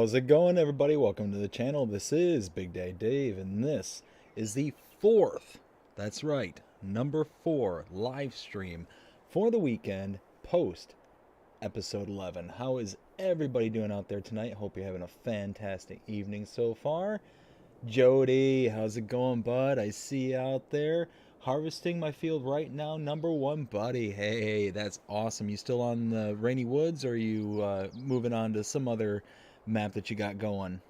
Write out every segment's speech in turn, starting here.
How's it going, everybody? Welcome to the channel. This is Big Day Dave, and this is the fourth, that's right, number 4 live stream for the weekend post episode 11. How is everybody doing out there tonight? Hope you're having a fantastic evening so far. Jody, how's it going, bud? I see you out there harvesting my field right now. Number 1, buddy. Hey, that's awesome. You still on the Rainy Woods, or are you moving on to some other map that you got going?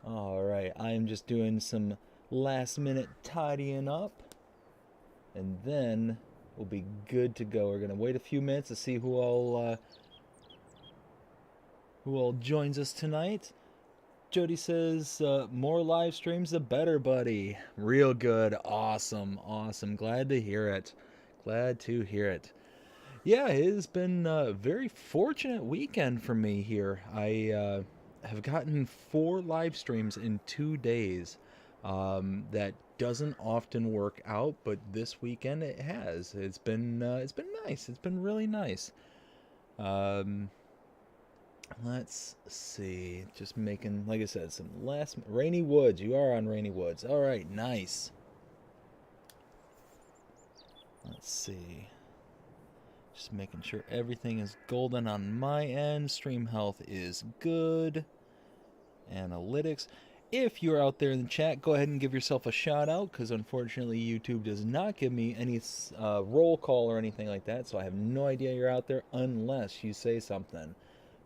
All right, I am just doing some last minute tidying up, and then we'll be good to go. We're gonna wait a few minutes to see who all joins us tonight. Jody says, more live streams the better, buddy. Real good. Awesome. Awesome. Glad to hear it. Glad to hear it. Yeah, it has been a very fortunate weekend for me here. I have gotten 4 live streams in 2 days. That doesn't often work out, but this weekend it has. It's been nice. It's been really nice. Um, Let's see. Just making, like I said, some last Rainy Woods. You are on Rainy Woods. All right, nice. Let's see. Just making sure everything is golden on my end. Stream health is good. Analytics. If you're out there in the chat, go ahead and give yourself a shout out, because unfortunately YouTube does not give me any roll call or anything like that, so I have no idea you're out there unless you say something.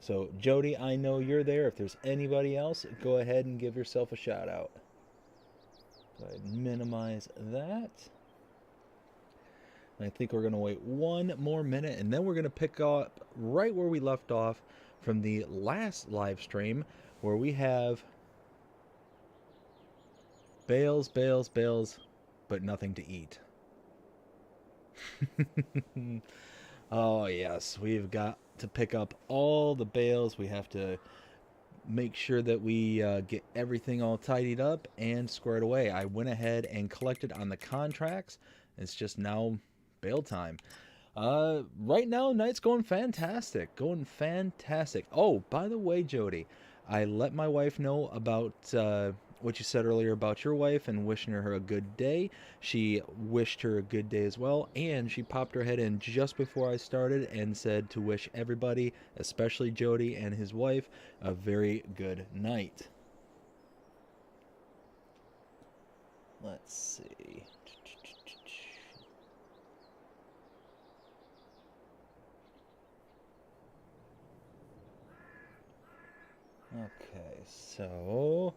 So, Jody, I know you're there. If there's anybody else, go ahead and give yourself a shout out. So I minimize that. And I think we're going to wait 1 more minute, and then we're going to pick up right where we left off from the last live stream, where we have bales, bales, bales, but nothing to eat. Oh, yes, we've got to pick up all the bales. We have to make sure that we get everything all tidied up and squared away. I went ahead and collected on the contracts. It's just now bale time. Right now, night's going fantastic. Going fantastic. Oh, by the way, Jody, I let my wife know about what you said earlier about your wife and wishing her a good day. She wished her a good day as well, and she popped her head in just before I started and said to wish everybody, especially Jody and his wife, a very good night. Let's see. Okay, so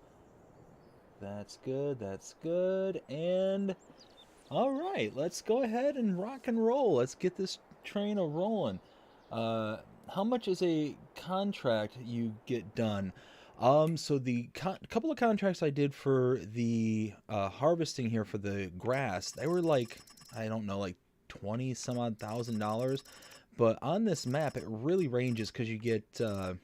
that's good, that's good, and all right, let's go ahead and rock and roll. Let's get this train a rolling. How much is a contract you get done? So the couple of contracts I did for the harvesting here for the grass, they were like, I don't know, like 20 some odd $1,000. But on this map, it really ranges because you get the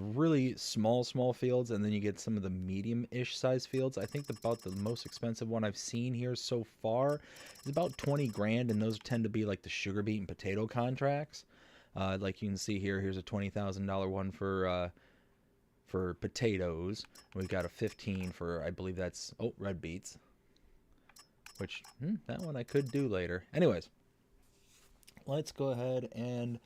really small fields, and then you get some of the medium-ish size fields. I think about the most expensive one I've seen here so far is about 20 grand, and those tend to be like the sugar beet and potato contracts. Like you can see here, here's a $20,000 one for potatoes. We've got a 15 for, I believe that's, oh, red beets, which that one I could do later. Anyways, let's go ahead and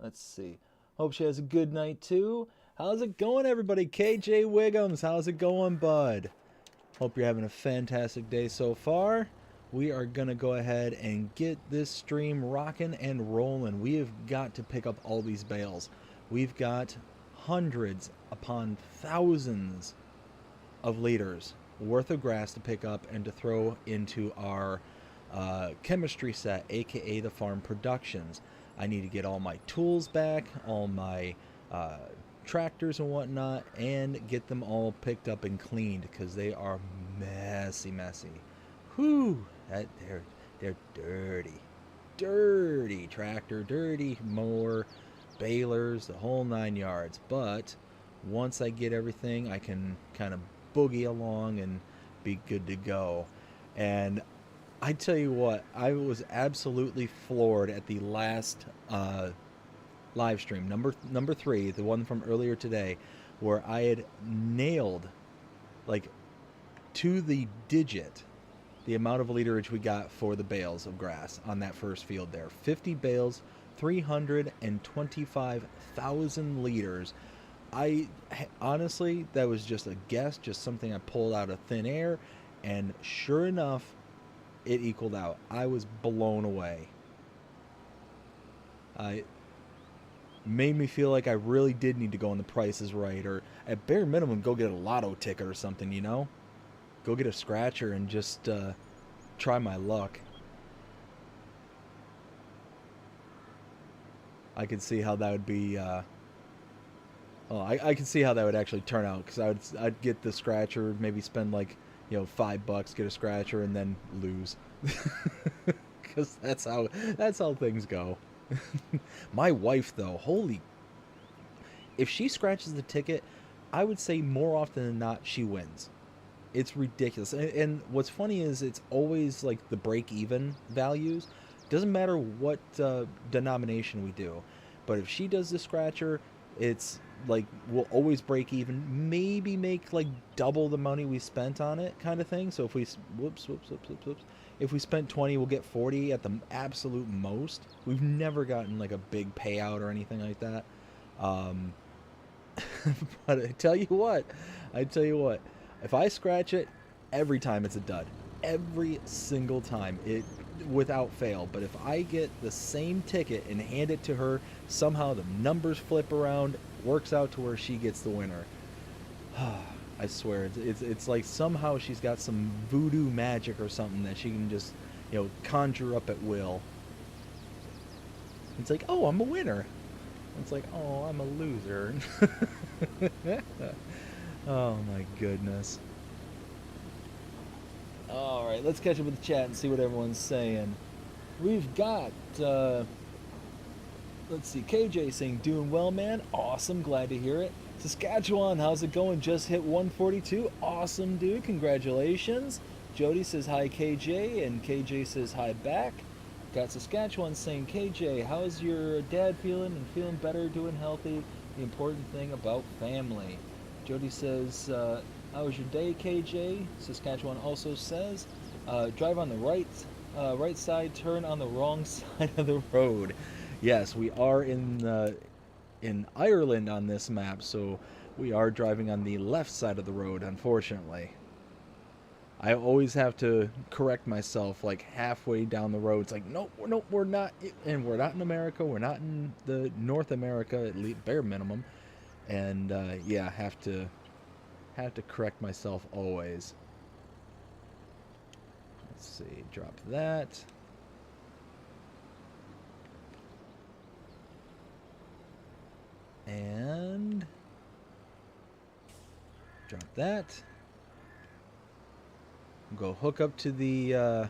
let's see. Hope she has a good night too. How's it going, everybody? KJ Wiggums, how's it going, bud? Hope you're having a fantastic day so far. We are going to go ahead and get this stream rocking and rolling. We have got to pick up all these bales. We've got hundreds upon thousands of liters worth of grass to pick up and to throw into our chemistry set, aka the farm productions. I need to get all my tools back, all my tractors and whatnot, and get them all picked up and cleaned, because they are messy. Whew, they're dirty tractor, dirty mower, balers, the whole 9 yards. But once I get everything, I can kind of boogie along and be good to go. And I tell you what, I was absolutely floored at the last live stream, number 3, the one from earlier today, where I had nailed, like, to the digit, the amount of literage we got for the bales of grass on that first field there. 50 bales, 325,000 liters. I honestly, that was just a guess, just something I pulled out of thin air, and sure enough, it equaled out. I was blown away. I made me feel like I really did need to go on The Price is Right, or at bare minimum, go get a lotto ticket or something, you know? Go get a scratcher and just try my luck. I could see how that would be. I can see how that would actually turn out, because I'd get the scratcher, maybe spend like $5, get a scratcher, and then lose, because that's how things go. My wife, though, if she scratches the ticket, I would say more often than not she wins. It's ridiculous. And what's funny is it's always like the break-even values. Doesn't matter what denomination we do. But if she does the scratcher, it's like we'll always break even. Maybe make like double the money we spent on it, kind of thing. So if we whoops. If we spent 20, we'll get 40 at the absolute most. We've never gotten like a big payout or anything like that. But I tell you what. If I scratch it, every time it's a dud. Every single time. Without fail. But if I get the same ticket and hand it to her, somehow the numbers flip around, works out to where she gets the winner. I swear, it's like somehow she's got some voodoo magic or something that she can just, conjure up at will. It's like, oh, I'm a winner. It's like, oh, I'm a loser. Oh my goodness. Alright, let's catch up with the chat and see what everyone's saying. We've got, let's see, KJ saying, doing well, man. Awesome, glad to hear it. Saskatchewan, how's it going? Just hit 142. Awesome, dude. Congratulations. Jody says hi, KJ, and KJ says hi back. Got Saskatchewan saying, KJ, how's your dad feeling? And feeling better, doing healthy. The important thing about family. Jody says, how was your day, KJ? Saskatchewan also says, drive on the right side, turn on the wrong side of the road. Yes, we are in Ireland on this map, so we are driving on the left side of the road, unfortunately. I always have to correct myself like halfway down the road. It's like, nope, we're not, and we're not in America. We're not in the North America, at least bare minimum. And yeah, have to correct myself always. Let's see, drop that. And drop that. Go hook up to the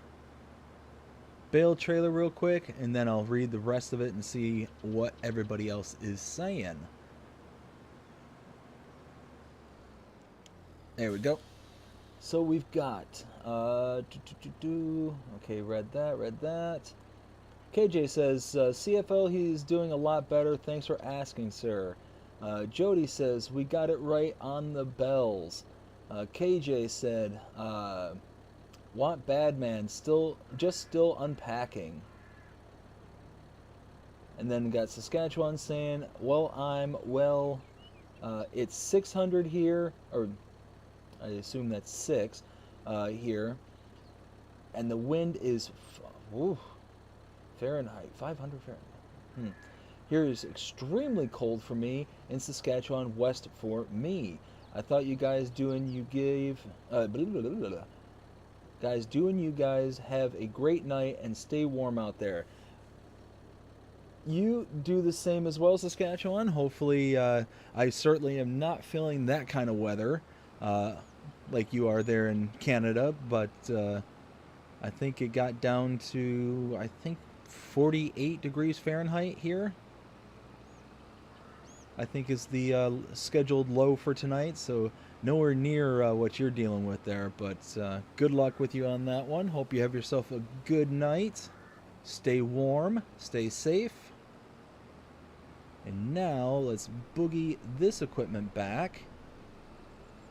bale trailer real quick, and then I'll read the rest of it and see what everybody else is saying. There we go. So we've got okay, read that. KJ says, CFL, he's doing a lot better. Thanks for asking, sir. Jody says, we got it right on the bells. KJ said, want bad man, still unpacking. And then got Saskatchewan saying, it's 600 here, or I assume that's 6 here, and the wind is Fahrenheit, 500 Fahrenheit. Here is extremely cold for me in Saskatchewan, west for me. I thought you guys have a great night and stay warm out there. You do the same as well, Saskatchewan. Hopefully, I certainly am not feeling that kind of weather like you are there in Canada, but I think it got down to, 48 degrees Fahrenheit here. I think is the scheduled low for tonight, so nowhere near what you're dealing with there, but good luck with you on that one. Hope you have yourself a good night. Stay warm, stay safe. And now let's boogie this equipment back.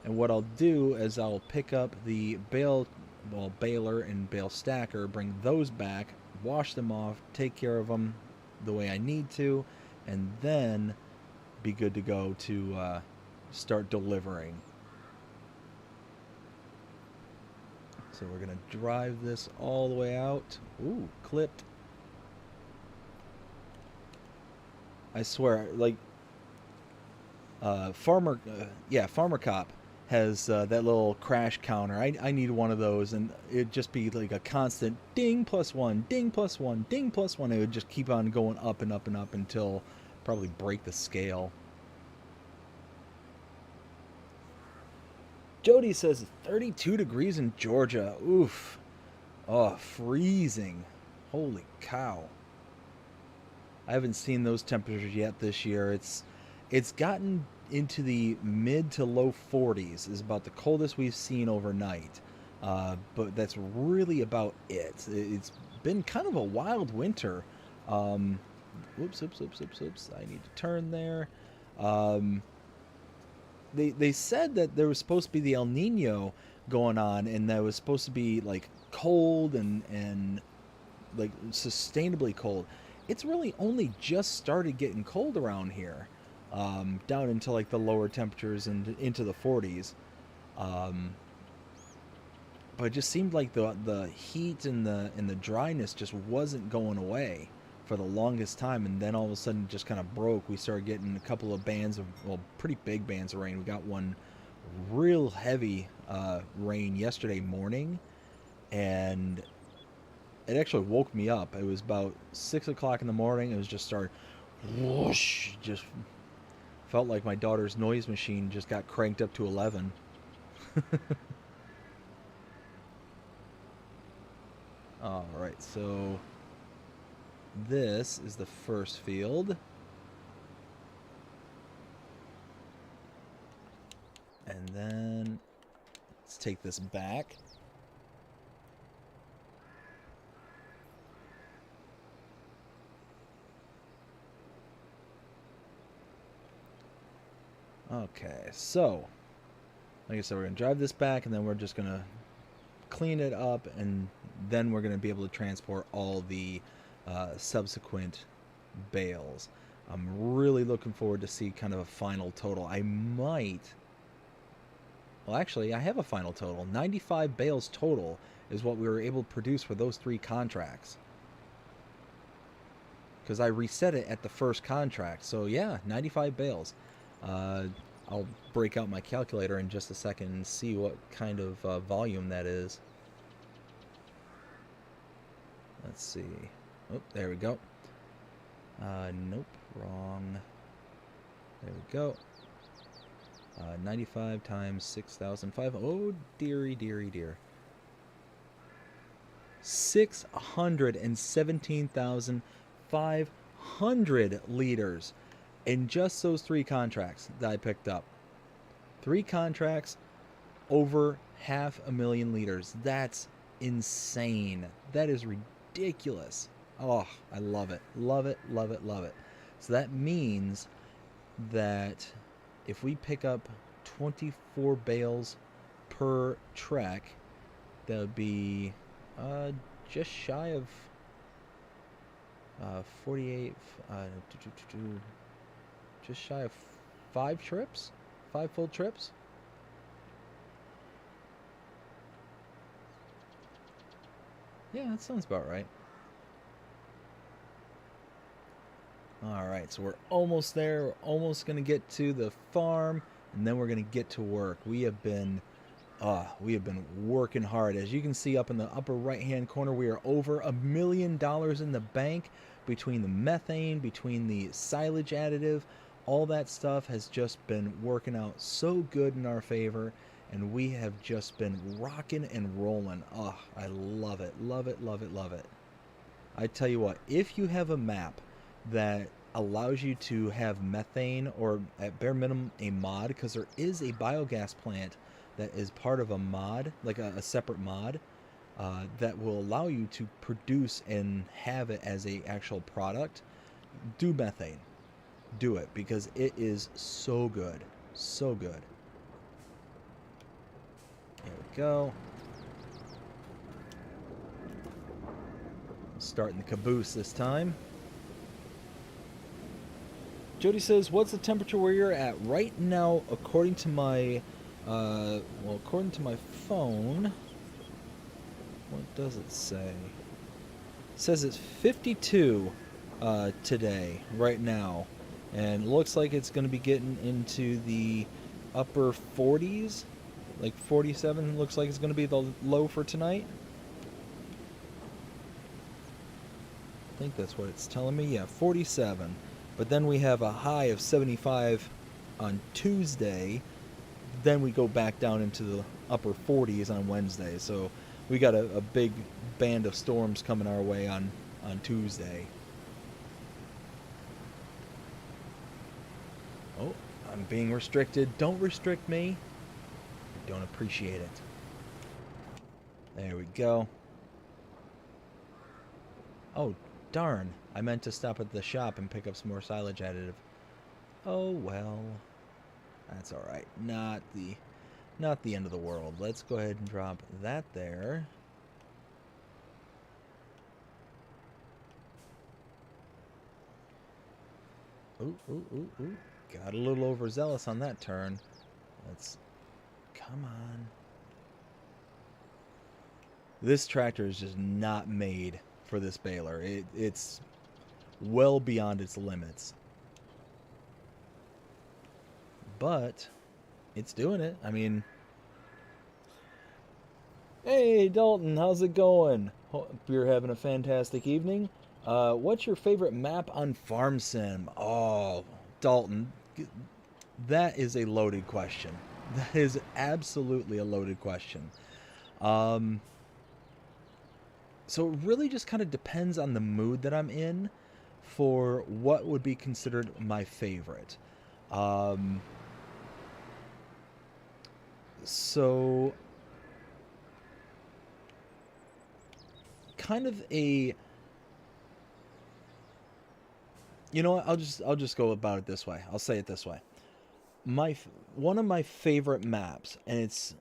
And what I'll do is I'll pick up the baler and bale stacker, bring those back, wash them off, take care of them the way I need to, and then be good to go to start delivering. So we're going to drive this all the way out. Ooh, clipped. I swear, like, Farmer Cop has that little crash counter. I need one of those, and it'd just be like a constant ding plus one, ding plus one, ding plus one. It would just keep on going up and up and up until probably break the scale. Jody says 32 degrees in Georgia. Oof. Oh, freezing. Holy cow. I haven't seen those temperatures yet this year. It's gotten into the mid to low 40s is about the coldest we've seen overnight. But that's really about it. It's been kind of a wild winter. Whoops. I need to turn there. They said that there was supposed to be the El Nino going on, and that was supposed to be like cold and like sustainably cold. It's really only just started getting cold around here, down into like the lower temperatures and into the 40s. But it just seemed like the heat and the dryness just wasn't going away for the longest time, and then all of a sudden just kind of broke. We started getting a couple of pretty big bands of rain. We got one real heavy rain yesterday morning, and it actually woke me up. It was about 6 o'clock in the morning. It was just started whoosh, just felt like my daughter's noise machine just got cranked up to 11. All right, so this is the first field. And then let's take this back. Okay, so like I said, we're going to drive this back, and then we're just going to clean it up, and then we're going to be able to transport all the subsequent bales. I'm really looking forward to see kind of a final total. Well, actually, I have a final total. 95 bales total is what we were able to produce for those 3 contracts. Because I reset it at the first contract. So yeah, 95 bales. I'll break out my calculator in just a second and see what kind of volume that is. Let's see. Oh, there we go. Nope, wrong. There we go. 95 times 6,005. Oh, dearie, dearie, dear. 617,500 liters in just those 3 contracts that I picked up. 3 contracts, over 500,000 liters. That's insane. That is ridiculous. Oh, I love it. Love it, love it, love it. So that means that if we pick up 24 bales per trek, that would be just shy of 48, just shy of 5 trips, 5 full trips. Yeah, that sounds about right. Alright, so we're almost there. We're almost going to get to the farm, and then we're going to get to work. We have been working hard. As you can see up in the upper right-hand corner, we are over $1 million in the bank between the methane, between the silage additive. All that stuff has just been working out so good in our favor, and we have just been rocking and rolling. Oh, I love it, love it, love it, love it. I tell you what, if you have a map that allows you to have methane, or at bare minimum a mod, because there is a biogas plant that is part of a mod, like a separate mod, that will allow you to produce and have it as a actual product, do methane. do it, because it is so good. So good. There we go. Starting the caboose this time. Jody says, "What's the temperature where you're at right now?" According to my, according to my phone, what does it say? It says it's 52 today, right now, and it looks like it's going to be getting into the upper 40s, like 47. Looks like it's going to be the low for tonight. I think that's what it's telling me. Yeah, 47. But then we have a high of 75 on Tuesday. Then we go back down into the upper 40s on Wednesday. So we got a big band of storms coming our way on Tuesday. Oh, I'm being restricted. Don't restrict me. I don't appreciate it. There we go. Oh, darn. I meant to stop at the shop and pick up some more silage additive. Oh, well. That's alright. Not the end of the world. Let's go ahead and drop that there. Ooh, ooh, ooh, ooh. Got a little overzealous on that turn. Let's... Come on. This tractor is just not made for this baler. It's well beyond its limits. But it's doing it. I mean... Hey, Dalton, how's it going? Hope you're having a fantastic evening. What's your favorite map on Farm Sim? Oh, Dalton, that is a loaded question. That is absolutely a loaded question. So it really just kind of depends on the mood that I'm in for what would be considered my favorite. So kind of a... You know what? I'll just go about it this way. I'll say it this way. One of my favorite maps, and it's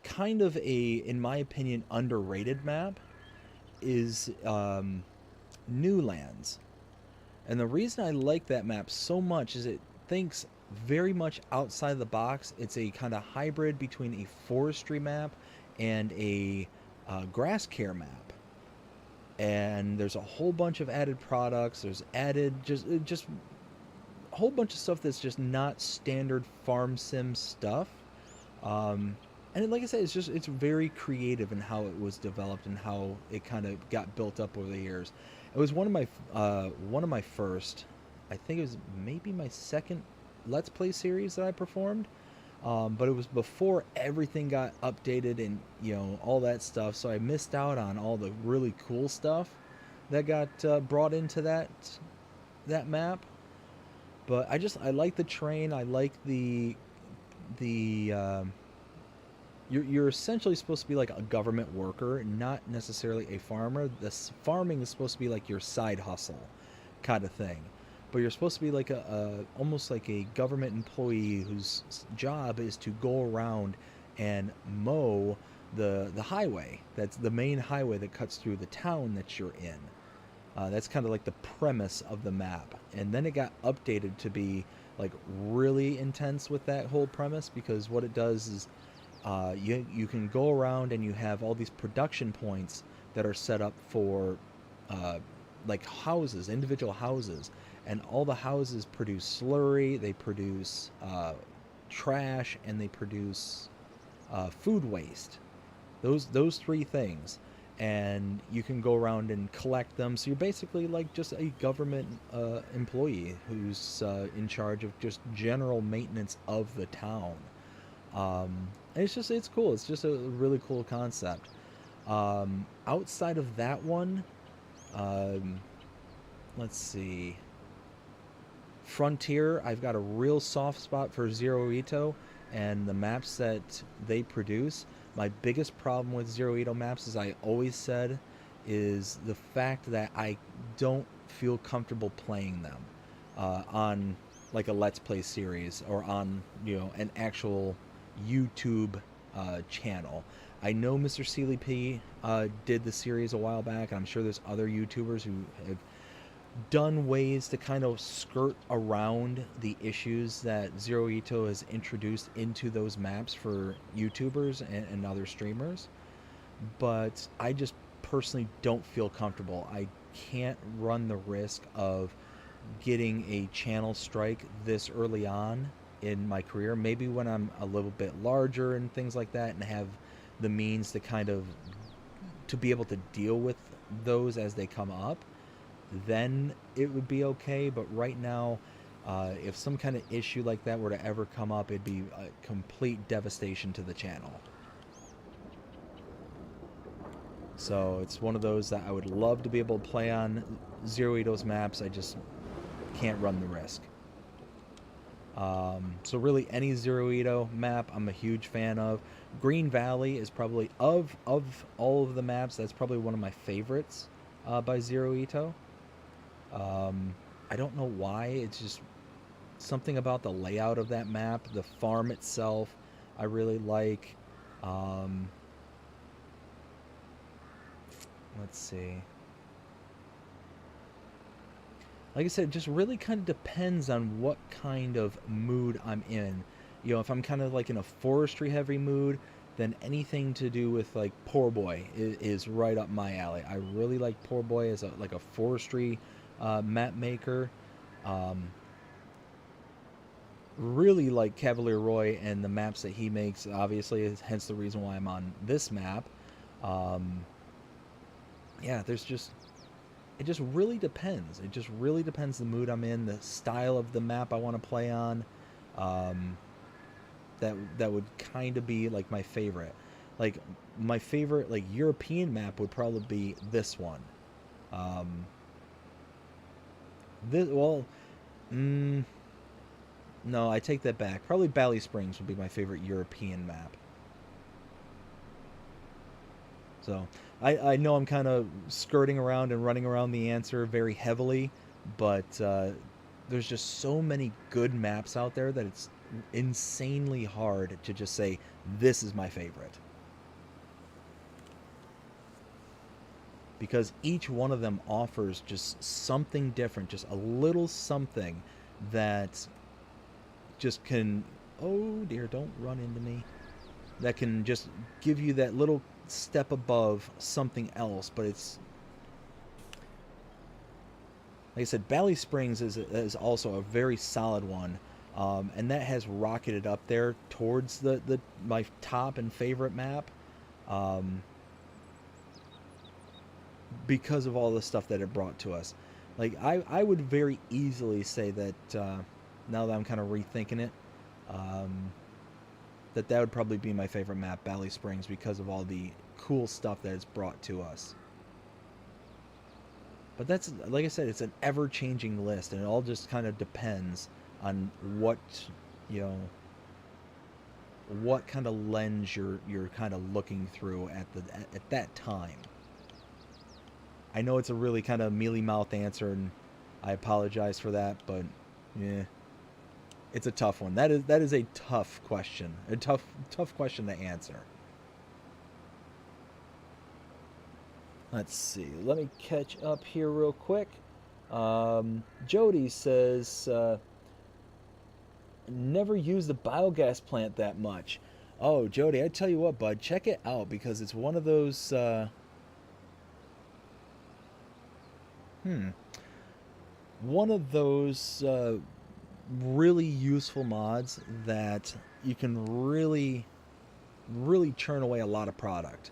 kind of a, in my opinion, underrated map, is New Lands. And the reason I like that map so much is it thinks very much outside the box. It's a kind of hybrid between a forestry map and a grass care map. And there's a whole bunch of added products. There's added just a whole bunch of stuff that's just not standard farm sim stuff. And like I said, it's very creative in how it was developed and how it kind of got built up over the years. It was one of my first, I think it was maybe my second Let's Play series that I performed. But it was before everything got updated and, you know, all that stuff. So I missed out on all the really cool stuff that got brought into that map. But I like the terrain. I like the you're essentially supposed to be like a government worker, not necessarily a farmer. This farming is supposed to be like your side hustle kind of thing. But you're supposed to be like almost like a government employee whose job is to go around and mow the highway. That's the main highway that cuts through the town that you're in. That's kind of like the premise of the map. And then it got updated to be like really intense with that whole premise, because what it does is you can go around and you have all these production points that are set up for like houses, individual houses. And all the houses produce slurry, they produce trash, and they produce food waste. Those three things. And you can go around and collect them. So you're basically like just a government employee who's in charge of just general maintenance of the town. And it's cool. It's just a really cool concept. Outside of that one, let's see. Frontier, I've got a real soft spot for Zero Ito and the maps that they produce. My biggest problem with Zero Ito maps, as I always said, is the fact that I don't feel comfortable playing them. on like a Let's Play series or on, you know, an actual YouTube channel. I know Mr. Sealy P did the series a while back, and I'm sure there's other YouTubers who have done ways to kind of skirt around the issues that Zero Ito has introduced into those maps for YouTubers and other streamers. But I just personally don't feel comfortable. I can't run the risk of getting a channel strike this early on in my career. Maybe when I'm a little bit larger and things like that and have the means to kind of to be able to deal with those as they come up, then it would be okay. But right now, if some kind of issue like that were to ever come up, it'd be a complete devastation to the channel. So it's one of those that I would love to be able to play on Zero Ito's maps. I just can't run the risk. So really any Zero Ito map I'm a huge fan of. Green Valley is probably, of all of the maps, that's probably one of my favorites by Zero Ito. I don't know why, it's just something about the layout of that map. The farm itself I really like. Let's see. Like I said, it just really kind of depends on what kind of mood I'm in. You know, if I'm kind of like in a forestry heavy mood, then anything to do with like Poor Boy is right up my alley. I really like Poor Boy as like a forestry map maker. Really like Cavalier Roy and the maps that he makes, obviously, hence the reason why I'm on this map. Yeah, there's just, it just really depends. It just really depends the mood I'm in, the style of the map I want to play on. That would kind of be like my favorite. Like my favorite like European map would probably be this one. No, I take that back. Probably Bally Springs would be my favorite European map. So I know I'm kind of skirting around and running around the answer very heavily, but there's just so many good maps out there that it's insanely hard to just say, this is my favorite. Because each one of them offers just something different, just a little something that just can, oh dear, don't run into me, that can just give you that little step above something else. But it's, like I said, Bally Springs is also a very solid one, and that has rocketed up there towards my top and favorite map, because of all the stuff that it brought to us. Like I would very easily say that, now that I'm kind of rethinking it, that would probably be my favorite map, Bally Springs, because of all the cool stuff that it's brought to us. But that's, like I said, it's an ever-changing list, and it all just kind of depends on what, you know, what kind of lens you're kind of looking through at that time. I know it's a really kind of mealy-mouthed answer, and I apologize for that, but yeah, it's a tough one. That is a tough question, a tough question to answer. Let's see. Let me catch up here real quick. Jody says, never use the biogas plant that much. Oh, Jody, I tell you what, bud, check it out, because it's one of those, one of those really useful mods that you can really churn away a lot of product.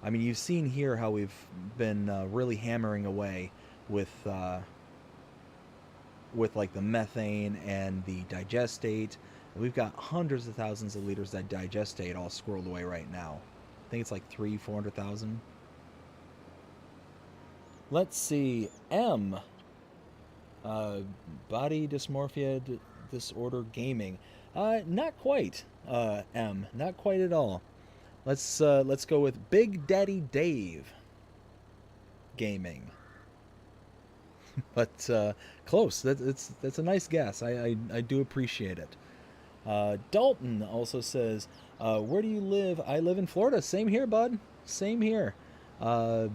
I mean, you've seen here how we've been really hammering away with like the methane and the digestate. We've got hundreds of thousands of liters of digestate all squirreled away right now. I think it's like 400,000. Let's see. M. Body dysmorphia disorder gaming. Not quite. M. Not quite at all. Let's go with Big Daddy Dave gaming. but close. That's a nice guess. I do appreciate it. Dalton also says, "Where do you live?" I live in Florida. Same here, bud. Same here. Uh,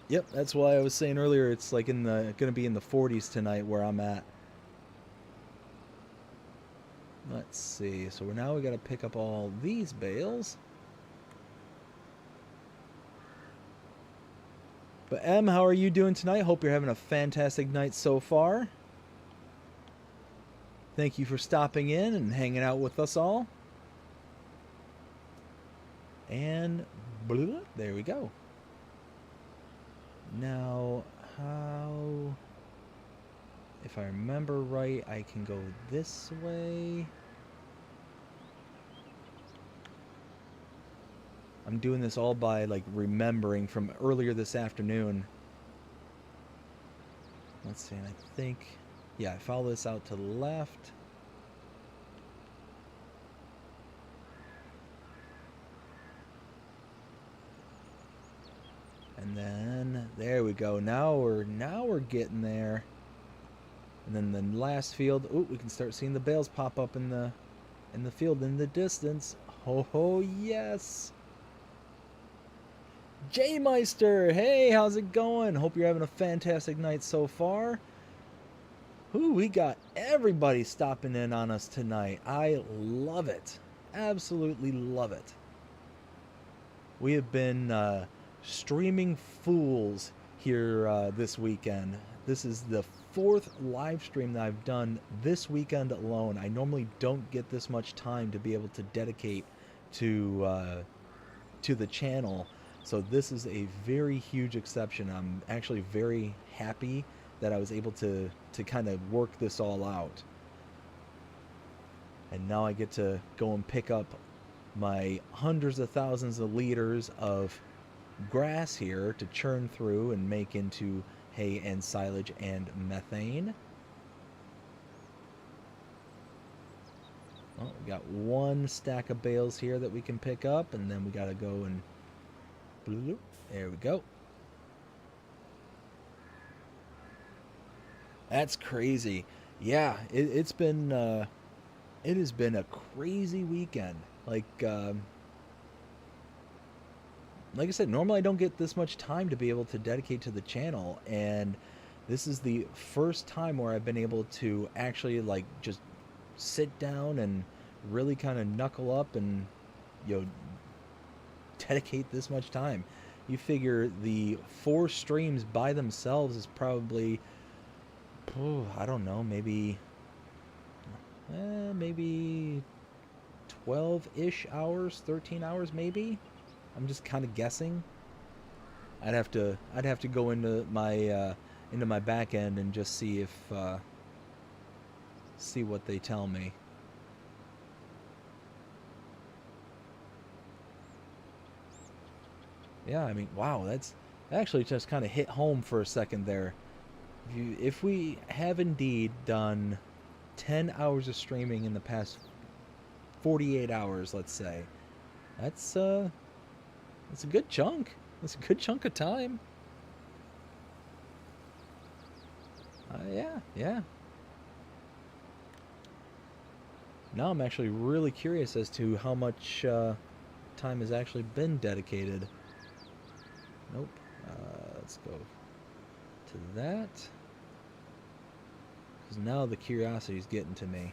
yep, that's why I was saying earlier. It's like gonna be in the 40s tonight where I'm at. Let's see. So now we got to pick up all these bales. But Em, how are you doing tonight? Hope you're having a fantastic night so far. Thank you for stopping in and hanging out with us all. And blah, there we go. Now, how... If I remember right, I can go this way. I'm doing this all by, like, remembering from earlier this afternoon. Let's see, and I think... Yeah, I follow this out to the left. And then there we go. Now we're getting there. And then the last field, oh, we can start seeing the bales pop up in the field in the distance. Ho ho, yes. J-Meister, hey, how's it going? Hope you're having a fantastic night so far. Ooh, we got everybody stopping in on us tonight. I love it. Absolutely love it. We have been streaming fools here this weekend. This is the 4th live stream that I've done this weekend alone. I normally don't get this much time to be able to dedicate to the channel. So this is a very huge exception. I'm actually very happy that I was able to kind of work this all out. And now I get to go and pick up my hundreds of thousands of liters of grass here to churn through and make into hay and silage and methane. Well, we got one stack of bales here that we can pick up, and then we got to go and... There we go. That's crazy. Yeah, it has been a crazy weekend. Like I said, normally I don't get this much time to be able to dedicate to the channel, and this is the first time where I've been able to actually like just sit down and really kind of knuckle up and, you know, dedicate this much time. You figure the 4 streams by themselves is probably, I don't know, maybe 12-ish hours, 13 hours maybe. I'm just kind of guessing. I'd have to go into my back end and just see if see what they tell me. Yeah, I mean, wow, that actually just kind of hit home for a second there. If we have indeed done 10 hours of streaming in the past 48 hours, let's say, that's a good chunk. That's a good chunk of time. Yeah. Now I'm actually really curious as to how much time has actually been dedicated. Nope. Let's go to that. Because now the curiosity is getting to me.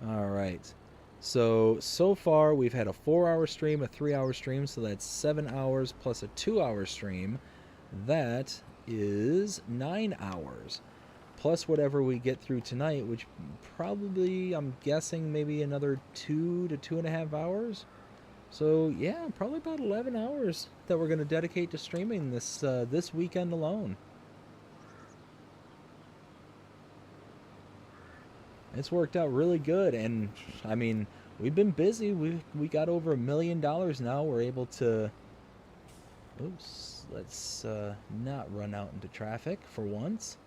Alright. So far we've had a 4-hour stream, a 3-hour stream, so that's 7 hours plus a 2-hour stream. That is 9 hours. Plus whatever we get through tonight, which probably, I'm guessing, maybe another 2 to 2.5 hours. So yeah, probably about 11 hours that we're going to dedicate to streaming this weekend alone. It's worked out really good, and I mean, we've been busy. We got over $1 million now. We're able to... Oops, let's not run out into traffic for once.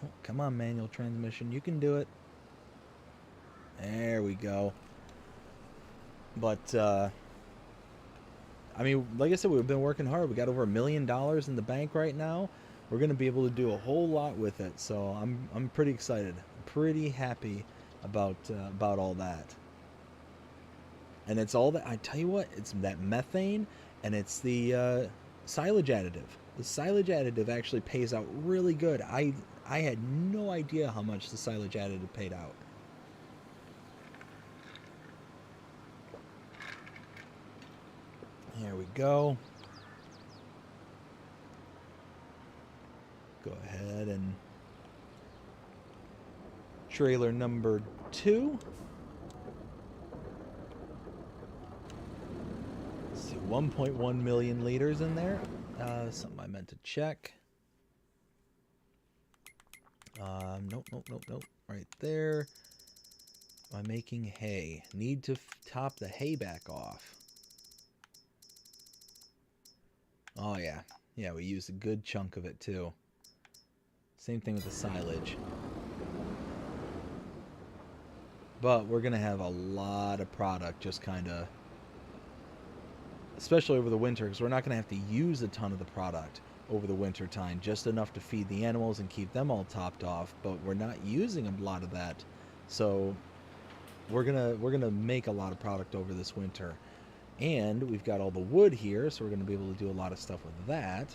Oh, come on, manual transmission, you can do it. There we go. But I mean, like I said, we've been working hard. We got over $1 million in the bank right now. We're gonna be able to do a whole lot with it. So I'm pretty excited, pretty happy about all that. And it's all that, I tell you what, it's that methane, and it's the silage additive. The silage additive actually pays out really good. I had no idea how much the silage additive paid out. Here we go. Go ahead and trailer number 2. Let's see, 1.1 million liters in there. Something I meant to check. Nope. Right there. I'm making hay. Need to top the hay back off. Oh, yeah. Yeah, we used a good chunk of it, too. Same thing with the silage. But we're going to have a lot of product just kind of... Especially over the winter, because we're not going to have to use a ton of the product over the winter time. Just enough to feed the animals and keep them all topped off. But we're not using a lot of that. So we're gonna make a lot of product over this winter. And we've got all the wood here, so we're going to be able to do a lot of stuff with that.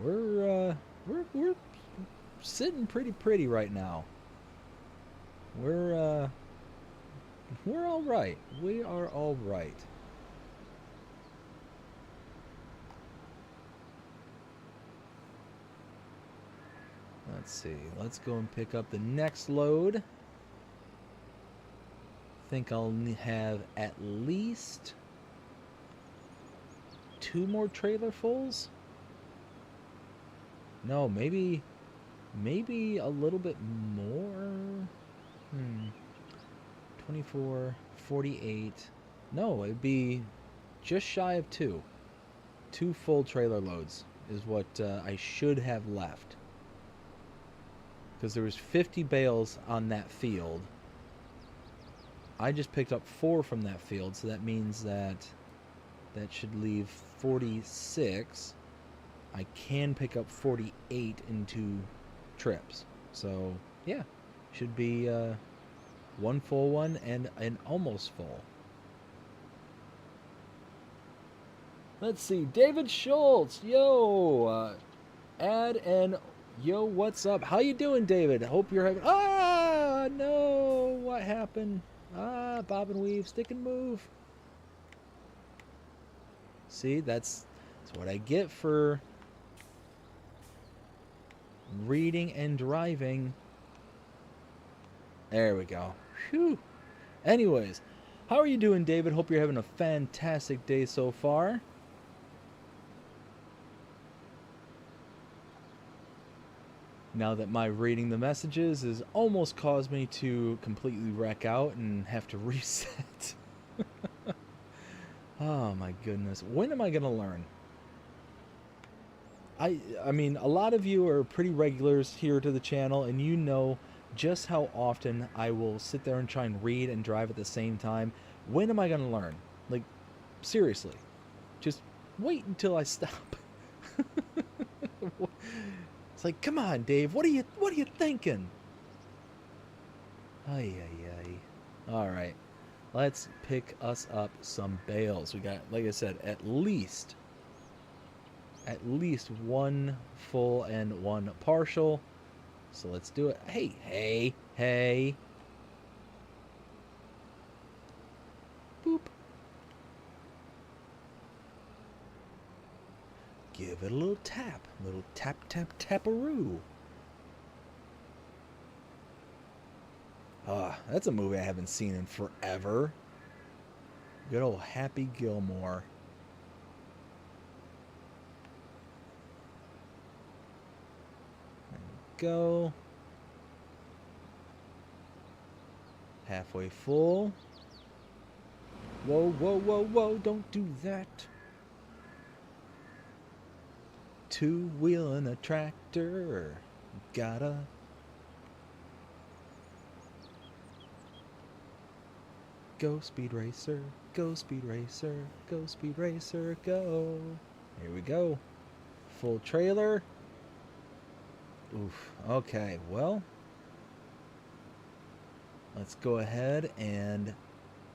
We're sitting pretty right now. We're all right. We are all right. Let's see. Let's go and pick up the next load. Think I'll have at least 2 more trailerfuls. No, maybe a little bit more. 24, 48. No, it'd be just shy of 2. 2 full trailer loads is what I should have left. Because there was 50 bales on that field. I just picked up 4 from that field, so that means that should leave 46. I can pick up 48 in 2 trips. So, yeah, should be 1 full one and an almost full. Let's see, David Schultz, yo, add and yo, what's up? How you doing, David? Hope you're having... Ah, no, what happened? Bob and weave, stick and move. See, that's what I get for reading and driving. There we go. Whew. Anyways, how are you doing, David? Hope you're having a fantastic day so far. Now that my reading the messages has almost caused me to completely wreck out and have to reset. Oh my goodness. When am I going to learn? I mean, a lot of you are pretty regulars here to the channel, and you know just how often I will sit there and try and read and drive at the same time. When am I going to learn? Like, seriously. Just wait until I stop. It's like, come on, Dave. What are you thinking? Ay. All right. Let's pick us up some bales. We got, like I said, at least 1 full and 1 partial. So let's do it. Hey. Boop. Give it a little tap. A little taparoo. That's a movie I haven't seen in forever. Good old Happy Gilmore. There we go. Halfway full. Whoa, don't do that. 2-wheeling a tractor. Gotta. Go, Speed Racer. Go Speed Racer, go Speed Racer, go. Here we go. Full trailer. Oof. Okay, well, let's go ahead and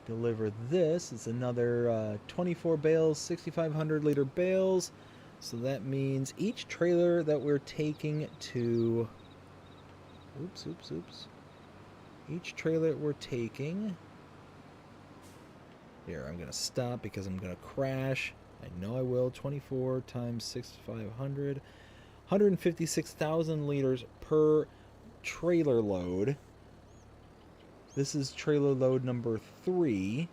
deliver this. It's another 24 bales, 6,500 liter bales. So that means each trailer that we're taking to... Oops. Each trailer we're taking... Here, I'm going to stop because I'm going to crash. I know I will. 24 times 6,500. 156,000 liters per trailer load. This is trailer load number 3.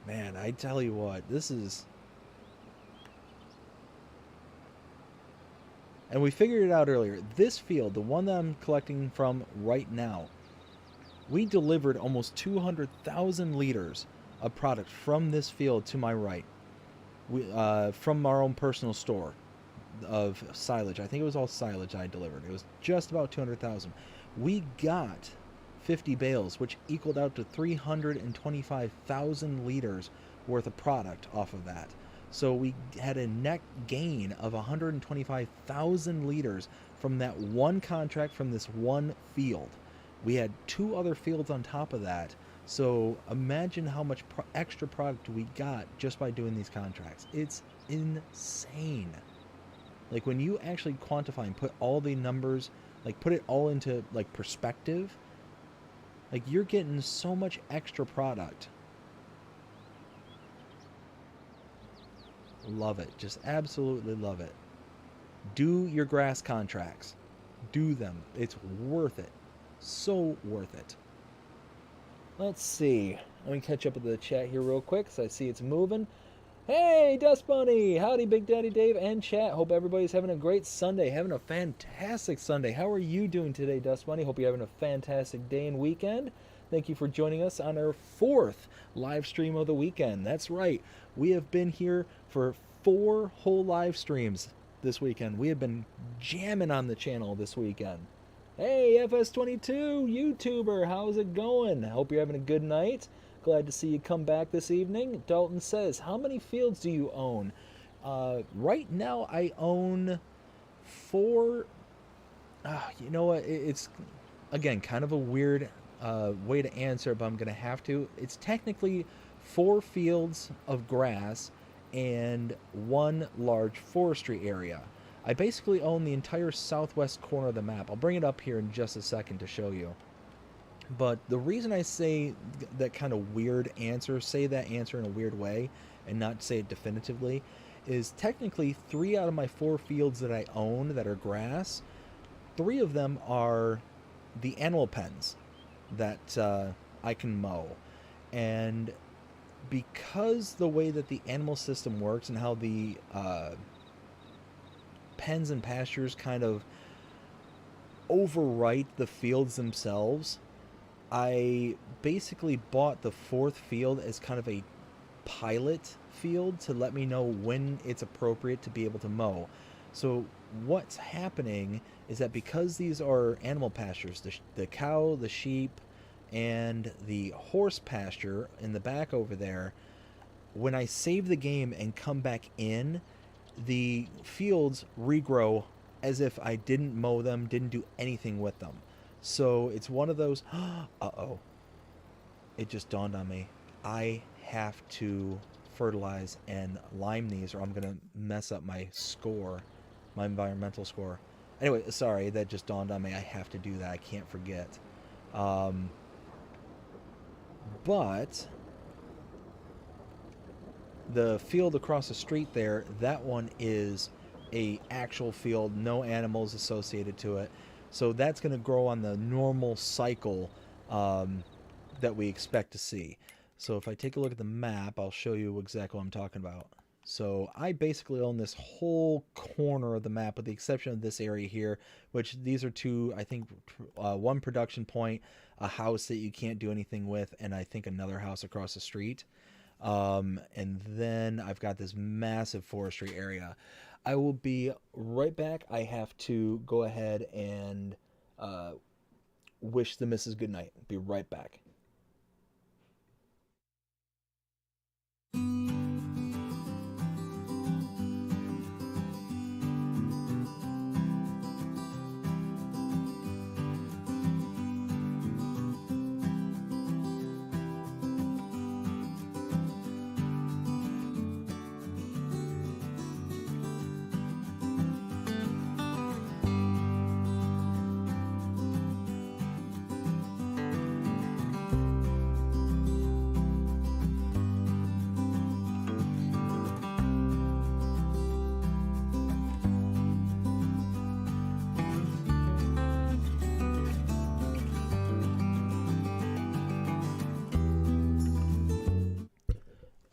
Man, I tell you what, this is... And we figured it out earlier. This field, the one that I'm collecting from right now, we delivered almost 200,000 liters of product from this field to my right. From our own personal store of silage. I think it was all silage I delivered. It was just about 200,000. We got 50 bales, which equaled out to 325,000 liters worth of product off of that. So we had a net gain of 125,000 liters from that one contract from this one field. We had 2 other fields on top of that. So imagine how much extra product we got just by doing these contracts. It's insane. Like when you actually quantify and put all the numbers, like put it all into like perspective, like you're getting so much extra product. Love it. Just absolutely love it. Do your grass contracts. Do them. It's worth it. So worth it. Let's see. Let me catch up with the chat here real quick because I see it's moving. Hey, Dust Bunny! Howdy, Big Daddy Dave and chat. Hope everybody's having a great Sunday. Having a fantastic Sunday. How are you doing today, Dust Bunny? Hope you're having a fantastic day and weekend. Thank you for joining us on our 4th live stream of the weekend. That's right. We have been here for 4 whole live streams this weekend. We have been jamming on the channel this weekend. Hey, FS22 YouTuber, how's it going? I hope you're having a good night. Glad to see you come back this evening. Dalton says, how many fields do you own? Right now, I own 4. You know what? It's, again, kind of a weird way to answer, but I'm going to have to. It's technically 4 fields of grass and 1 large forestry area. I basically own the entire southwest corner of the map. I'll bring it up here in just a second to show you. But the reason I say that kind of weird answer, say that answer in a weird way and not say it definitively, is technically 3 out of my 4 fields that I own that are grass, 3 of them are the animal pens that I can mow. And because the way that the animal system works and how the pens and pastures kind of overwrite the fields themselves, I basically bought the 4th field as kind of a pilot field to let me know when it's appropriate to be able to mow. So what's happening is that because these are animal pastures, the cow, the sheep, and the horse pasture in the back over there, when I save the game and come back in, the fields regrow as if I didn't mow them, didn't do anything with them. So it's one of those, uh-oh, it just dawned on me. I have to fertilize and lime these or I'm going to mess up my score, my environmental score. Anyway, sorry, that just dawned on me. I have to do that. I can't forget. But the field across the street there, that one is a actual field, no animals associated to it. So that's going to grow on the normal cycle that we expect to see. So if I take a look at the map, I'll show you exactly what I'm talking about. So I basically own this whole corner of the map with the exception of this area here, which these are 2, I think, 1 production point, a house that you can't do anything with, and I think another house across the street. And then I've got this massive forestry area. I will be right back. I have to go ahead and wish the missus good night. Be right back.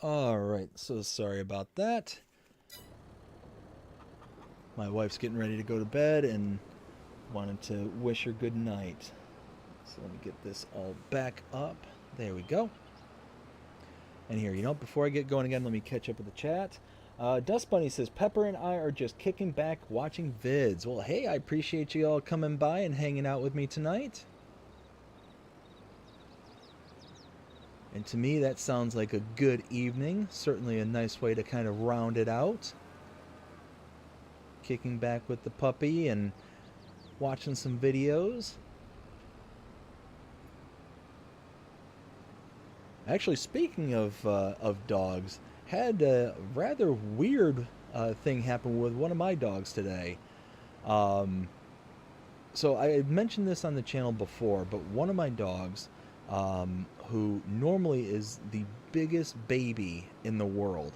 Alright, so sorry about that. My wife's getting ready to go to bed and wanted to wish her good night. So let me get this all back up. There we go. And here, before I get going again, let me catch up with the chat. Dust Bunny says, Pepper and I are just kicking back watching vids. Well, hey, I appreciate you all coming by and hanging out with me tonight. And to me, that sounds like a good evening. Certainly a nice way to kind of round it out. Kicking back with the puppy and watching some videos. Actually, speaking of dogs, had a rather weird thing happen with one of my dogs today. So I had mentioned this on the channel before, but one of my dogs, who normally is the biggest baby in the world,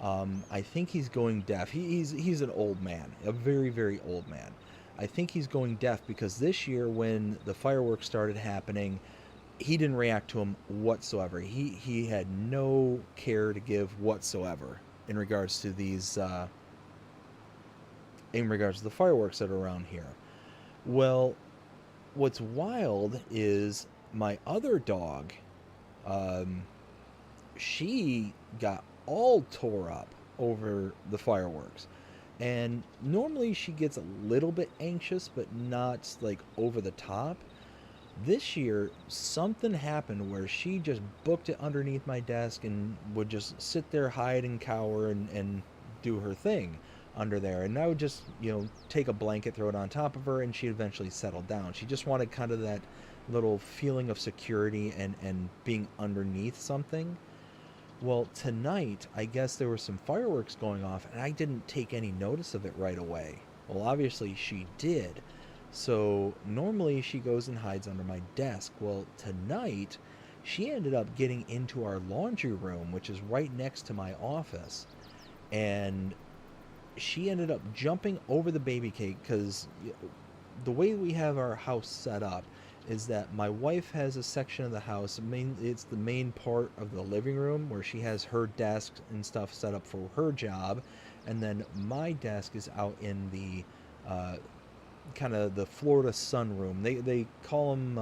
I think he's going deaf. He's an old man, a very, very old man. I think he's going deaf because this year when the fireworks started happening, he didn't react to them whatsoever. He had no care to give whatsoever in regards to these in regards to the fireworks that are around here. Well, what's wild is my other dog, she got all tore up over the fireworks. And normally she gets a little bit anxious, but not like over the top. This year, something happened where she just booked it underneath my desk and would just sit there, hide and cower and do her thing under there. And I would just, take a blanket, throw it on top of her, and she'd eventually settle down. She just wanted kind of that little feeling of security and being underneath something. Well, tonight, I guess there were some fireworks going off, and I didn't take any notice of it right away. Well, obviously she did. So normally she goes and hides under my desk. Well, tonight she ended up getting into our laundry room, which is right next to my office. And she ended up jumping over the baby cake because the way we have our house set up is that my wife has a section of the house. It's the main part of the living room where she has her desk and stuff set up for her job. And then my desk is out in the kind of the Florida sunroom. They call them,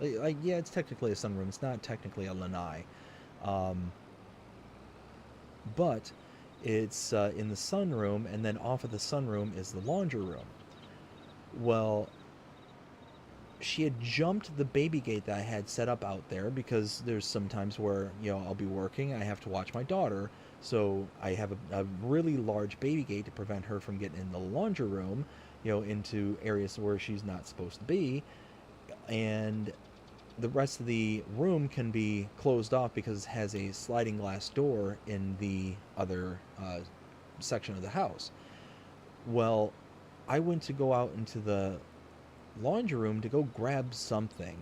yeah, it's technically a sunroom. It's not technically a lanai. But it's in the sunroom, and then off of the sunroom is the laundry room. Well, she had jumped the baby gate that I had set up out there because there's some times where, I'll be working, I have to watch my daughter. So I have a really large baby gate to prevent her from getting in the laundry room, into areas where she's not supposed to be. And the rest of the room can be closed off because it has a sliding glass door in the other section of the house. Well, I went to go out into the laundry room to go grab something,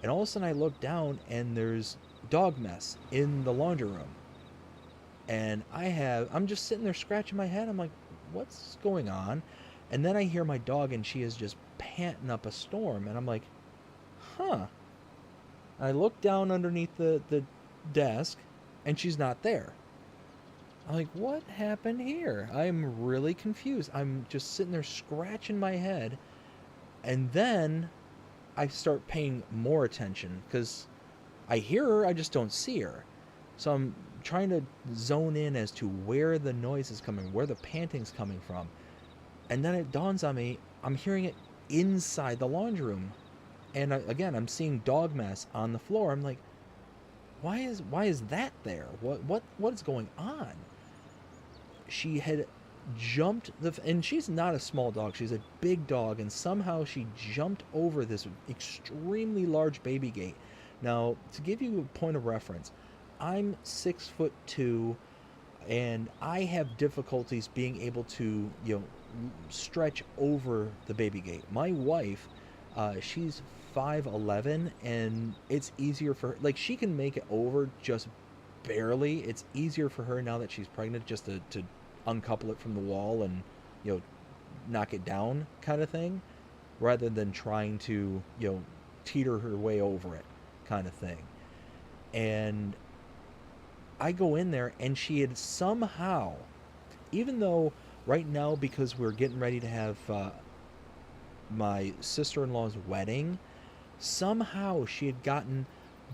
and all of a sudden I look down and there's dog mess in the laundry room. And I'm just sitting there scratching my head. I'm like, what's going on? And then I hear my dog, and she is just panting up a storm. And I'm like, huh. I look down underneath the desk, and she's not there. I'm like, what happened here? I'm really confused. I'm just sitting there scratching my head. And then I start paying more attention because I hear her, I just don't see her. So I'm trying to zone in as to where the noise is coming, where the panting's coming from. And then it dawns on me, I'm hearing it inside the laundry room. And again, I'm seeing dog mess on the floor. I'm like, why is that there? What is going on? She had jumped and she's not a small dog, she's a big dog, and somehow she jumped over this extremely large baby gate. Now, to give you a point of reference, I'm 6'2", and I have difficulties being able to, stretch over the baby gate. My wife, she's 5'11", and it's easier for her. Like, she can make it over just barely. It's easier for her now that she's pregnant just to uncouple it from the wall and, knock it down kind of thing, rather than trying to, teeter her way over it kind of thing. And I go in there and she had somehow, even though right now, because we're getting ready to have my sister-in-law's wedding, somehow she had gotten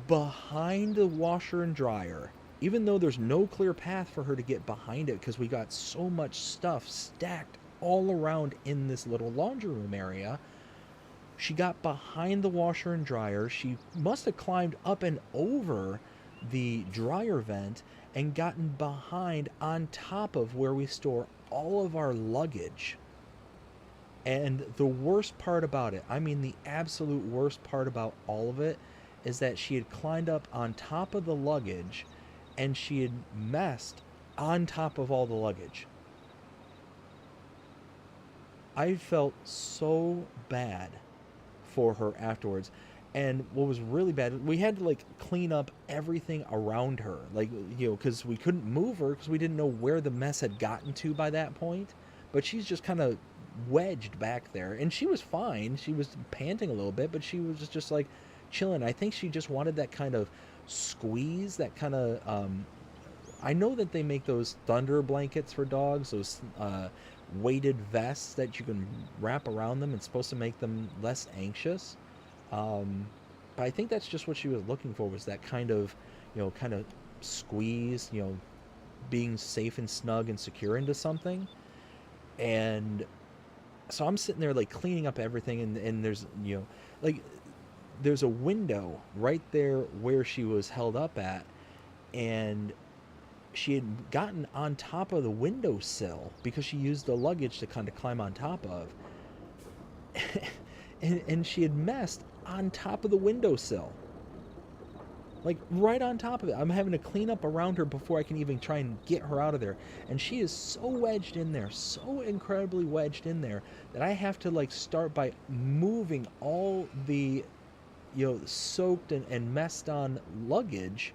behind the washer and dryer, even though there's no clear path for her to get behind it because we got so much stuff stacked all around in this little laundry room area. She got behind the washer and dryer. She must have climbed up and over the dryer vent and gotten behind on top of where we store all of our luggage. And the worst part about it, I mean the absolute worst part about all of it, is that she had climbed up on top of the luggage and she had messed on top of all the luggage. I felt so bad for her afterwards. And what was really bad, we had to like clean up everything around her, like, because we couldn't move her because we didn't know where the mess had gotten to by that point. But she's just kind of wedged back there, and she was fine. She was panting a little bit, but she was just like chilling. I think she just wanted that kind of squeeze, that kind of. I know that they make those thunder blankets for dogs, those weighted vests that you can wrap around them. It's supposed to make them less anxious. But I think that's just what she was looking for, was that kind of, kind of squeeze, being safe and snug and secure into something. And so I'm sitting there like cleaning up everything, and there's, like there's a window right there where she was held up at, and she had gotten on top of the windowsill because she used the luggage to kind of climb on top of. and she had messed on top of the windowsill. Like right on top of it. I'm having to clean up around her before I can even try and get her out of there. And she is so wedged in there, so incredibly wedged in there, that I have to like start by moving all the, soaked and messed on luggage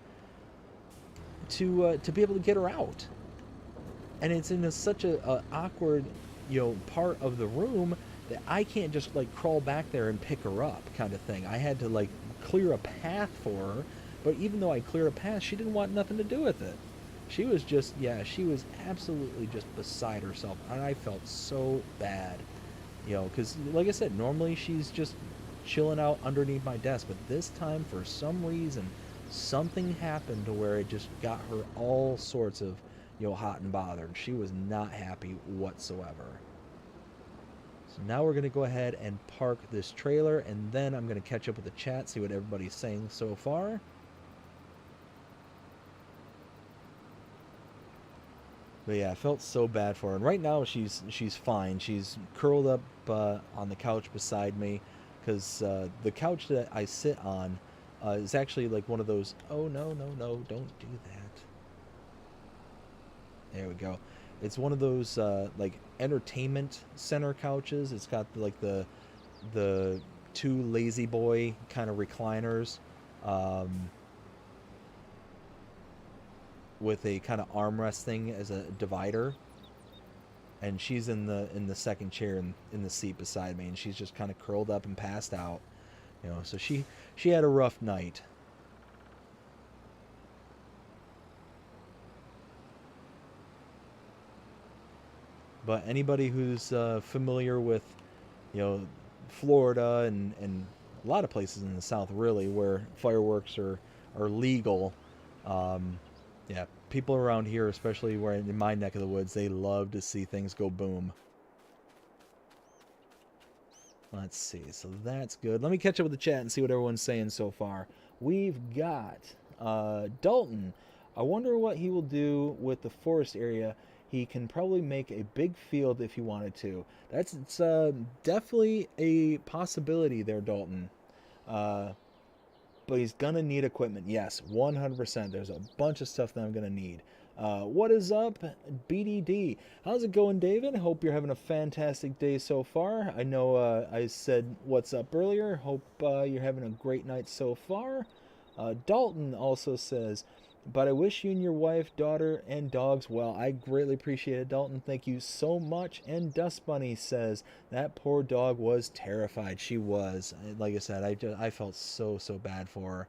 to be able to get her out. And it's in such a awkward, part of the room that I can't just like crawl back there and pick her up, kind of thing. I had to like clear a path for her, but even though I cleared a path, she didn't want nothing to do with it. She was just, she was absolutely just beside herself, and I felt so bad, because like I said, normally she's just chilling out underneath my desk, but this time for some reason something happened to where it just got her all sorts of, hot and bothered. She was not happy whatsoever. So now we're going to go ahead and park this trailer, and then I'm going to catch up with the chat, see what everybody's saying so far. But yeah, I felt so bad for her. And right now she's fine. She's curled up on the couch beside me, because the couch that I sit on is actually like one of those, oh no, don't do that. There we go. It's one of those like entertainment center couches. It's got like the two lazy boy kind of recliners, with a kind of armrest thing as a divider. And she's in the second chair in the seat beside me, and she's just kind of curled up and passed out. So she had a rough night. But anybody who's familiar with, Florida and a lot of places in the South, really, where fireworks are legal, yeah, people around here, especially where in my neck of the woods, they love to see things go boom. Let's see, so that's good. Let me catch up with the chat and see what everyone's saying so far. We've got Dalton. I wonder what he will do with the forest area. He can probably make a big field if he wanted to. It's definitely a possibility there, Dalton. But he's gonna need equipment. Yes, 100%. There's a bunch of stuff that I'm gonna need. What is up, BDD? How's it going, David? Hope you're having a fantastic day so far. I know I said what's up earlier. Hope you're having a great night so far. Dalton also says, but I wish you and your wife, daughter, and dogs well. I greatly appreciate it, Dalton. Thank you so much. And Dust Bunny says, that poor dog was terrified. She was. Like I said, I felt so bad for her.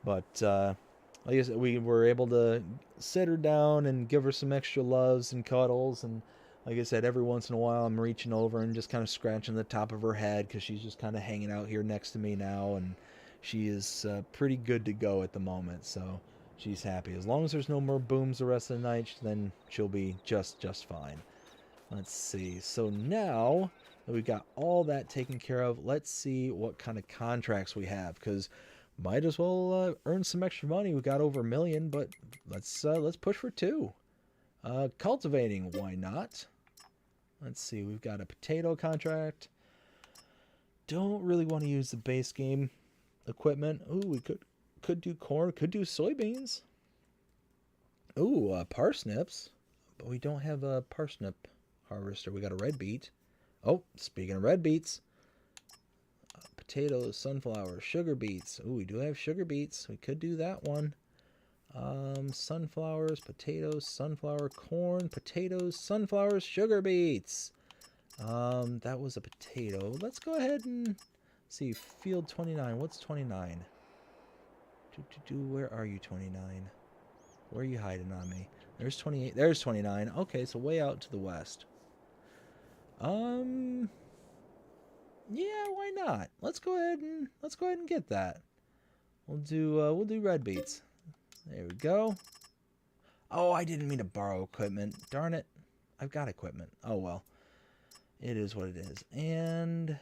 But like I said, we were able to sit her down and give her some extra loves and cuddles. And like I said, every once in a while I'm reaching over and just kind of scratching the top of her head because she's just kind of hanging out here next to me now. And she is pretty good to go at the moment. So she's happy. As long as there's no more booms the rest of the night, then she'll be just fine. Let's see. So now that we've got all that taken care of, let's see what kind of contracts we have, because might as well earn some extra money. We got over 1,000,000, but let's push for 2. Cultivating, why not? Let's see. We've got a potato contract. Don't really want to use the base game equipment. Ooh, we could do corn, could do soybeans. Ooh, parsnips, but we don't have a parsnip harvester. We got a red beet. Oh, speaking of red beets, potatoes, sunflowers, sugar beets. Ooh, we do have sugar beets. We could do that one. Sunflowers, potatoes, sunflower, corn, potatoes, sunflowers, sugar beets. That was a potato. Let's go ahead and see. Field 29. What's 29? Where are you, 29? Where are you hiding on me? There's 28. There's 29. Okay, so way out to the west. Yeah, why not? Let's go ahead and get that. We'll do red beets. There we go. Oh, I didn't mean to borrow equipment. Darn it. I've got equipment. Oh well. It is what it is. And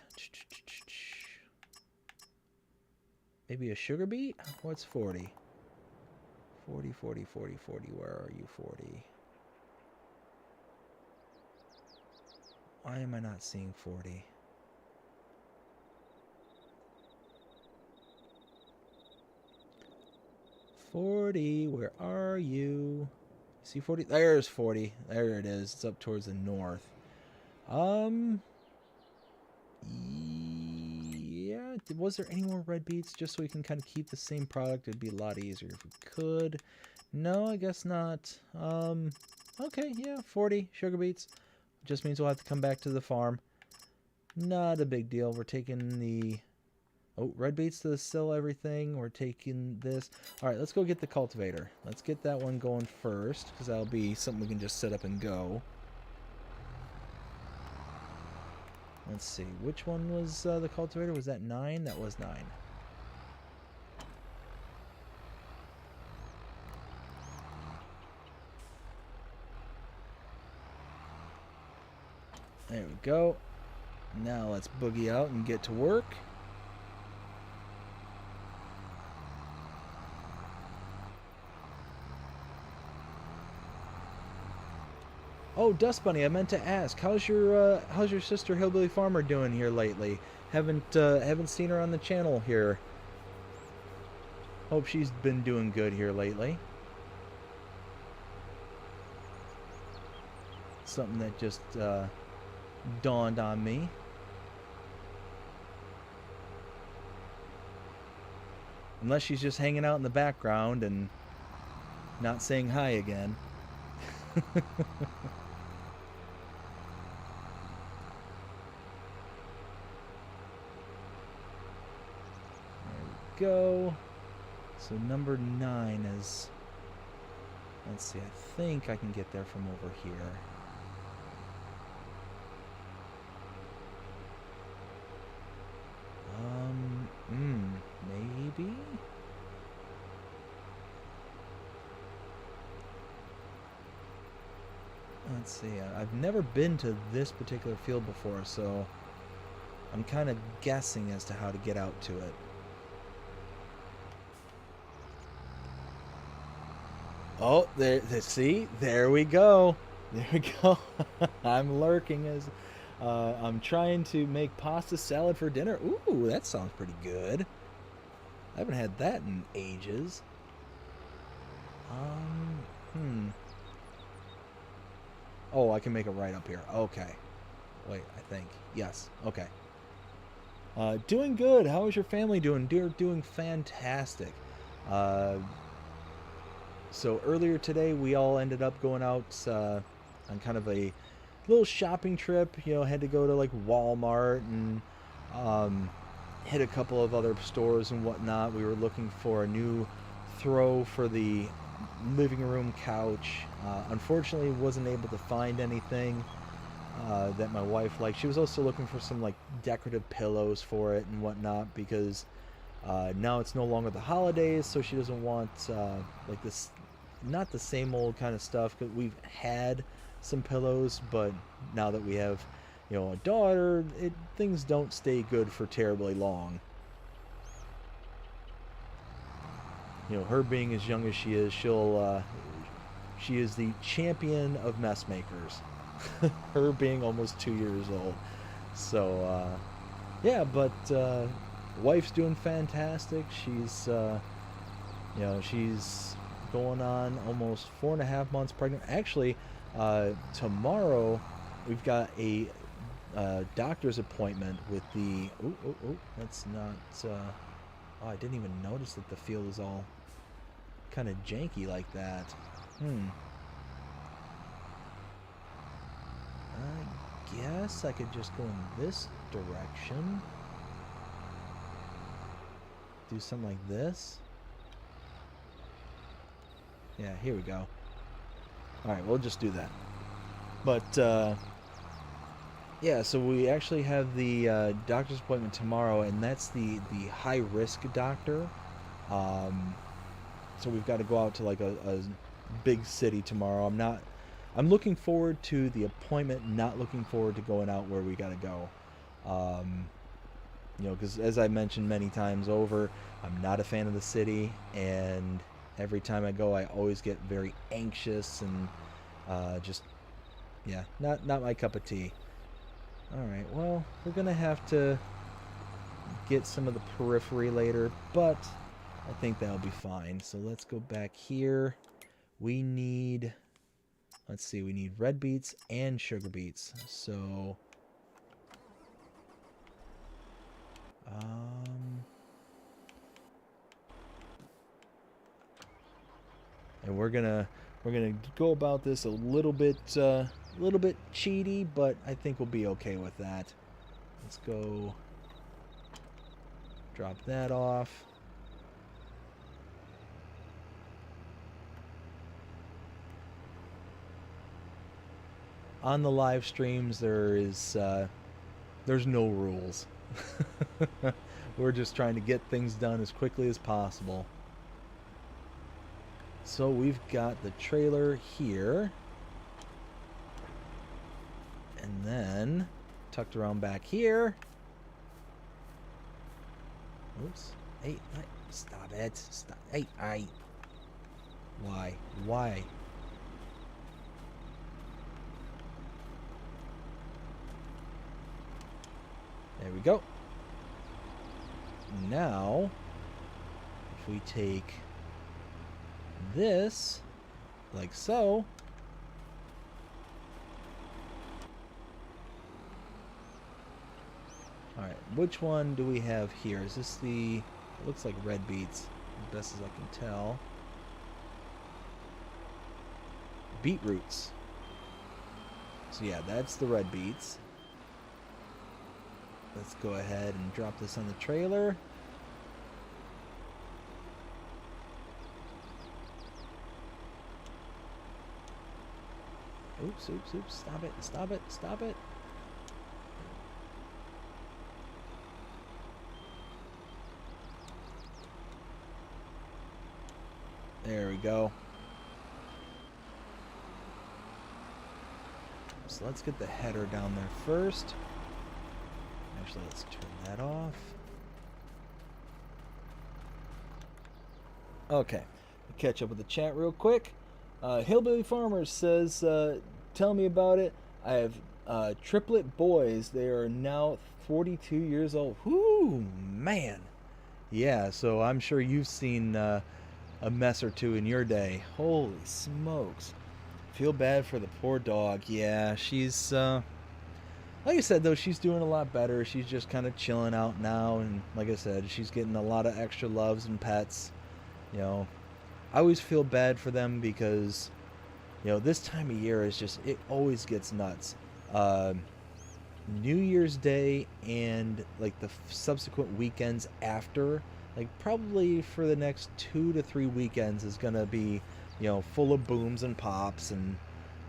maybe a sugar beet? What's 40? 40, 40, 40, 40. Where are you, 40? Why am I not seeing 40? Where are you? See 40? There's 40. There it is. It's up towards the north. Yeah. Was there any more red beets? Just so we can kind of keep the same product. It'd be a lot easier if we could. No, I guess not. Okay, yeah, 40 sugar beets. Just means we'll have to come back to the farm. Not a big deal. We're taking the... Oh, red beets to distill everything. We're taking this. All right, let's go get the cultivator. Let's get that one going first, because that'll be something we can just set up and go. Let's see. Which one was the cultivator? Was that 9? That was 9. There we go. Now let's boogie out and get to work. Oh, Dust Bunny, I meant to ask, how's your sister Hillbilly Farmer doing here lately? Haven't seen her on the channel here. Hope she's been doing good here lately. Something that just dawned on me. Unless she's just hanging out in the background and not saying hi again. There we go. So number 9 is... Let's see, I think I can get there from over here. Maybe? Let's see, I've never been to this particular field before, so I'm kind of guessing as to how to get out to it. Oh, see, there we go. There we go. I'm lurking as I'm trying to make pasta salad for dinner. Ooh, that sounds pretty good. I haven't had that in ages. Oh, I can make it right up here. Okay. Wait, I think. Yes. Okay. Doing good. How is your family doing? They're doing fantastic. So earlier today, we all ended up going out on kind of a little shopping trip. You know, had to go to like Walmart and hit a couple of other stores and whatnot. We were looking for a new throw for the living room couch. Unfortunately, wasn't able to find anything that my wife liked. She was also looking for some like decorative pillows for it and whatnot, because now it's no longer the holidays, so she doesn't want like this, not the same old kind of stuff. Cause we've had some pillows, but now that we have, a daughter, things don't stay good for terribly long. Her being as young as she is, she is the champion of mess makers. Her being almost 2 years old. So, yeah, but wife's doing fantastic. She's, she's going on almost 4.5 months pregnant. Actually, tomorrow we've got a doctor's appointment with the. That's not. I didn't even notice that the field is all kind of janky like that. I guess I could just go in this direction. Do something like this. Yeah, here we go. Alright, we'll just do that. But, yeah, so we actually have the doctor's appointment tomorrow, and that's the high-risk doctor. So we've got to go out to, like, a big city tomorrow. I'm looking forward to the appointment, not looking forward to going out where we got to go. Because as I mentioned many times over, I'm not a fan of the city, and every time I go, I always get very anxious and just, yeah, not my cup of tea. Alright, well, we're going to have to get some of the periphery later, but I think that'll be fine. So let's go back here. We need... Let's see, we need red beets and sugar beets. So, and we're gonna go about this a little bit cheaty, but I think we'll be okay with that. Let's go drop that off. On the live streams, there's no rules. We're just trying to get things done as quickly as possible. So we've got the trailer here, and then tucked around back here. Oops. Hey, stop it. Stop. Hey, Why? There we go. Now, if we take this, like so, alright, which one do we have here? Is this the, it looks like red beets, as best as I can tell. Beetroots. So yeah, that's the red beets. Let's go ahead and drop this on the trailer. Oops. Stop it. There we go. So let's get the header down there first. Actually, let's turn that off. Okay, catch up with the chat real quick. Hillbilly Farmer says, tell me about it. I have triplet boys. They are now 42 years old. Whoo, man. Yeah, so I'm sure you've seen a mess or two in your day. Holy smokes. Feel bad for the poor dog. Yeah, she's... like I said, though, she's doing a lot better. She's just kind of chilling out now, and like I said, she's getting a lot of extra loves and pets. I always feel bad for them because, this time of year is just, it always gets nuts. New Year's Day and, like, the subsequent weekends after, like probably for the next 2 to 3 weekends is gonna be, full of booms and pops and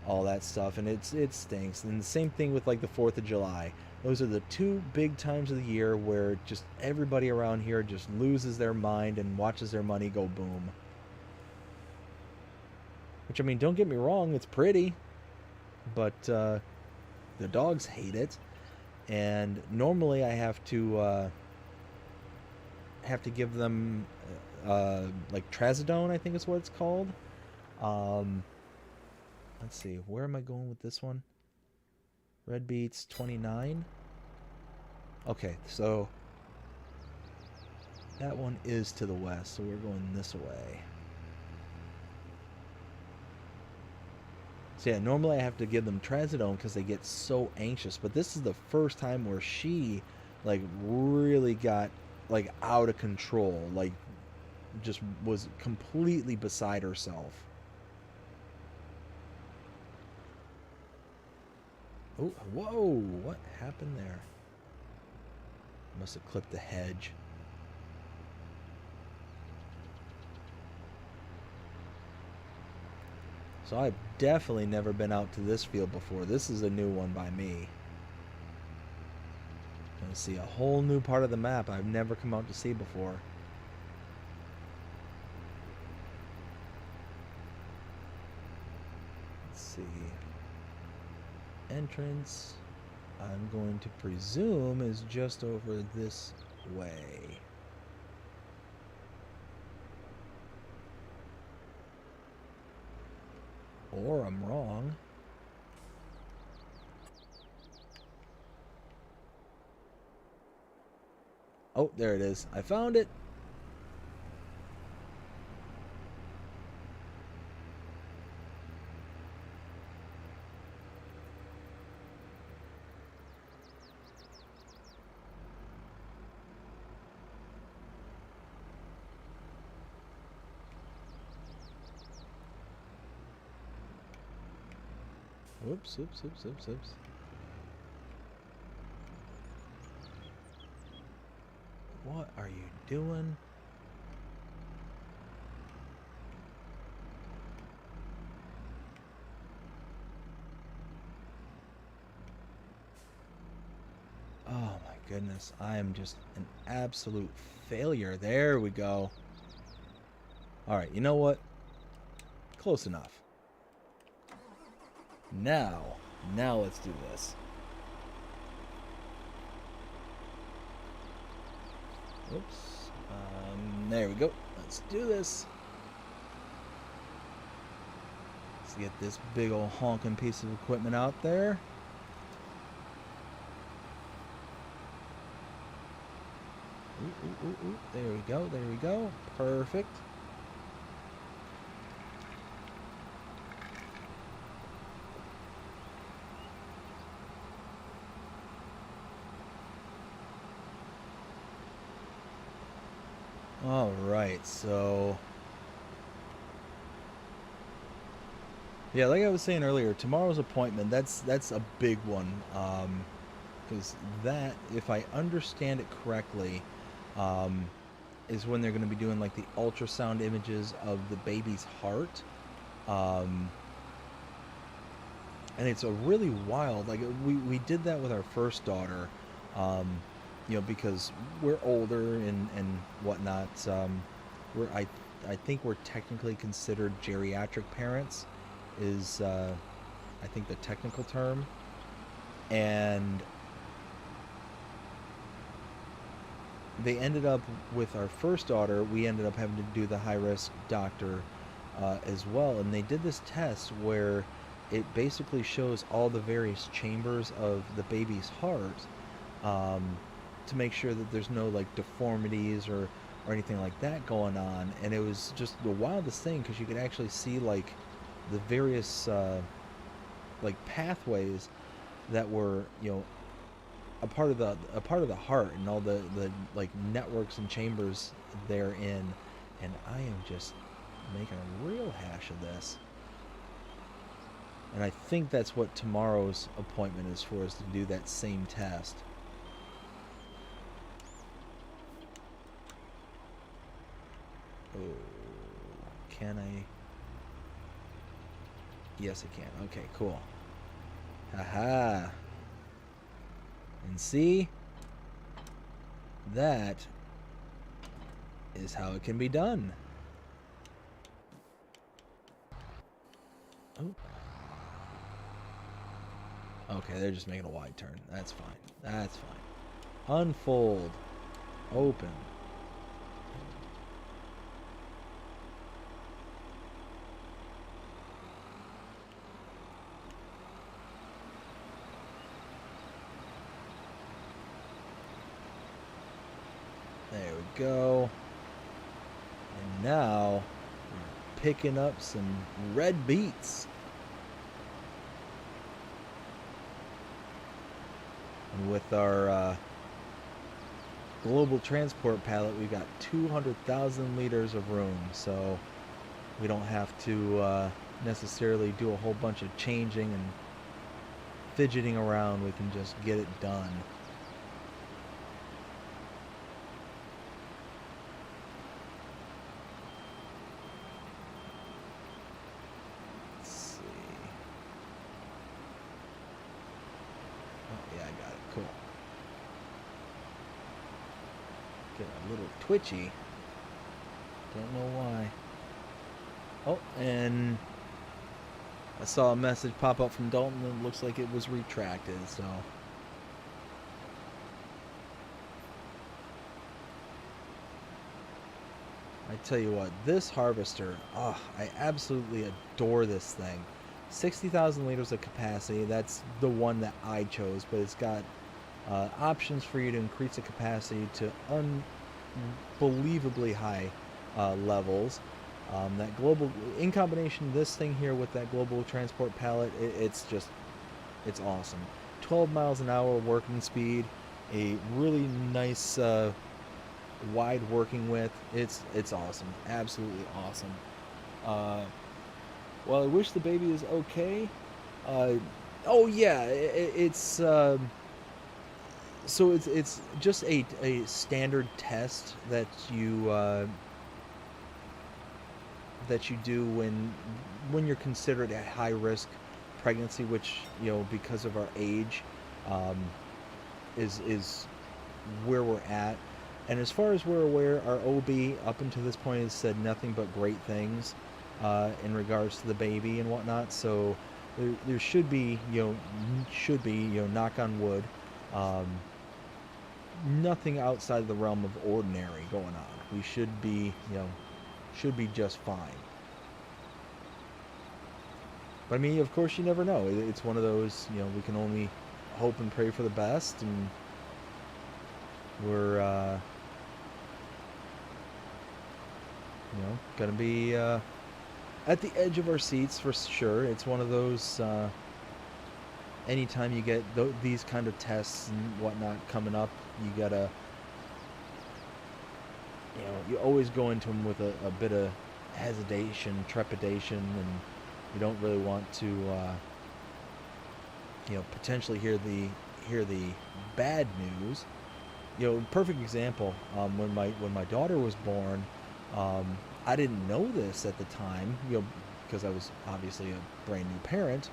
all that stuff, and it stinks. And the same thing with like the 4th of July. Those are the two big times of the year where just everybody around here just loses their mind and watches their money go boom. Which, I mean, don't get me wrong, it's pretty, but the dogs hate it, and normally I have to give them like trazodone, I think is what it's called. Um, let's see, where am I going with this one? Red beets 29. Okay, so that one is to the west, so we're going this way. So yeah, normally I have to give them trazodone because they get so anxious, but this is the first time where she like really got like out of control, like just was completely beside herself. Oh, whoa, what happened there? Must have clipped the hedge. So I've definitely never been out to this field before. This is a new one by me. I see a whole new part of the map I've never come out to see before. Let's see. Entrance, I'm going to presume, is just over this way. Or I'm wrong. Oh, there it is. I found it. Oops, oops, oops, oops, oops. What are you doing? Oh my goodness, I am just an absolute failure. There we go. Alright, you know what? Close enough. Now let's do this. Oops. There we go. Let's do this. Let's get this big old honking piece of equipment out there. Ooh, ooh, ooh, ooh. There we go. There we go. Perfect. All right, so yeah, like I was saying earlier, tomorrow's appointment, that's a big one, because that, if I understand it correctly, um, is when they're going to be doing like the ultrasound images of the baby's heart, um, and it's a really wild. Like we did that with our first daughter, um, because we're older and whatnot. I think we're technically considered geriatric parents, is I think the technical term, and they ended up with our first daughter. We ended up having to do the high risk doctor as well, and they did this test where it basically shows all the various chambers of the baby's heart, to make sure that there's no like deformities or anything like that going on. And it was just the wildest thing, because you could actually see like the various like pathways that were a part of the heart, and all the like networks and chambers therein. And I am just making a real hash of this. And I think that's what tomorrow's appointment is for, is to do that same test. Oh, can I? Yes, I can. Okay, cool. Haha. And see, that is how it can be done. Oh. Okay, they're just making a wide turn. That's fine. That's fine. Unfold. Open. There we go. And now we're picking up some red beets. And with our global transport pallet, we've got 200,000 liters of room, so we don't have to necessarily do a whole bunch of changing and fidgeting around. We can just get it done. Let's see. Oh, yeah, I got it. Cool. Get a little twitchy. Don't know why. Oh, and I saw a message pop up from Dalton and it looks like it was retracted, so. I tell you what, this harvester, oh, I absolutely adore this thing. 60,000 liters of capacity, that's the one that I chose, but it's got options for you to increase the capacity to unbelievably high levels. That global, in combination, this thing here with that global transport pallet, it's awesome. 12 miles an hour working speed, a really nice wide working width. It's awesome, absolutely awesome. Well, I wish the baby is okay. Oh yeah, it's so it's just a standard test that you do when you're considered a high risk pregnancy, which, you know, because of our age, um, is where we're at. And as far as we're aware, our OB up until this point has said nothing but great things in regards to the baby and whatnot. So there should be, knock on wood, um, nothing outside the realm of ordinary going on. We should be, just fine. But I mean, of course, you never know. It's one of those, we can only hope and pray for the best, and we're, gonna be at the edge of our seats for sure. It's one of those. Anytime you get these kind of tests and whatnot coming up, you gotta, you always go into them with a bit of hesitation, trepidation, and you don't really want to, potentially hear the bad news. Perfect example. When my daughter was born, I didn't know this at the time, because I was obviously a brand new parent.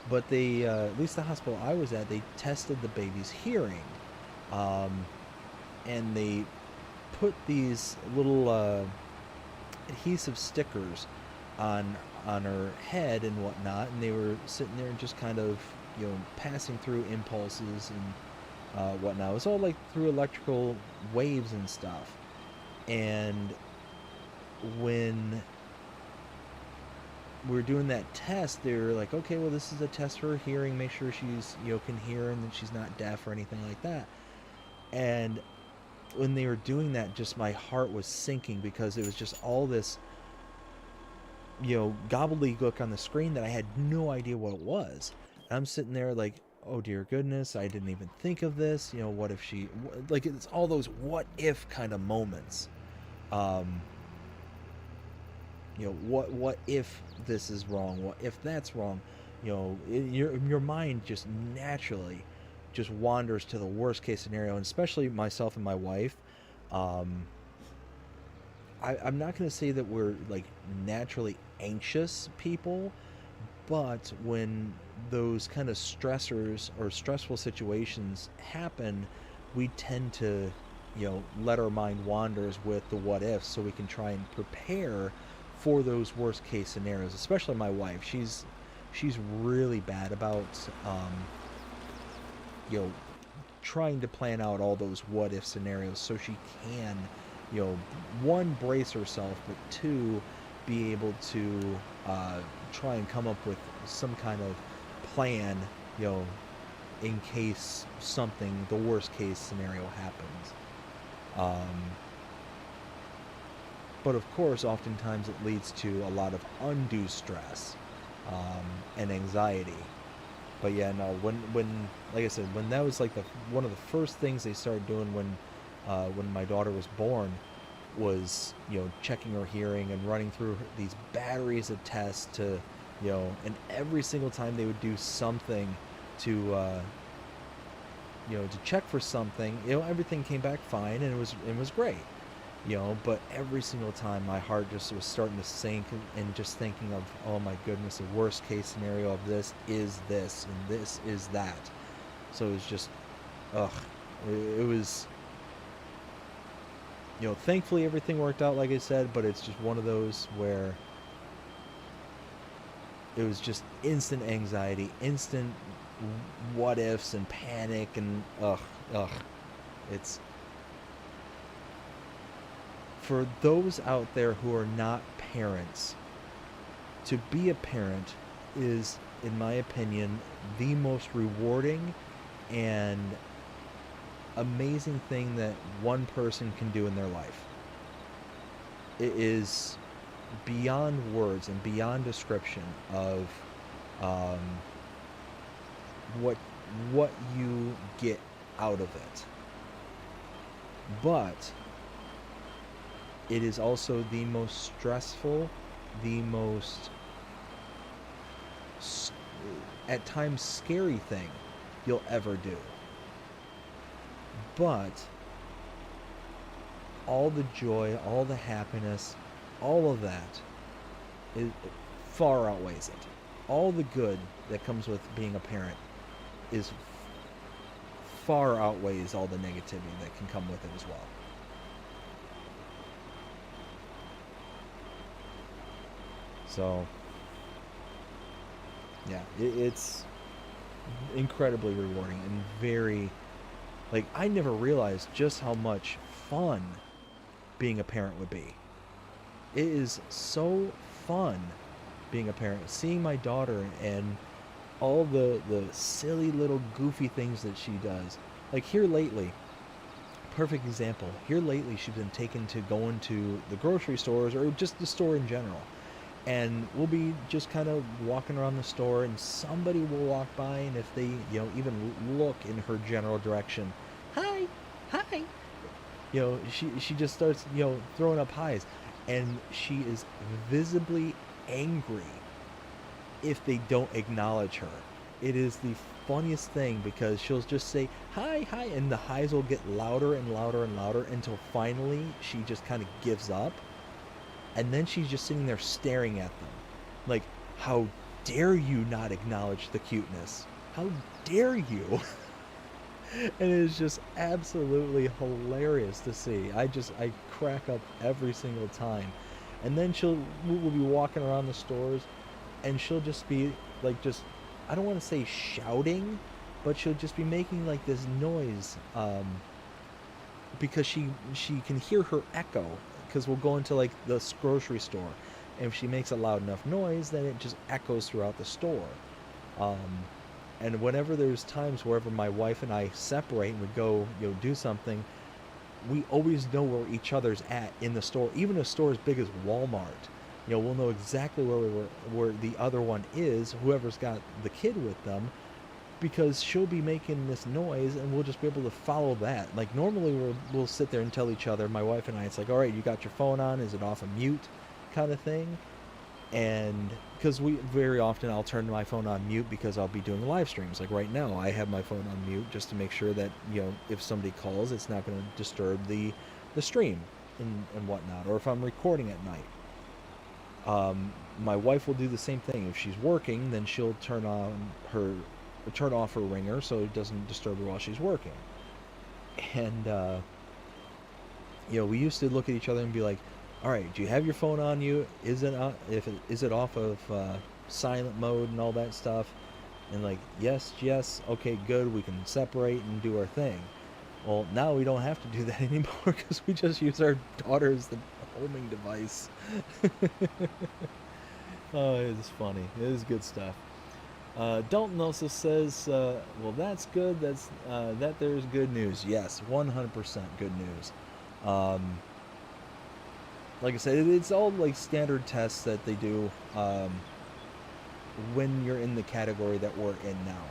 But they, at least the hospital I was at, they tested the baby's hearing, and they put these little adhesive stickers on her head and whatnot, and they were sitting there and just kind of, passing through impulses and whatnot. It was all like through electrical waves and stuff. And when we were doing that test, they were like, okay, well, this is a test for her hearing. Make sure she's, can hear and that she's not deaf or anything like that. And when they were doing that, just my heart was sinking, because it was just all this, gobbledygook on the screen that I had no idea what it was. And I'm sitting there like, oh dear goodness, I didn't even think of this. What if she, like, it's all those what if kind of moments. What if this is wrong? What if that's wrong? Your mind just naturally just wanders to the worst case scenario, and especially myself and my wife. I'm not going to say that we're like naturally anxious people, but when those kind of stressors or stressful situations happen, we tend to, let our mind wanders with the what ifs so we can try and prepare for those worst case scenarios. Especially my wife, she's really bad about, you know, trying to plan out all those what if scenarios so she can, you know, one, brace herself, but two, be able to try and come up with some kind of plan, you know, in case something, the worst case scenario happens. Um, but of course, oftentimes it leads to a lot of undue stress um, and anxiety. But yeah, no, when like I said, when that was like the one of the first things they started doing when my daughter was born was, checking her hearing and running through these batteries of tests to, and every single time they would do something to to check for something, everything came back fine and it was great. But every single time my heart just was starting to sink and just thinking of, oh my goodness, the worst case scenario of this and this is that. So it was just, ugh, it was, thankfully everything worked out like I said, but it's just one of those where it was just instant anxiety, instant what ifs and panic and ugh. It's, for those out there who are not parents, to be a parent is, in my opinion, the most rewarding and amazing thing that one person can do in their life. It is beyond words and beyond description of um, what you get out of it. But it is also the most stressful, the most, at times, scary thing you'll ever do. But all the joy, all the happiness, all of that, it far outweighs it. All the good that comes with being a parent is far outweighs all the negativity that can come with it as well. So, yeah, it's incredibly rewarding and very, like, I never realized just how much fun being a parent would be. It is so fun being a parent, seeing my daughter and all the silly little goofy things that she does. Like here lately, perfect example. Here lately, she's been taken to going to the grocery stores or just the store in general. And we'll be just kind of walking around the store and somebody will walk by, and if they, even look in her general direction, hi, hi, she just starts, throwing up highs. And she is visibly angry if they don't acknowledge her. It is the funniest thing because she'll just say hi, hi, and the highs will get louder and louder and louder until finally she just kind of gives up. And then she's just sitting there staring at them. Like, how dare you not acknowledge the cuteness? How dare you? And it is just absolutely hilarious to see. I crack up every single time. And then we'll be walking around the stores and she'll just be like, just, I don't want to say shouting, but she'll just be making like this noise because she can hear her echo, because we'll go into like the grocery store, and if she makes a loud enough noise, then it just echoes throughout the store. And whenever there's times wherever my wife and I separate and we go, do something, we always know where each other's at in the store. Even a store as big as Walmart, we'll know exactly where the other one is, whoever's got the kid with them, because she'll be making this noise and we'll just be able to follow that. Like normally we'll sit there and tell each other, my wife and I, it's like, all right, you got your phone on, is it off of mute, kind of thing. And because we very often I'll turn my phone on mute because I'll be doing live streams. Like right now I have my phone on mute just to make sure that if somebody calls, it's not going to disturb the stream. and whatnot, or if I'm recording at night. My wife will do the same thing. If she's working, then she'll turn off her ringer so it doesn't disturb her while she's working. And we used to look at each other and be like, "All right, do you have your phone on you? Is it off of silent mode and all that stuff?" And like, yes, okay, good. We can separate and do our thing. Well, now we don't have to do that anymore because we just use our daughter as the homing device. Oh, it's funny. It is good stuff. Dalton also says, "Well, that's good. That there's good news." Yes, 100% good news. Like I said, it's all like standard tests that they do when you're in the category that we're in now.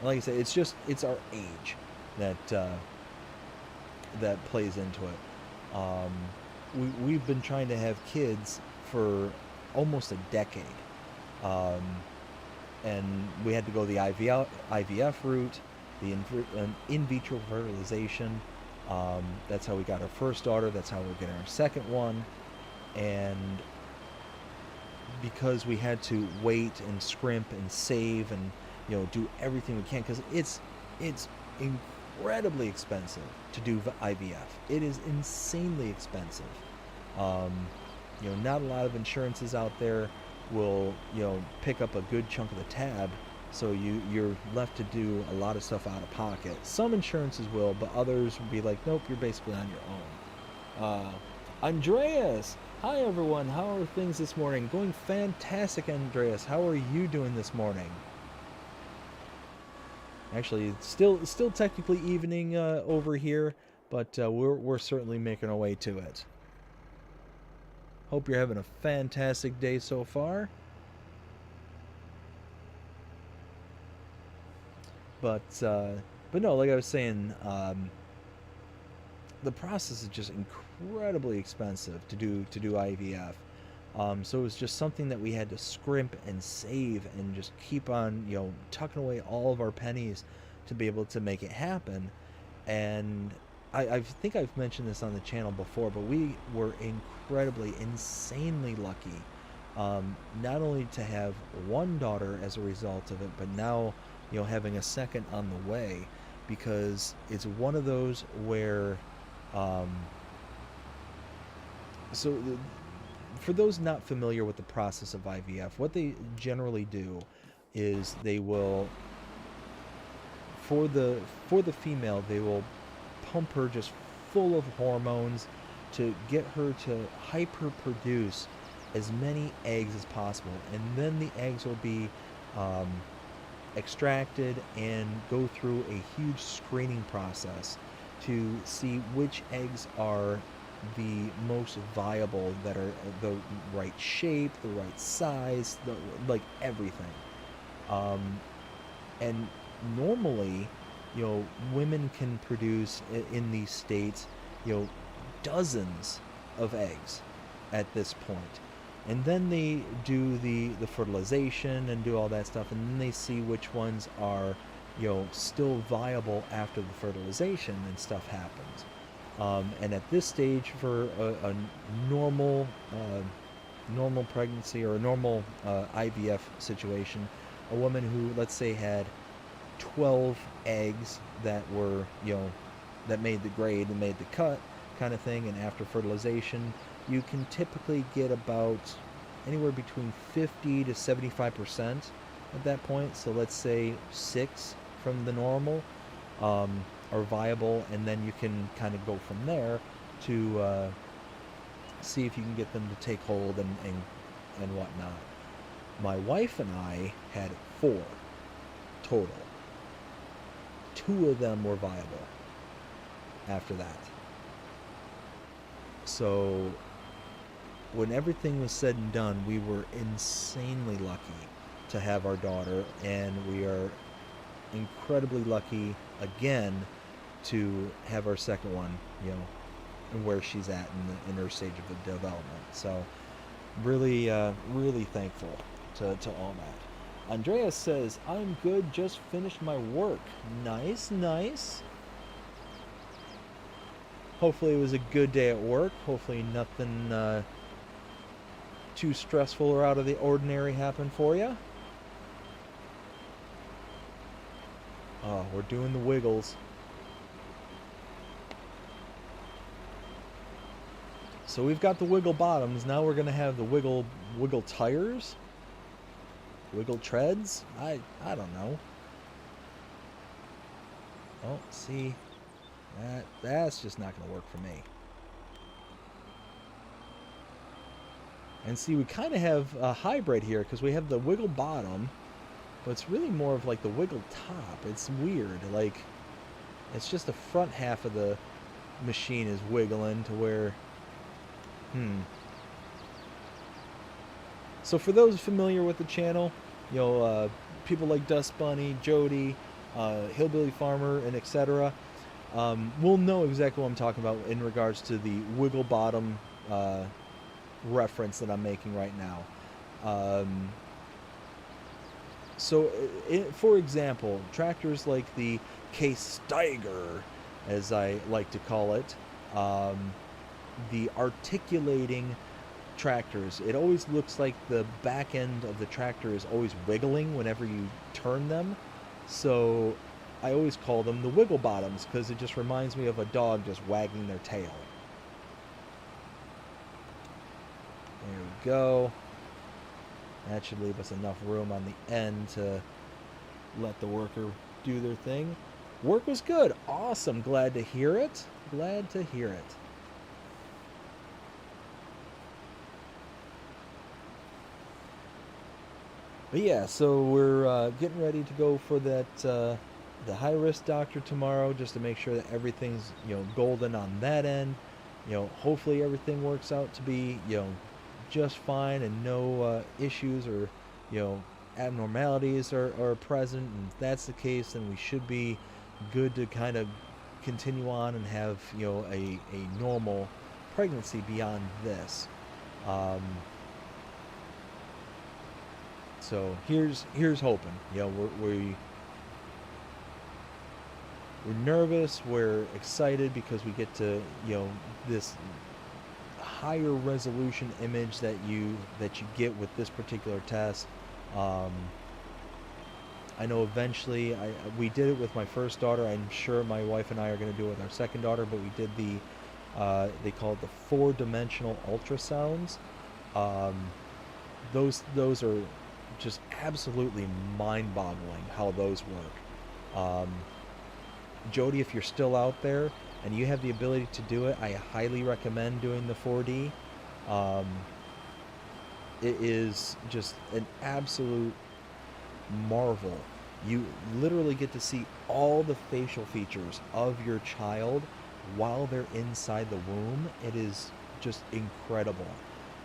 And like I said, it's our age that plays into it. We've been trying to have kids for almost a decade. And we had to go the IVF route, the in vitro fertilization. That's how we got our first daughter. That's how we're getting our second one. And because we had to wait and scrimp and save and do everything we can, because it's incredibly expensive to do IVF. It is insanely expensive. Not a lot of insurances out there will pick up a good chunk of the tab, so you're left to do a lot of stuff out of pocket. Some insurances will, but others will be like, nope, you're basically on your own. Andreas, hi everyone, how are things this morning? Going fantastic, Andreas. How are you doing this morning? Actually, it's still technically evening over here, but we're certainly making our way to it. Hope you're having a fantastic day so far. But no, like I was saying, the process is just incredibly expensive to do IVF. So it was just something that we had to scrimp and save and just keep on, tucking away all of our pennies to be able to make it happen. And I think I've mentioned this on the channel before, but we were incredibly, insanely lucky, not only to have one daughter as a result of it, but now, having a second on the way, because it's one of those where, for those not familiar with the process of IVF, what they generally do is they will, for the female, they will pump her just full of hormones to get her to hyper-produce as many eggs as possible, and then the eggs will be extracted and go through a huge screening process to see which eggs are the most viable, that are the right shape, the right size, like everything. And normally, women can produce in these states, dozens of eggs at this point. And then they do the fertilization and do all that stuff, and then they see which ones are, still viable after the fertilization and stuff happens. And at this stage, for a normal pregnancy or a normal IVF situation, a woman who, let's say, had 12 eggs that were, that made the grade and made the cut kind of thing, and after fertilization, you can typically get about anywhere between 50 to 75% at that point. So let's say 6 from the normal are viable, and then you can kind of go from there to see if you can get them to take hold and whatnot. My wife and I had 4 total. 2 of them were viable after that. So when everything was said and done, we were insanely lucky to have our daughter, and we are incredibly lucky again to have our second one, and where she's at in her stage of the development. So really thankful to all that. Andreas says, I'm good, just finished my work. Nice. Hopefully it was a good day at work. Hopefully nothing too stressful or out of the ordinary happened for you. Oh, we're doing the wiggles. So we've got the wiggle bottoms. Now we're going to have the wiggle tires. Wiggle treads? I don't know. Oh, see. That's just not going to work for me. And see, we kind of have a hybrid here because we have the wiggle bottom, but it's really more of like the wiggle top. It's weird. Like, it's just the front half of the machine is wiggling to where... So for those familiar with the channel, you know, people like Dust Bunny, Jody, Hillbilly Farmer, and etc., will know exactly what I'm talking about in regards to the wiggle bottom reference that I'm making right now. So, for example, tractors like the K-Steiger, as I like to call it, the articulating tractors, it always looks like the back end of the tractor is always wiggling whenever you turn them. So I always call them the wiggle bottoms because it just reminds me of a dog just wagging their tail. There we go. That should leave us enough room on the end to let the worker do their thing. Work was good. Awesome. Glad to hear it. Glad to hear it. But yeah, so we're getting ready to go for that the high risk doctor tomorrow, just to make sure that everything's, you know, golden on that end. You know, hopefully everything works out to be, you know, just fine and no issues or, you know, abnormalities are present. And if that's the case, then we should be good to kind of continue on and have, you know, a normal pregnancy beyond this. So here's hoping. You know, we're nervous. We're excited because we get to, you know, this higher resolution image that you get with this particular test. I know eventually we did it with my first daughter. I'm sure my wife and I are going to do it with our second daughter. But we did the they call it the 4-dimensional ultrasounds. Those are just absolutely mind-boggling how those work. Jody, if you're still out there and you have the ability to do it, I highly recommend doing the 4D. It is just an absolute marvel. You literally get to see all the facial features of your child while they're inside the womb. It is just incredible.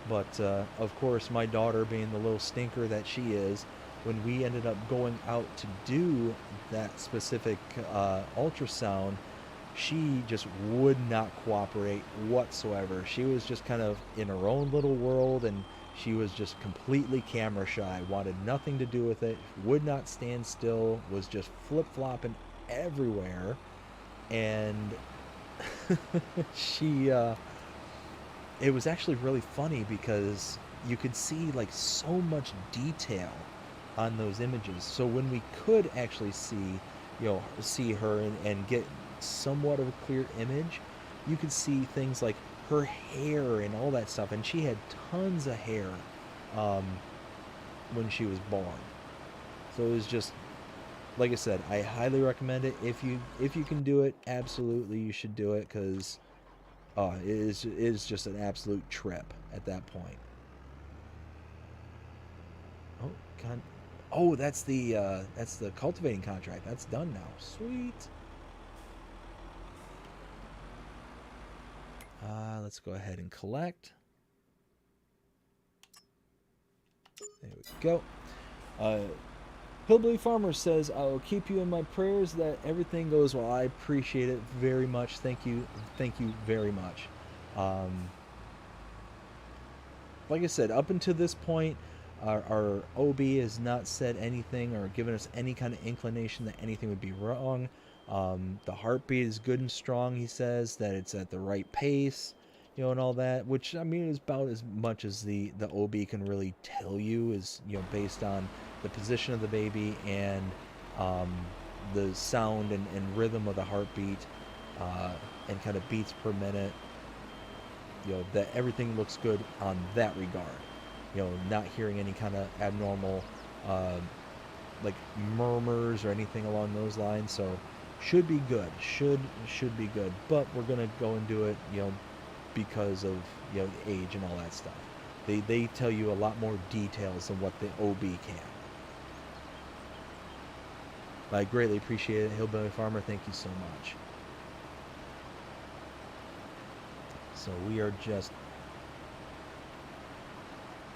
But of course, my daughter, being the little stinker that she is, when we ended up going out to do that specific ultrasound, she just would not cooperate whatsoever. She was just kind of in her own little world, and she was just completely camera shy, wanted nothing to do with it, would not stand still, was just flip-flopping everywhere. And she... it was actually really funny because you could see like so much detail on those images. So when we could actually see, you know, see her and get somewhat of a clear image, you could see things like her hair and all that stuff. And she had tons of hair when she was born. So it was just, like I said, I highly recommend it. If you can do it, absolutely you should do it, because it is just an absolute trip at that point. Oh, oh, that's the cultivating contract. That's done now. Sweet. Let's go ahead and collect. There we go. Hillbilly Farmer says, I will keep you in my prayers that everything goes well. I appreciate it very much. Thank you very much. Like I said, up until this point, our OB has not said anything or given us any kind of inclination that anything would be wrong. The heartbeat is good and strong. He says that it's at the right pace, and all that. Which, I mean, is about as much as the OB can really tell you, is based on the position of the baby and um, the sound and rhythm of the heartbeat, and kind of beats per minute. That everything looks good on that regard. Not hearing any kind of abnormal uh, like murmurs or anything along those lines. So should be good. Should be good. But we're gonna go and do it, because of age and all that stuff. They tell you a lot more details than what the OB can. I greatly appreciate it, Hillbilly Farmer. Thank you so much. So we are just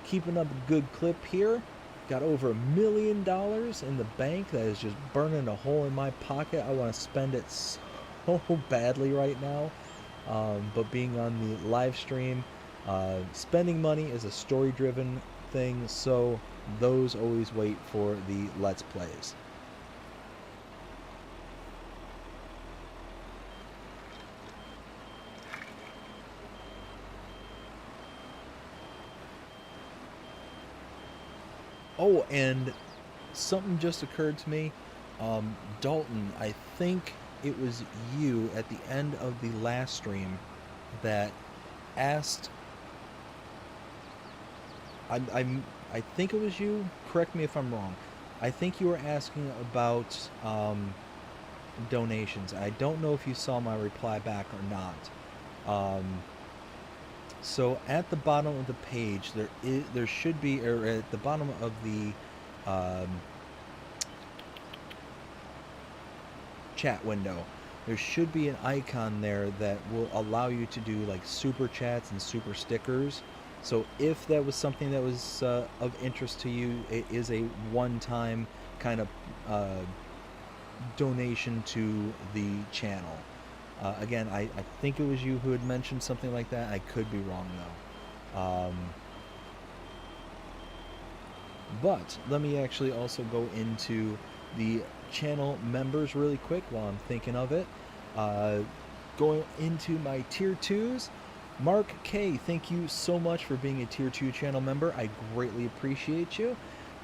keeping up a good clip here. Got over $1 million in the bank. That is just burning a hole in my pocket. I want to spend it so badly right now. But being on the live stream, spending money is a story-driven thing, so those always wait for the Let's Plays. Oh, and something just occurred to me. Dalton, I think it was you at the end of the last stream that asked. I think it was you. Correct me if I'm wrong. I think you were asking about donations. I don't know if you saw my reply back or not. So at the bottom of the page, there should be, or at the bottom of the chat window, there should be an icon there that will allow you to do like super chats and super stickers. So if that was something that was of interest to you, it is a one-time kind of donation to the channel. Again, I think it was you who had mentioned something like that. I could be wrong, though. But let me actually also go into the channel members really quick while I'm thinking of it. Going into my Tier 2s. Mark K, thank you so much for being a Tier 2 channel member. I greatly appreciate you.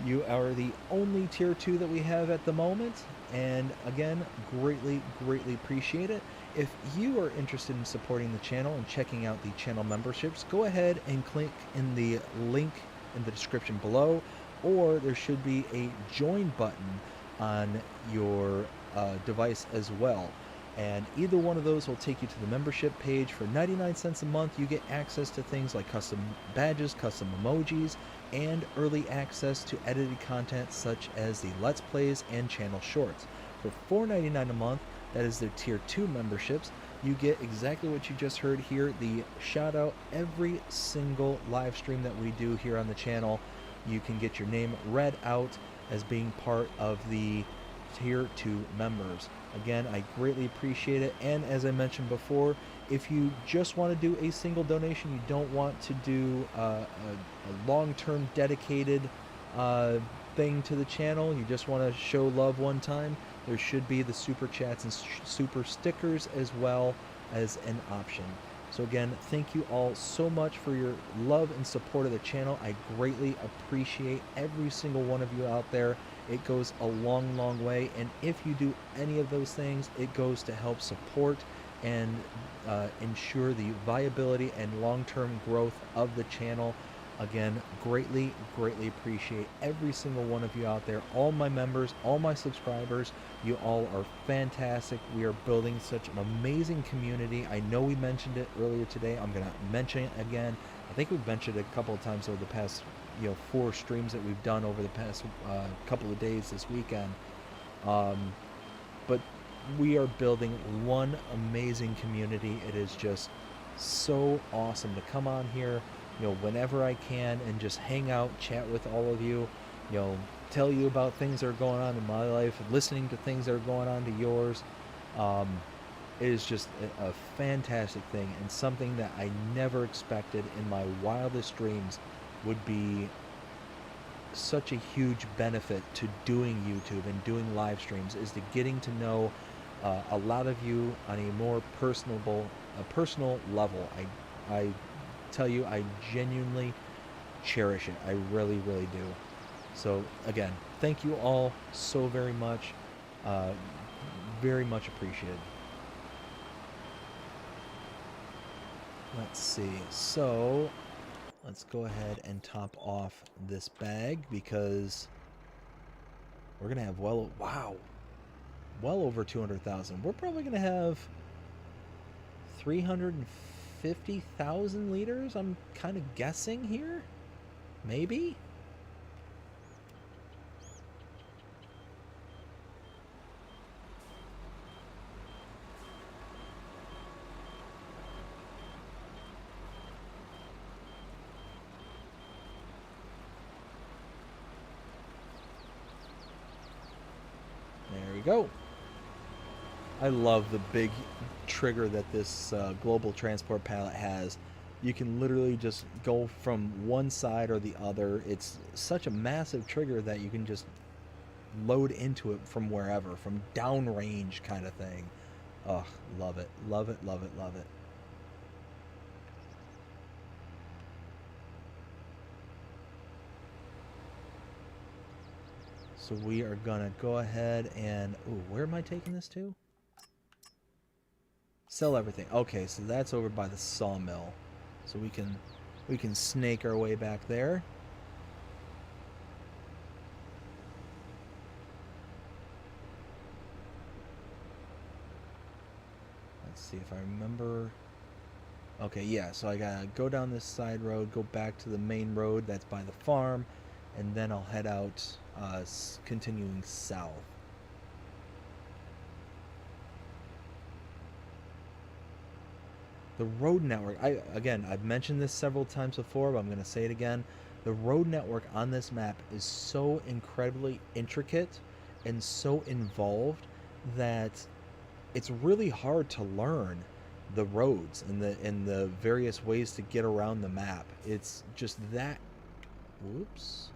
You are the only Tier 2 that we have at the moment. And again, greatly appreciate it. If you are interested in supporting the channel and checking out the channel memberships, go ahead and click in the link in the description below, or there should be a join button on your device as well. And either one of those will take you to the membership page. For 99 cents a month, you get access to things like custom badges, custom emojis, and early access to edited content such as the Let's Plays and channel shorts. For $4.99 a month, that is their Tier 2 memberships, you get exactly what you just heard here, the shout out every single live stream that we do here on the channel. You can get your name read out as being part of the Tier 2 members. Again, I greatly appreciate it. And as I mentioned before, if you just want to do a single donation, you don't want to do a long-term dedicated thing to the channel, you just want to show love one time, there should be the super chats and super stickers as well as an option. So again, thank you all so much for your love and support of the channel. I greatly appreciate every single one of you out there. It goes a long way, and if you do any of those things, it goes to help support and ensure the viability and long-term growth of the channel. Again, greatly appreciate every single one of you out there, all my members, all my subscribers. You all are fantastic. We are building such an amazing community. I know we mentioned it earlier today. I'm going to mention it again. I think we've mentioned it a couple of times over the past 4 streams that we've done over the past couple of days this weekend. But we are building one amazing community. It is just so awesome to come on here whenever I can and just hang out, chat with all of you, tell you about things that are going on in my life, listening to things that are going on to yours. It is just a fantastic thing, and something that I never expected in my wildest dreams would be such a huge benefit to doing YouTube and doing live streams, is to getting to know a lot of you on a more personal level. I tell you, I genuinely cherish it. I really, really do. So again, thank you all so very much. Uh, very much appreciated. Let's see. So let's go ahead and top off this bag because we're gonna have well over 200,000. We're probably gonna have 350,000 liters. I'm kind of guessing here, maybe. There we go. I love the big trigger that this global transport pallet has. You can literally just go from one side or the other. It's such a massive trigger that you can just load into it from wherever, from downrange kind of thing. Ugh, love it, love it, love it, love it. So we are gonna go ahead and, ooh, where am I taking this to? Sell everything. Okay, so that's over by the sawmill. So we can snake our way back there. Let's see if I remember. Okay, yeah, so I gotta go down this side road, go back to the main road that's by the farm, and then I'll head out, continuing south. The road network, I've mentioned this several times before, but I'm going to say it again. The road network on this map is so incredibly intricate and so involved that it's really hard to learn the roads and the various ways to get around the map. It's just that, whoops.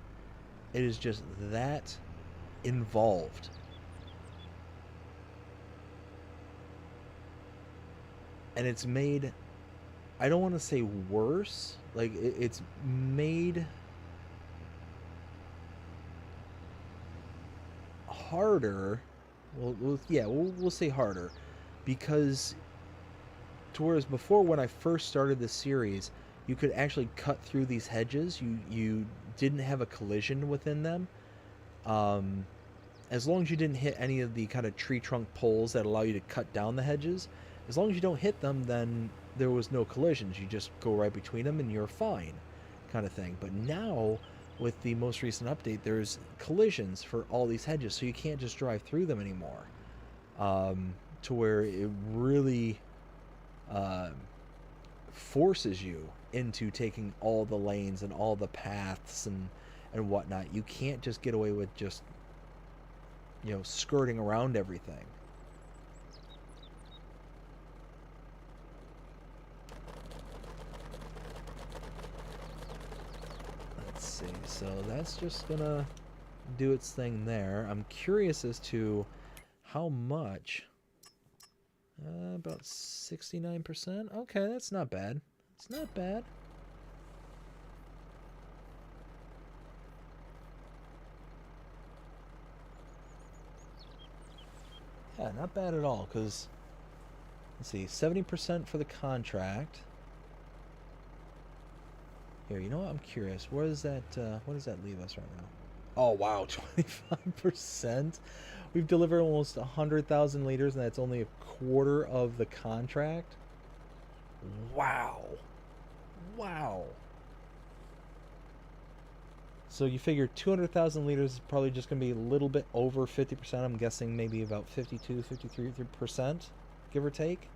It is just that involved. And it's made, I don't want to say worse, like it's made harder. We'll say harder, because to whereas before, when I first started this series, you could actually cut through these hedges. You didn't have a collision within them, as long as you didn't hit any of the kind of tree trunk poles that allow you to cut down the hedges. As long as you don't hit them, then there was no collisions. You just go right between them and you're fine, kind of thing. But now, with the most recent update, there's collisions for all these hedges, so you can't just drive through them anymore. To where it really forces you into taking all the lanes and all the paths and whatnot. You can't just get away with just, skirting around everything. Let's see. So that's just gonna do its thing there. I'm curious as to how much. About 69%. Okay, that's not bad. It's not bad. Yeah, not bad at all, because, let's see, 70% for the contract. Here, you know what? I'm curious. What does that leave us right now? Oh, wow, 25%? We've delivered almost 100,000 liters, and that's only a quarter of the contract? Wow. Wow. So you figure 200,000 liters is probably just going to be a little bit over 50%. I'm guessing maybe about 52, 53%, give or take.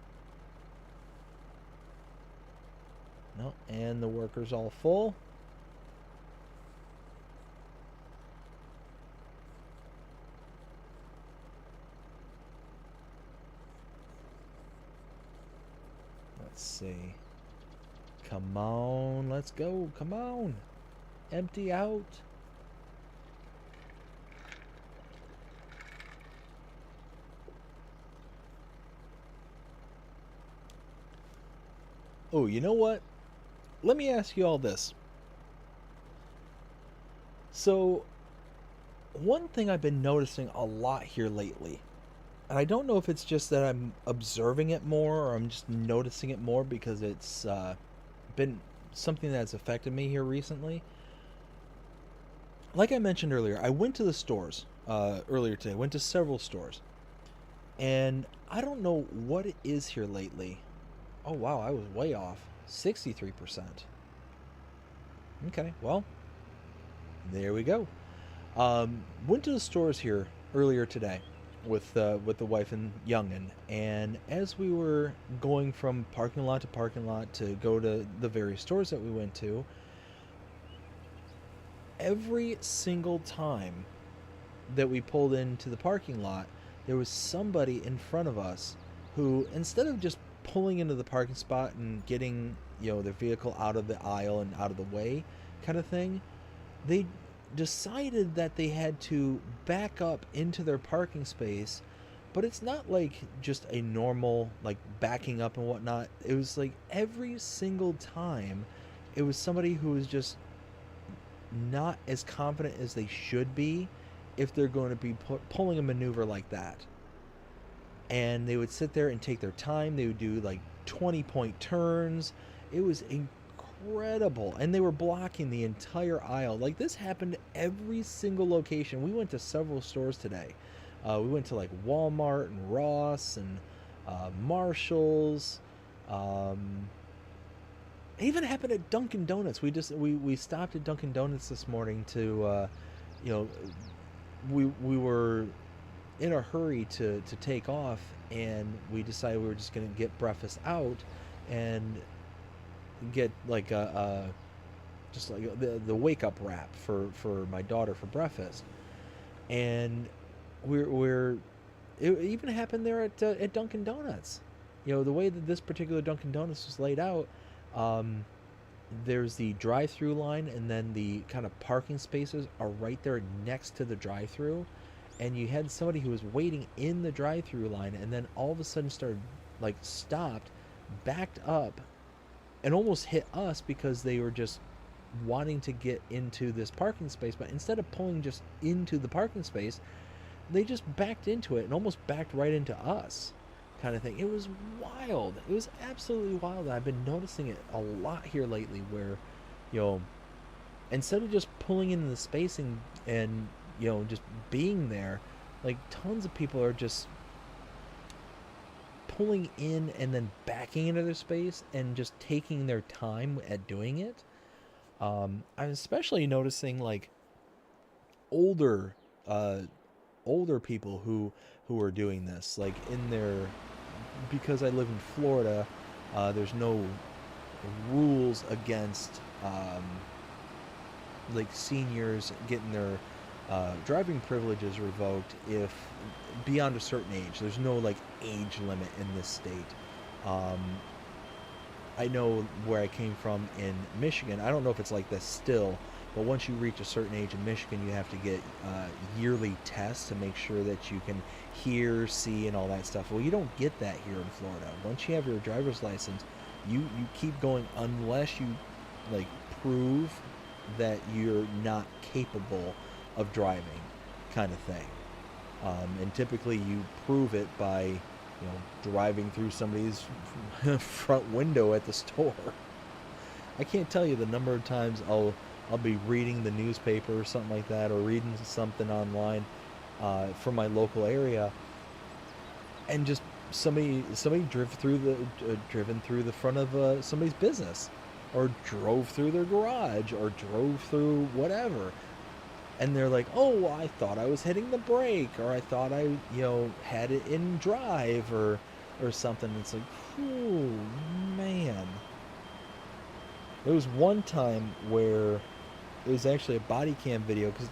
No, and the worker's all full. Let's see. Come on, let's go. Come on. Empty out. Oh, you know what? Let me ask you all this. So, one thing I've been noticing a lot here lately, and I don't know if it's just that I'm observing it more or I'm just noticing it more because it's been something that's affected me here recently. Like I mentioned earlier, I went to the stores earlier today. Went to several stores, and I don't know what it is here lately. Oh wow, I was way off. 63%. Okay, well, there we go. Went to the stores here earlier today with the wife and youngin, and as we were going from parking lot to go to the various stores that we went to, every single time that we pulled into the parking lot, there was somebody in front of us who, instead of just pulling into the parking spot and getting, their vehicle out of the aisle and out of the way kind of thing, they decided that they had to back up into their parking space. But it's not like just a normal like backing up and whatnot. It was like every single time it was somebody who was just not as confident as they should be if they're going to be pulling a maneuver like that. And they would sit there and take their time. They would do like 20-point turns. It was incredible. And they were blocking the entire aisle. Like, this happened every single location. We went to several stores today. We went to like Walmart and Ross and Marshalls. It even happened at Dunkin' Donuts. We stopped at Dunkin' Donuts this morning to, you know, we were in a hurry to take off, and we decided we were just gonna get breakfast out and get like a just like the wake up wrap for my daughter for breakfast, and we're it even happened there at Dunkin' Donuts. The way that this particular Dunkin' Donuts was laid out, um, there's the drive-through line, and then the kind of parking spaces are right there next to the drive-through, and you had somebody who was waiting in the drive-through line, and then all of a sudden started like stopped, backed up, and almost hit us because they were just wanting to get into this parking space. But instead of pulling just into the parking space, they just backed into it and almost backed right into us, kind of thing. It was wild. It was absolutely wild. I've been noticing it a lot here lately where, you know, instead of just pulling into the space and just being there, like tons of people are just pulling in and then backing into their space and just taking their time at doing it. I'm especially noticing like older uh, older people who are doing this, like in their, because I live in Florida, there's no rules against like seniors getting their driving privileges revoked if beyond a certain age. There's no like age limit in this state. Um, I know where I came from in Michigan. I don't know if it's like this still, but once you reach a certain age in Michigan, you have to get yearly tests to make sure that you can hear, see, and all that stuff. Well, you don't get that here in Florida. Once you have your driver's license, you keep going unless you like prove that you're not capable of driving, kind of thing. And typically, you prove it by driving through somebody's front window at the store. I can't tell you the number of times I'll be reading the newspaper or something like that, or reading something online from my local area, and just somebody driven through the front of somebody's business, or drove through their garage, or drove through whatever, and they're like, "Oh, I thought I was hitting the brake, or I thought I had it in drive, or something." It's like, oh man. There was one time where it was actually a body cam video, because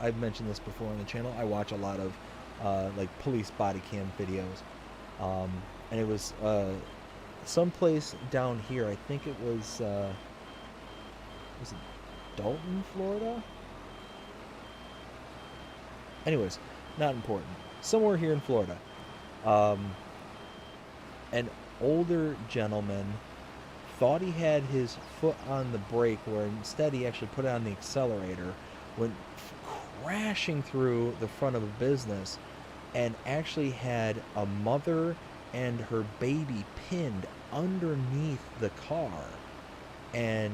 I've mentioned this before on the channel. I watch a lot of like police body cam videos, and it was someplace down here. I think it was it Dalton, Florida? Anyways, not important. Somewhere here in Florida. An older gentleman thought he had his foot on the brake, where instead he actually put it on the accelerator, went crashing through the front of a business, and actually had a mother and her baby pinned underneath the car. And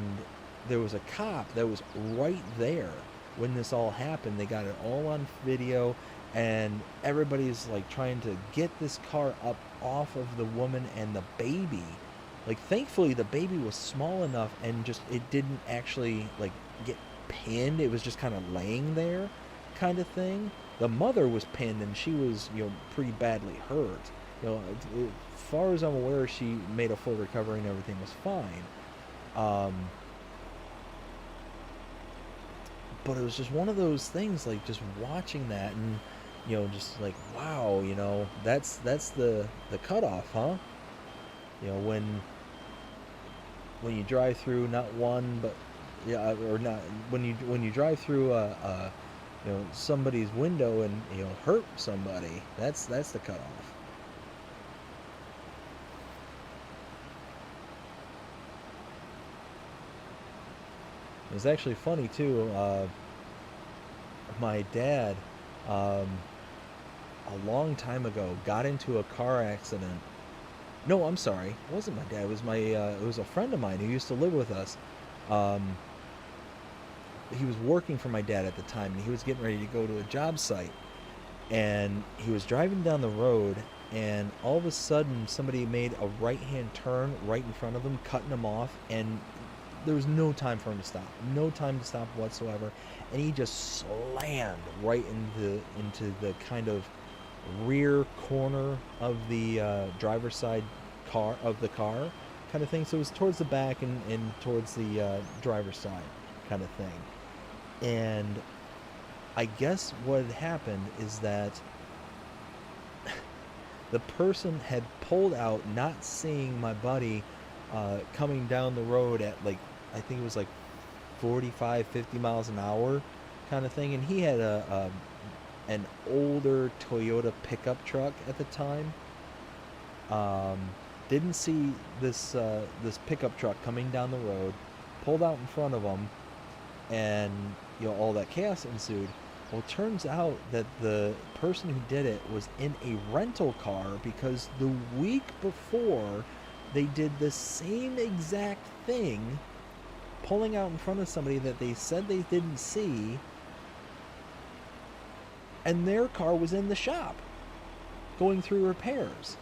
there was a cop that was right there when this all happened. They got it all on video, and everybody's like trying to get this car up off of the woman and the baby. Like, thankfully the baby was small enough and just, it didn't actually like get pinned. It was just kind of laying there, kind of thing. The mother was pinned, and she was, pretty badly hurt. As far as I'm aware, she made a full recovery and everything was fine. But it was just one of those things, like, just watching that, and just like, wow, that's the cutoff, huh? When you drive through not one, but or not, when you drive through somebody's window and hurt somebody, that's the cutoff. It was actually funny too. My dad, a long time ago, got into a car accident. No, I'm sorry, it wasn't my dad. It was it was a friend of mine who used to live with us. He was working for my dad at the time, and he was getting ready to go to a job site. And he was driving down the road, and all of a sudden, somebody made a right-hand turn right in front of him, cutting him off, and there was no time for him to stop. No time to stop whatsoever. And he just slammed right into the kind of rear corner of the driver's side car kind of thing. So it was towards the back and towards the driver's side kind of thing. And I guess what had happened is that the person had pulled out, not seeing my buddy coming down the road at, like, I think it was like 45, 50 miles an hour kind of thing. And he had an older Toyota pickup truck at the time. Didn't see this pickup truck coming down the road, pulled out in front of him, and all that chaos ensued. Well, it turns out that the person who did it was in a rental car, because the week before they did the same exact thing, pulling out in front of somebody that they said they didn't see, and their car was in the shop going through repairs.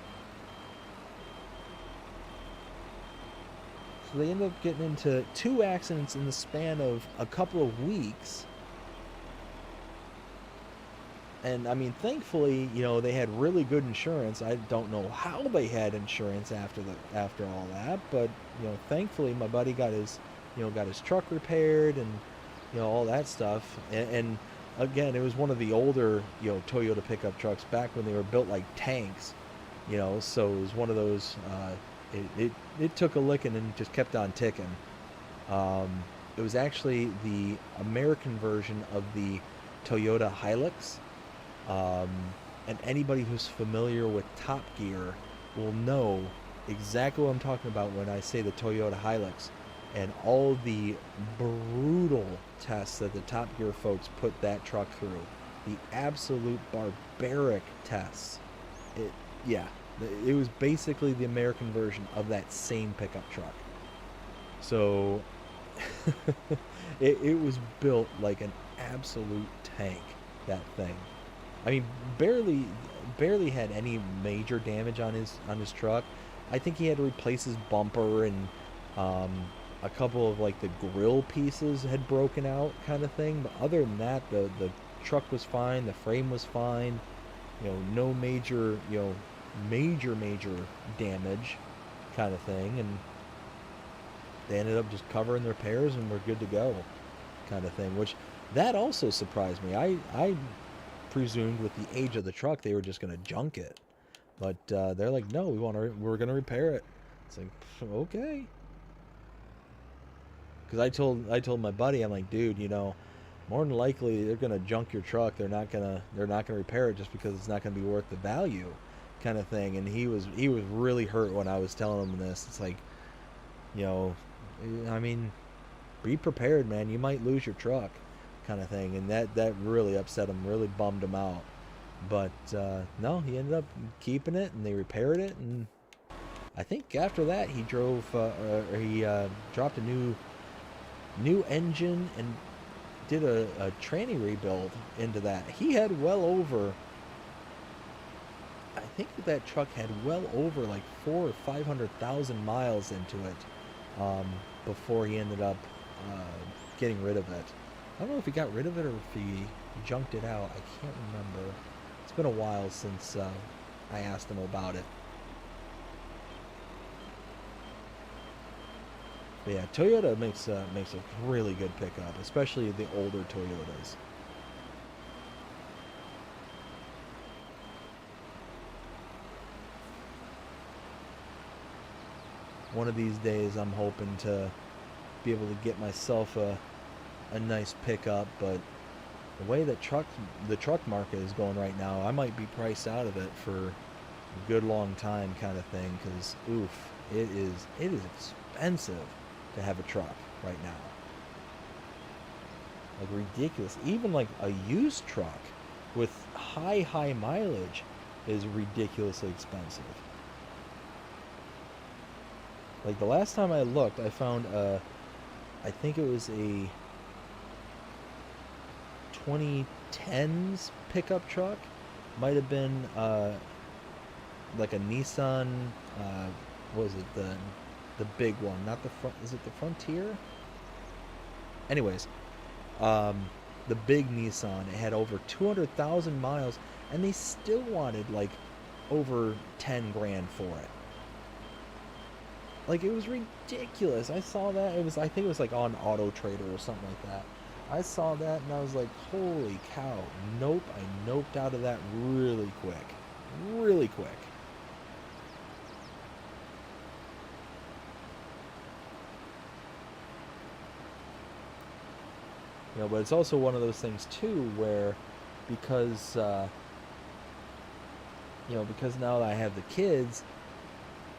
So they ended up getting into 2 accidents in the span of a couple of weeks. And I mean, thankfully, they had really good insurance. I don't know how they had insurance after all that, but thankfully my buddy got his truck repaired and all that stuff. And again, it was one of the older Toyota pickup trucks back when they were built like tanks. So it was one of those. It took a licking and just kept on ticking. It was actually the American version of the Toyota Hilux. And anybody who's familiar with Top Gear will know exactly what I'm talking about when I say the Toyota Hilux, and all the brutal tests that the Top Gear folks put that truck through. The absolute barbaric tests. It was basically the American version of that same pickup truck. So it was built like an absolute tank, that thing. I mean, barely had any major damage on his truck. I think he had to replace his bumper, and a couple of like the grill pieces had broken out, kind of thing. But other than that, the truck was fine. The frame was fine. No major major damage, kind of thing. And they ended up just covering the repairs and we're good to go, kind of thing. Which that also surprised me. I presumed with the age of the truck they were just going to junk it, but they're like, no, we're going to repair it. It's like, okay. Because I told my buddy, I'm like, dude, more than likely they're going to junk your truck. They're not going to repair it just because it's not going to be worth the value, kind of thing. And he was really hurt when I was telling him this. It's like, You know, I mean, be prepared, man. You might lose your truck, kind of thing. And that really upset him, really bummed him out. But no, he ended up keeping it, and they repaired it. And I think after that, he drove, or he dropped a new engine and did a tranny rebuild into that. He had well over, I think that truck had well over like 400,000 or 500,000 miles into it before he ended up getting rid of it. I don't know if he got rid of it or if he junked it out. I can't remember. It's been a while since I asked him about it. But yeah, Toyota makes a really good pickup, especially the older Toyotas. One of these days, I'm hoping to be able to get myself a nice pickup, but the way that the truck market is going right now, I might be priced out of it for a good long time, kind of thing. Because oof, it is expensive to have a truck right now, like ridiculous. Even like a used truck with high mileage is ridiculously expensive. Like the last time I looked, I found I think it was a 2010s pickup truck. Might have been like a Nissan. What was it, the big one? Not the front. Is it the Frontier? Anyways, um, the big Nissan. It had over 200,000 miles, and they still wanted like over 10 grand for it. Like, it was ridiculous. I saw that. It was, I think it was like on Auto Trader or something like that. I saw that and I was like, holy cow. Nope. I noped out of that really quick. Really quick. You know, but it's also one of those things too where because because now that I have the kids,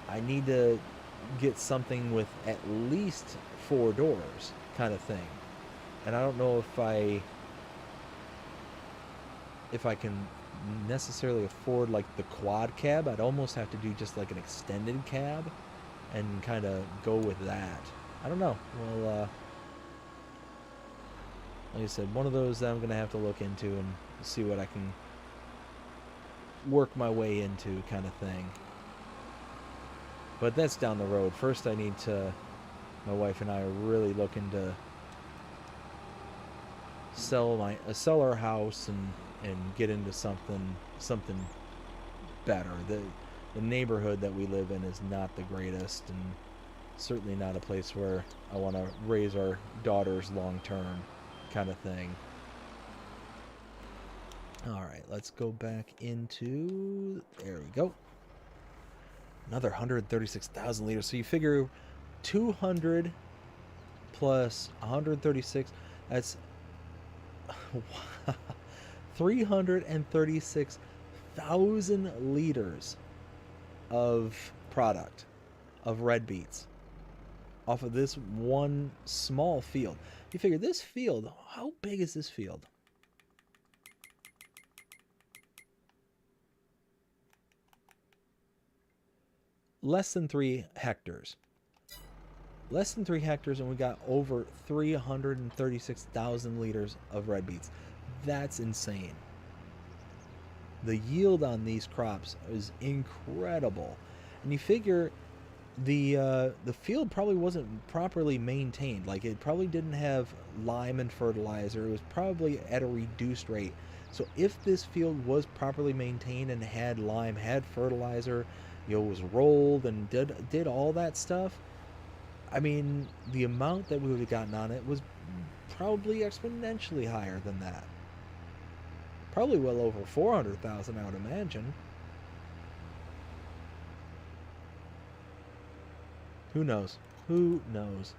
I need to get something with at least 4 doors, kind of thing. And I don't know if I can necessarily afford like the quad cab. I'd almost have to do just like an extended cab and kind of go with that. I don't know. Well, like I said, one of those that I'm gonna have to look into and see what I can work my way into, kind of thing. But that's down the road. First, I need to. My wife and I are really looking to sell our house and get into something better. The neighborhood that we live in is not the greatest, and certainly not a place where I want to raise our daughters long term, kind of thing. All right, let's go back into. There we go. Another 136,000 liters. So you figure 200 plus 136. That's 336,000 liters of product of red beets off of this one small field. You figure this field, how big is this field? Less than 3 hectares. Less than 3 hectares, and we got over 336,000 liters of red beets. That's insane. The yield on these crops is incredible, and you figure the field probably wasn't properly maintained. Like, it probably didn't have lime and fertilizer. It was probably at a reduced rate. So if this field was properly maintained and had lime, had fertilizer, was rolled and did all that stuff, I mean, the amount that we would have gotten on it was probably exponentially higher than that. Probably well over 400,000, I would imagine. Who knows? Who knows?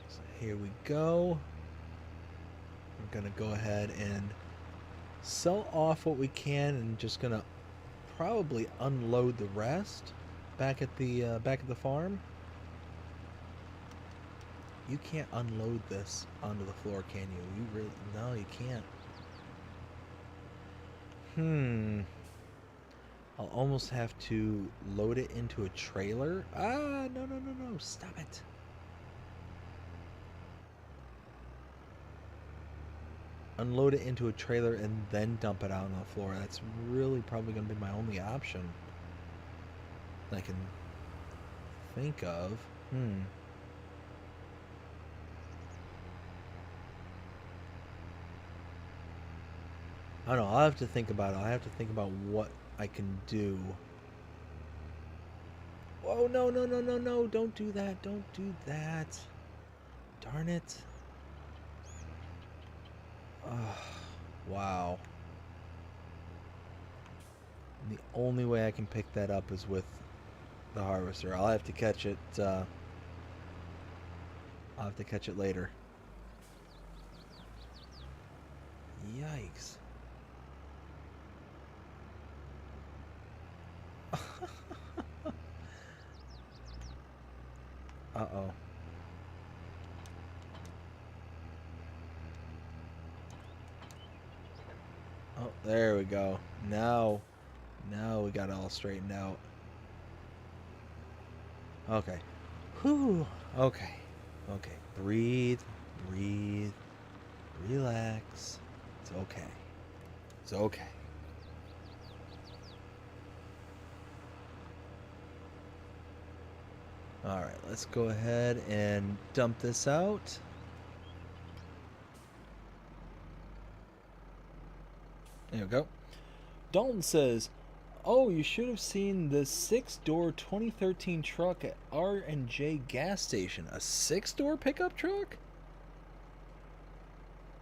So here we go. We're going to go ahead and sell off what we can and just going to probably unload the rest back at the farm. You can't unload this onto the floor, can you? You really... No, you can't. I'll almost have to load it into a trailer. Ah, no, no, no, no. Stop it. Unload it into a trailer and then dump it out on the floor. That's really probably going to be my only option I can think of. I don't know. I'll have to think about it. I'll have to think about what I can do. Oh, no, no, no, no, no. Don't do that. Don't do that. Darn it. Wow. And the only way I can pick that up is with the harvester. I'll have to catch it. I'll have to catch it later. Yikes. Uh-oh. Oh, there we go. Now we got it all straightened out. Okay. Whew. Okay. Okay. Breathe. Breathe. Relax. It's okay. It's okay. Alright, let's go ahead and dump this out. There we go. Dalton says, oh, you should have seen the 6-door 2013 truck at R&J gas station. A 6-door pickup truck?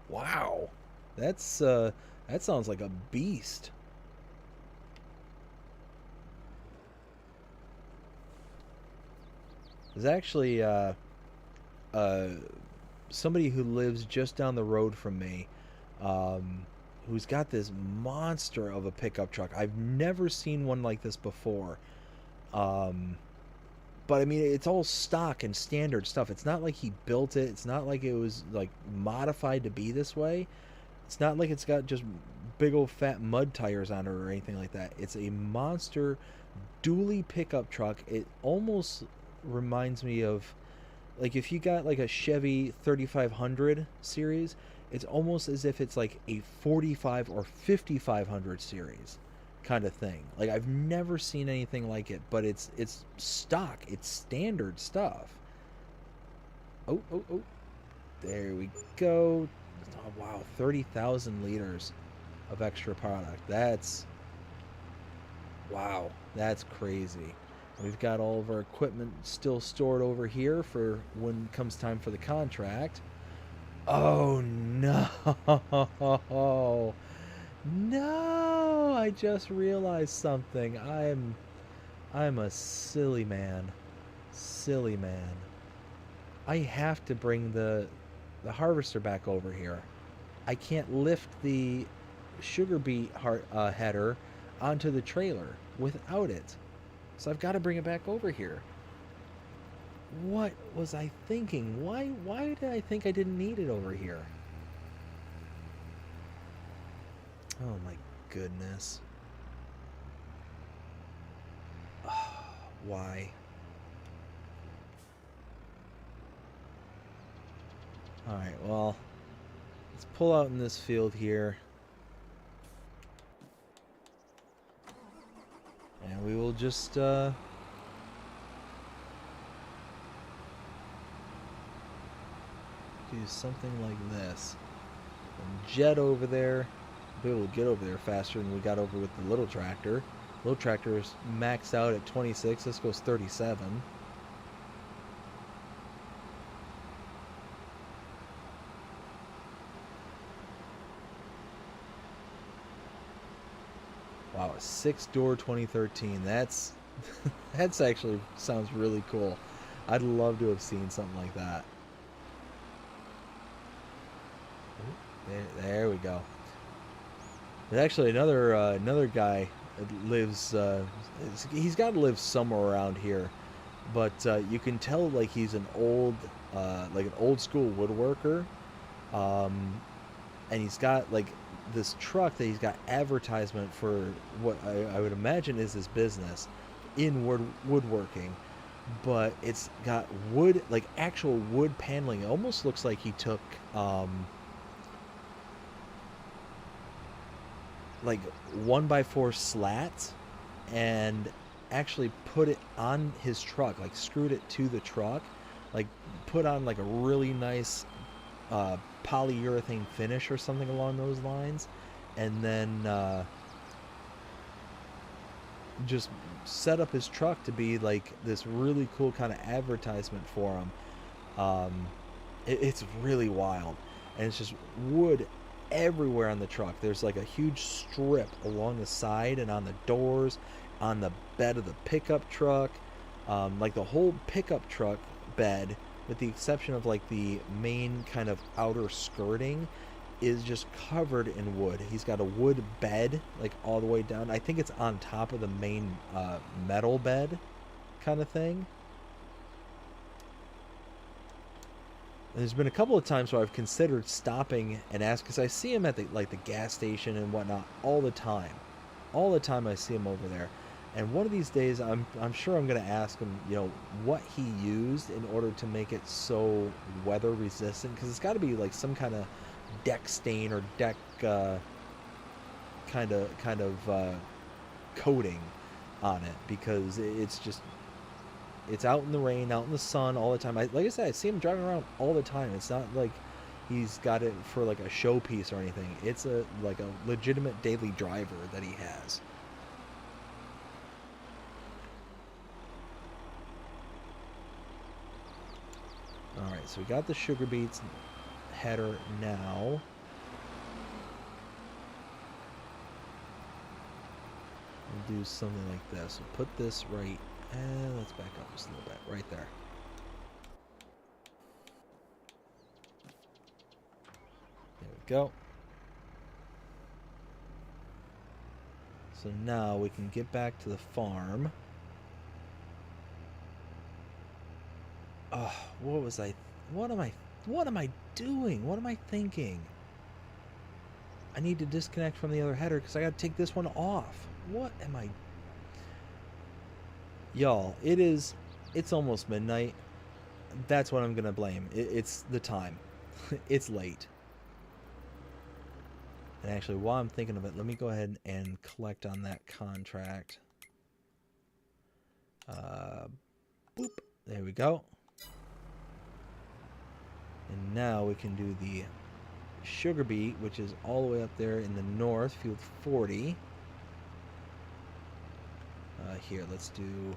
Wow. That sounds like a beast. There's actually somebody who lives just down the road from me, who's got this monster of a pickup truck. I've never seen one like this before. But I mean, it's all stock and standard stuff. It's not like he built it. It's not like it was like modified to be this way. It's not like it's got just big old fat mud tires on it or anything like that. It's a monster dually pickup truck. It almost reminds me of, like, if you got like a Chevy 3500 series, it's almost as if it's like a 45 or 5500 series kind of thing. Like, I've never seen anything like it, but it's stock, it's standard stuff. Oh, there we go. Oh, wow, 30,000 liters of extra product. Wow, that's crazy. We've got all of our equipment still stored over here for when it comes time for the contract. Oh no. No, I just realized something. I'm a silly man. Silly man. I have to bring the harvester back over here. I can't lift the sugar beet header onto the trailer without it. So I've got to bring it back over here. What was I thinking? Why did I think I didn't need it over here? Oh my goodness. Why? Alright, well, let's pull out in this field here. And we will just, do something like this. And jet over there. Be able to get over there faster than we got over with the little tractor. Little tractor is maxed out at 26. This goes 37. Wow, a 6-door 2013. That's that's actually sounds really cool. I'd love to have seen something like that. There we go. There's actually another guy that lives. He's got to live somewhere around here, but you can tell like he's an old school woodworker, um, and he's got like this truck that he's got advertisement for what I would imagine is his business in woodworking, but it's got wood, like actual wood paneling. It almost looks like he took like 1x4 slats and actually put it on his truck, like screwed it to the truck, like put on like a really nice polyurethane finish or something along those lines, and then just set up his truck to be like this really cool kind of advertisement for him. It's really wild, and it's just wood everywhere on the truck. There's like a huge strip along the side and on the doors, on the bed of the pickup truck, like the whole pickup truck bed, with the exception of like the main kind of outer skirting, is just covered in wood. He's got a wood bed like all the way down. I think it's on top of the main metal bed kind of thing. There's been a couple of times where I've considered stopping and ask, because I see him at the gas station and whatnot all the time. All the time I see him over there. And one of these days, I'm sure I'm going to ask him, what he used in order to make it so weather resistant, because it's got to be like some kind of deck stain or deck kind of coating on it, because it's out in the rain, out in the sun all the time. Like I said, I see him driving around all the time. It's not like he's got it for like a showpiece or anything. It's like a legitimate daily driver that he has. All right, so we got the sugar beets header now. We'll do something like this. We'll put this right. Let's back up just a little bit. Right there. There we go. So now we can get back to the farm. Oh, what am I doing? What am I thinking? I need to disconnect from the other header because I got to take this one off. What am I? Y'all, it's almost midnight. That's what I'm going to blame. It's the time. It's late. And actually, while I'm thinking of it, let me go ahead and collect on that contract. Boop. There we go. And now we can do the sugar beet, which is all the way up there in the north, field 40. Here, let's do...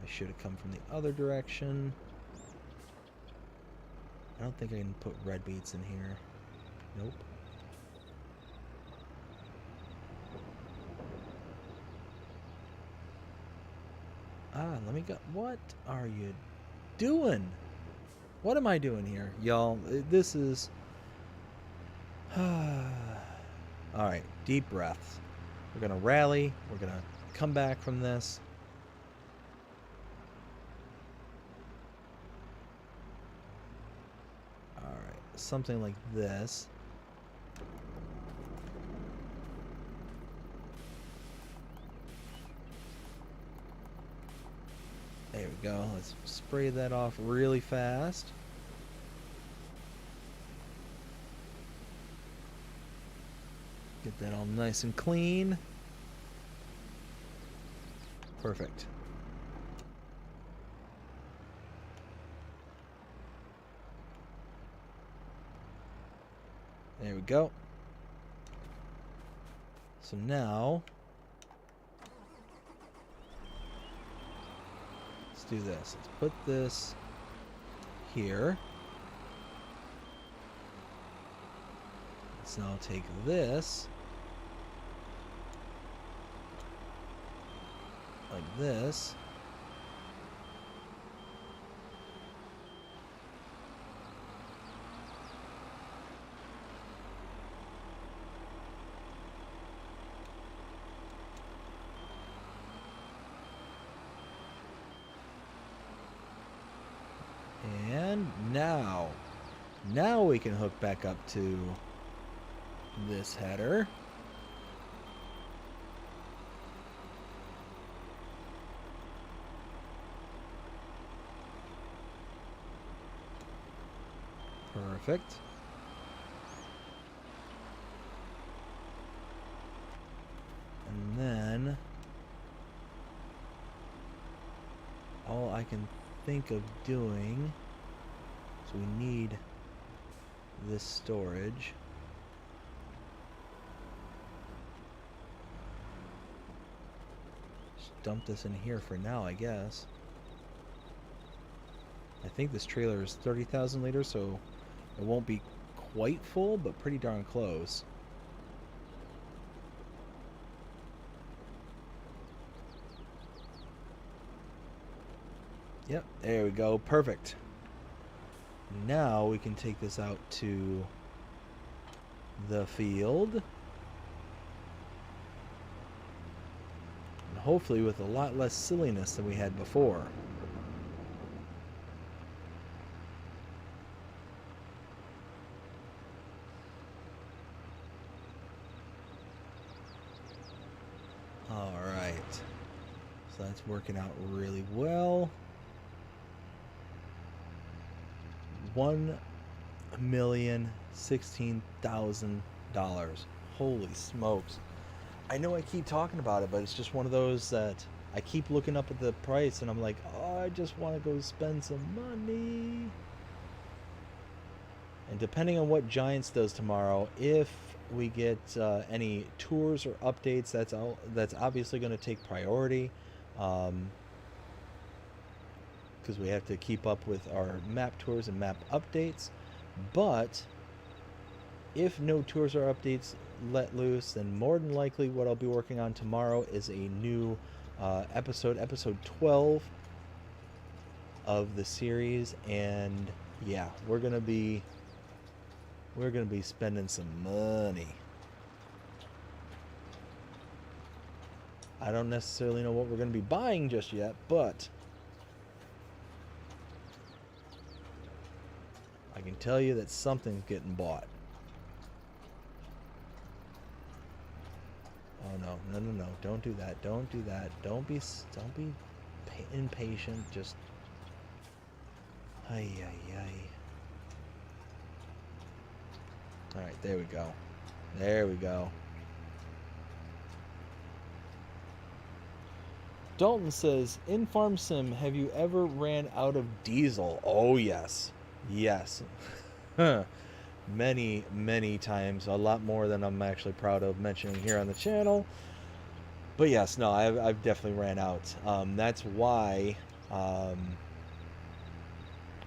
I should have come from the other direction. I don't think I can put red beets in here. Nope. Let me go. What are you doing? What am I doing here? Y'all, this is... Alright, deep breaths. We're going to rally. We're going to come back from this. Alright, something like this. There we go. Let's spray that off really fast. Get that all nice and clean. Perfect. There we go. So now, let's do this. Let's put this here. Let's now take this, like this. And now we can hook back up to this header. Perfect. And then all I can think of doing, so we need this storage. Just dump this in here for now, I guess. I think this trailer is 30,000 liters, so it won't be quite full, but pretty darn close. Yep, there we go. Perfect. Now we can take this out to the field. And hopefully with a lot less silliness than we had before. Alright. So that's working out really well. $1,016,000. Holy smokes. I know I keep talking about it, but it's just one of those that I keep looking up at the price and I'm like, oh, I just want to go spend some money. And depending on what Giants does tomorrow, if we get any tours or updates, that's obviously going to take priority. Because we have to keep up with our map tours and map updates. But if no tours or updates let loose, then more than likely what I'll be working on tomorrow is a new episode 12 of the series. And yeah, we're gonna be spending some money. I don't necessarily know what we're gonna be buying just yet, but I can tell you that something's getting bought. Oh no, don't do that. Don't do that. Don't be impatient. Just ay. All right, there we go. There we go. Dalton says, in Farm Sim, have you ever ran out of diesel? Oh yes. Yes. Many times, a lot more than I'm actually proud of mentioning here on the channel. But yes, no, I've definitely ran out. That's why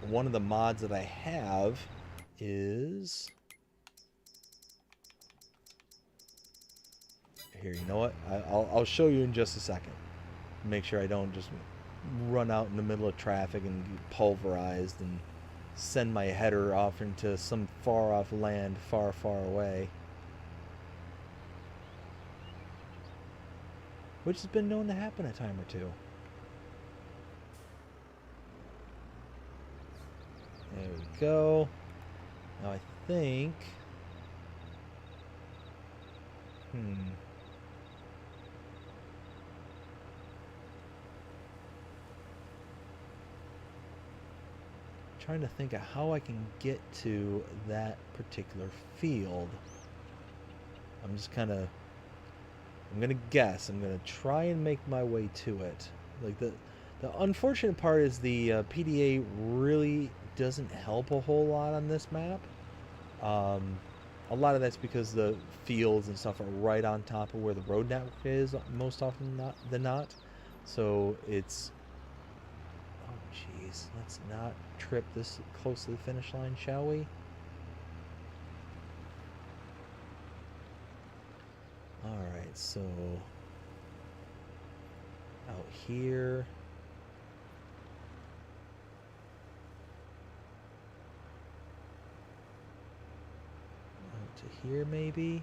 one of the mods that I have is here. You know what? I'll show you in just a second. Make sure I don't just run out in the middle of traffic and get pulverized and send my header off into some far off land far away, which has been known to happen a time or two. There we go. Now I think trying to think of how I can get to that particular field. I'm gonna guess. I'm gonna try and make my way to it. Like the unfortunate part is the PDA really doesn't help a whole lot on this map. A lot of that's because the fields and stuff are right on top of where the road network is most often than not. So it's, oh jeez, let's not trip this close to the finish line, shall we? Alright, so out here. Out to here maybe.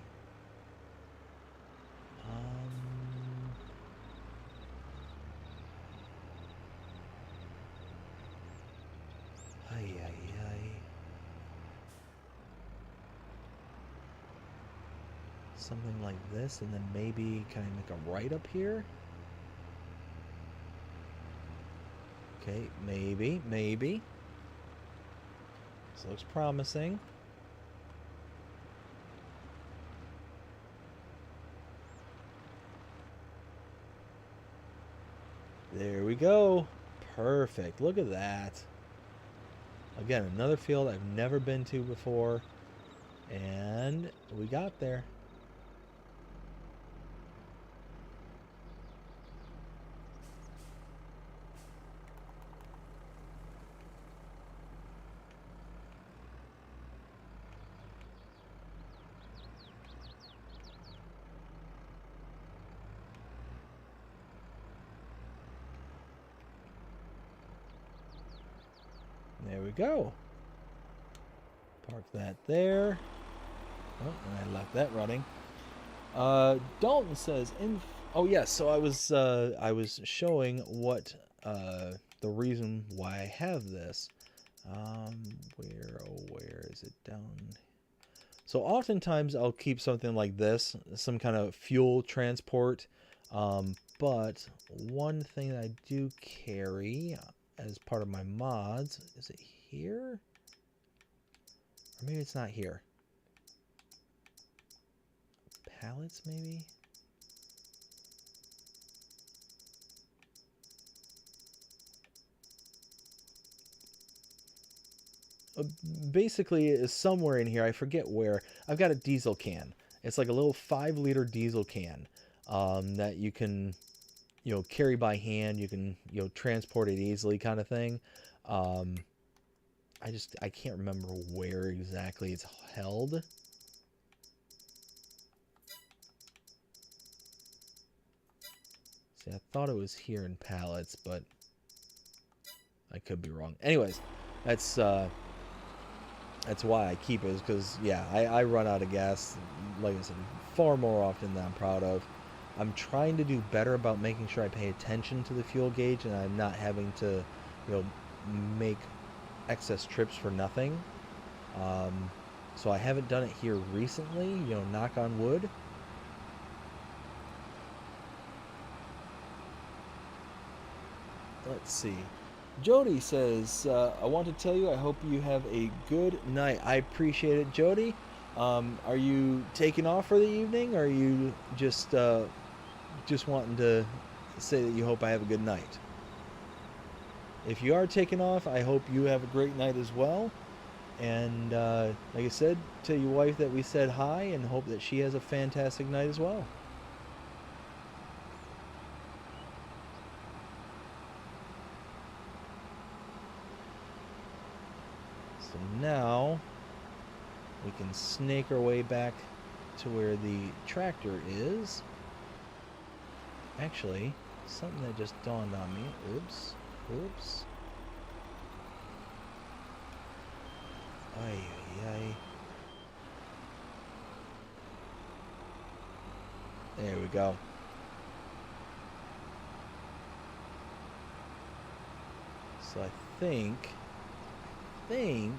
Ay. something like this, and then maybe can I make a right up here? Okay, maybe. This looks promising. There we go. Perfect. Look at that. Again, another field I've never been to before. And we got there. There we go. Park that there. Oh, and I left that running. Dalton says, oh yes, so I was showing what the reason why I have this. Where is it down? So oftentimes I'll keep something like this, some kind of fuel transport. But one thing that I do carry as part of my mods, is it here? Or maybe it's not here. Pallets, maybe? Basically, is somewhere in here, I forget where, I've got a diesel can. It's like a little 5-liter diesel can that you can, carry by hand. You can, transport it easily, kind of thing. I can't remember where exactly it's held. See, I thought it was here in pallets, but I could be wrong. Anyways, that's why I keep it, is because, yeah, I run out of gas, like I said, far more often than I'm proud of. I'm trying to do better about making sure I pay attention to the fuel gauge and I'm not having to, make excess trips for nothing. So I haven't done it here recently, knock on wood. Let's see. Jody says, I want to tell you I hope you have a good night. I appreciate it, Jody. Are you taking off for the evening, or are you just wanting to say that you hope I have a good night? If you are taking off, I hope you have a great night as well. And like I said, tell your wife that we said hi and hope that she has a fantastic night as well. So now we can snake our way back to where the tractor is. Actually, something that just dawned on me. Oops. Ay. There we go. So I think if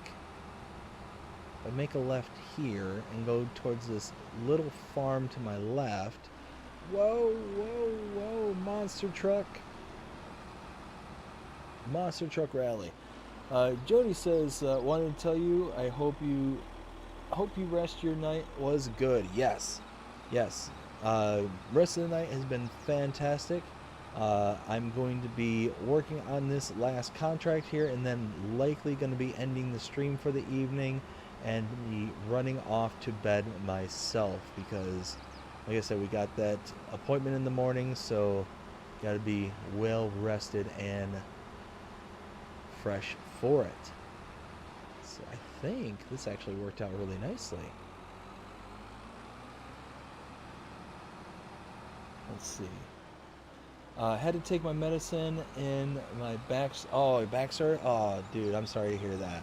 I make a left here and go towards this little farm to my left. Whoa, monster truck rally. Jody says, wanted to tell you, I hope you rest your night was good. Yes. Rest of the night has been fantastic. I'm going to be working on this last contract here, and then likely going to be ending the stream for the evening and be running off to bed myself, because like I said, we got that appointment in the morning, so got to be well rested and fresh for it. So I think this actually worked out really nicely. Let's see. Had to take my medicine in my back. Oh, your back, sir? Oh, dude, I'm sorry to hear that.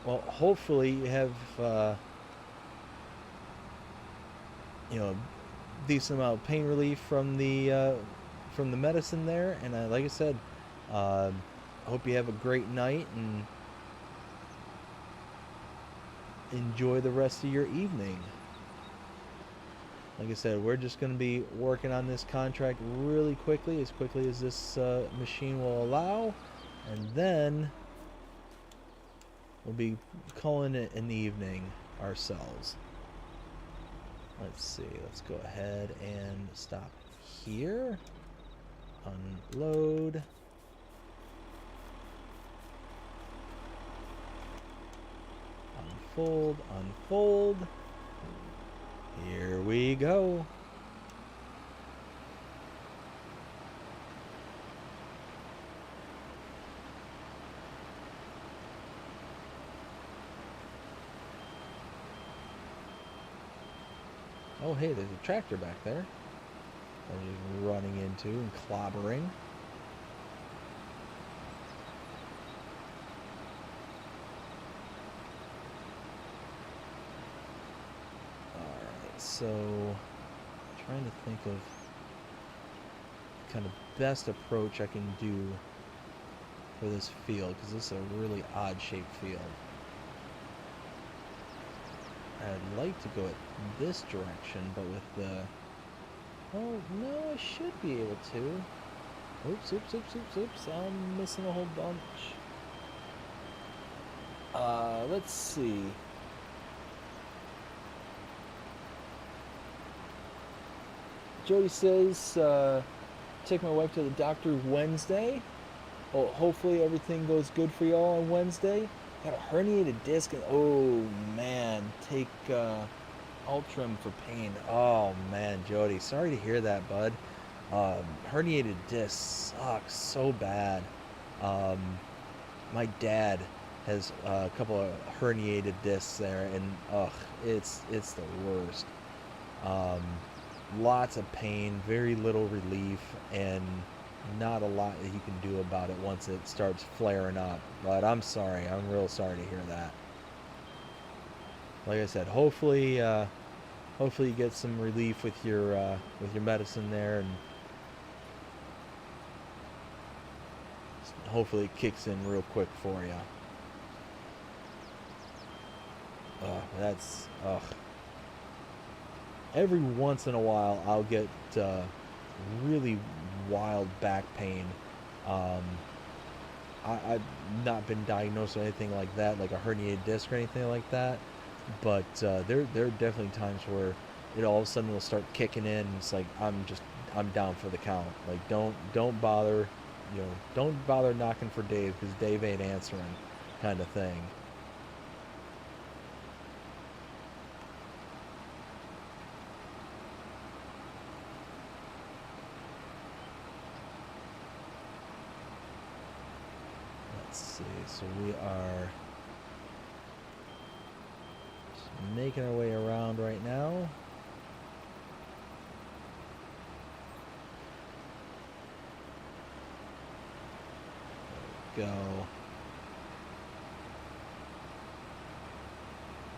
Well, hopefully you have, decent amount of pain relief from the medicine there. And like I said, I hope you have a great night and enjoy the rest of your evening. Like I said, we're just going to be working on this contract really quickly as this machine will allow. And then we'll be calling it an evening ourselves. Let's see. Let's go ahead and stop here. Unload. Unfold. Unfold. Here we go. Oh, hey, there's a tractor back there. I'm just running into and clobbering. Alright, so I'm trying to think of kind of best approach I can do for this field, because this is a really odd shaped field. I'd like to go at this direction, but with the... Oh, no, I should be able to. Oops, oops, oops, oops, oops. I'm missing a whole bunch. Let's see. Jody says, take my wife to the doctor Wednesday. Oh, hopefully everything goes good for y'all on Wednesday. Got a herniated disc, and oh man, take Ultram for pain. Oh man, Jody, sorry to hear that, bud. Herniated disc sucks so bad. My dad has a couple of herniated discs there, and ugh, it's the worst. Lots of pain, very little relief, and not a lot that you can do about it once it starts flaring up. But I'm sorry. I'm real sorry to hear that. Like I said, hopefully you get some relief with your medicine there, and hopefully it kicks in real quick for you. That's every once in a while I'll get really wild back pain. I've not been diagnosed with anything like that, like a herniated disc or anything like that. But there are definitely times where it all of a sudden will start kicking in. And it's like I'm down for the count. Like don't bother, don't bother knocking for Dave, because Dave ain't answering, kind of thing. Let's see. So we are just making our way around right now. There we go.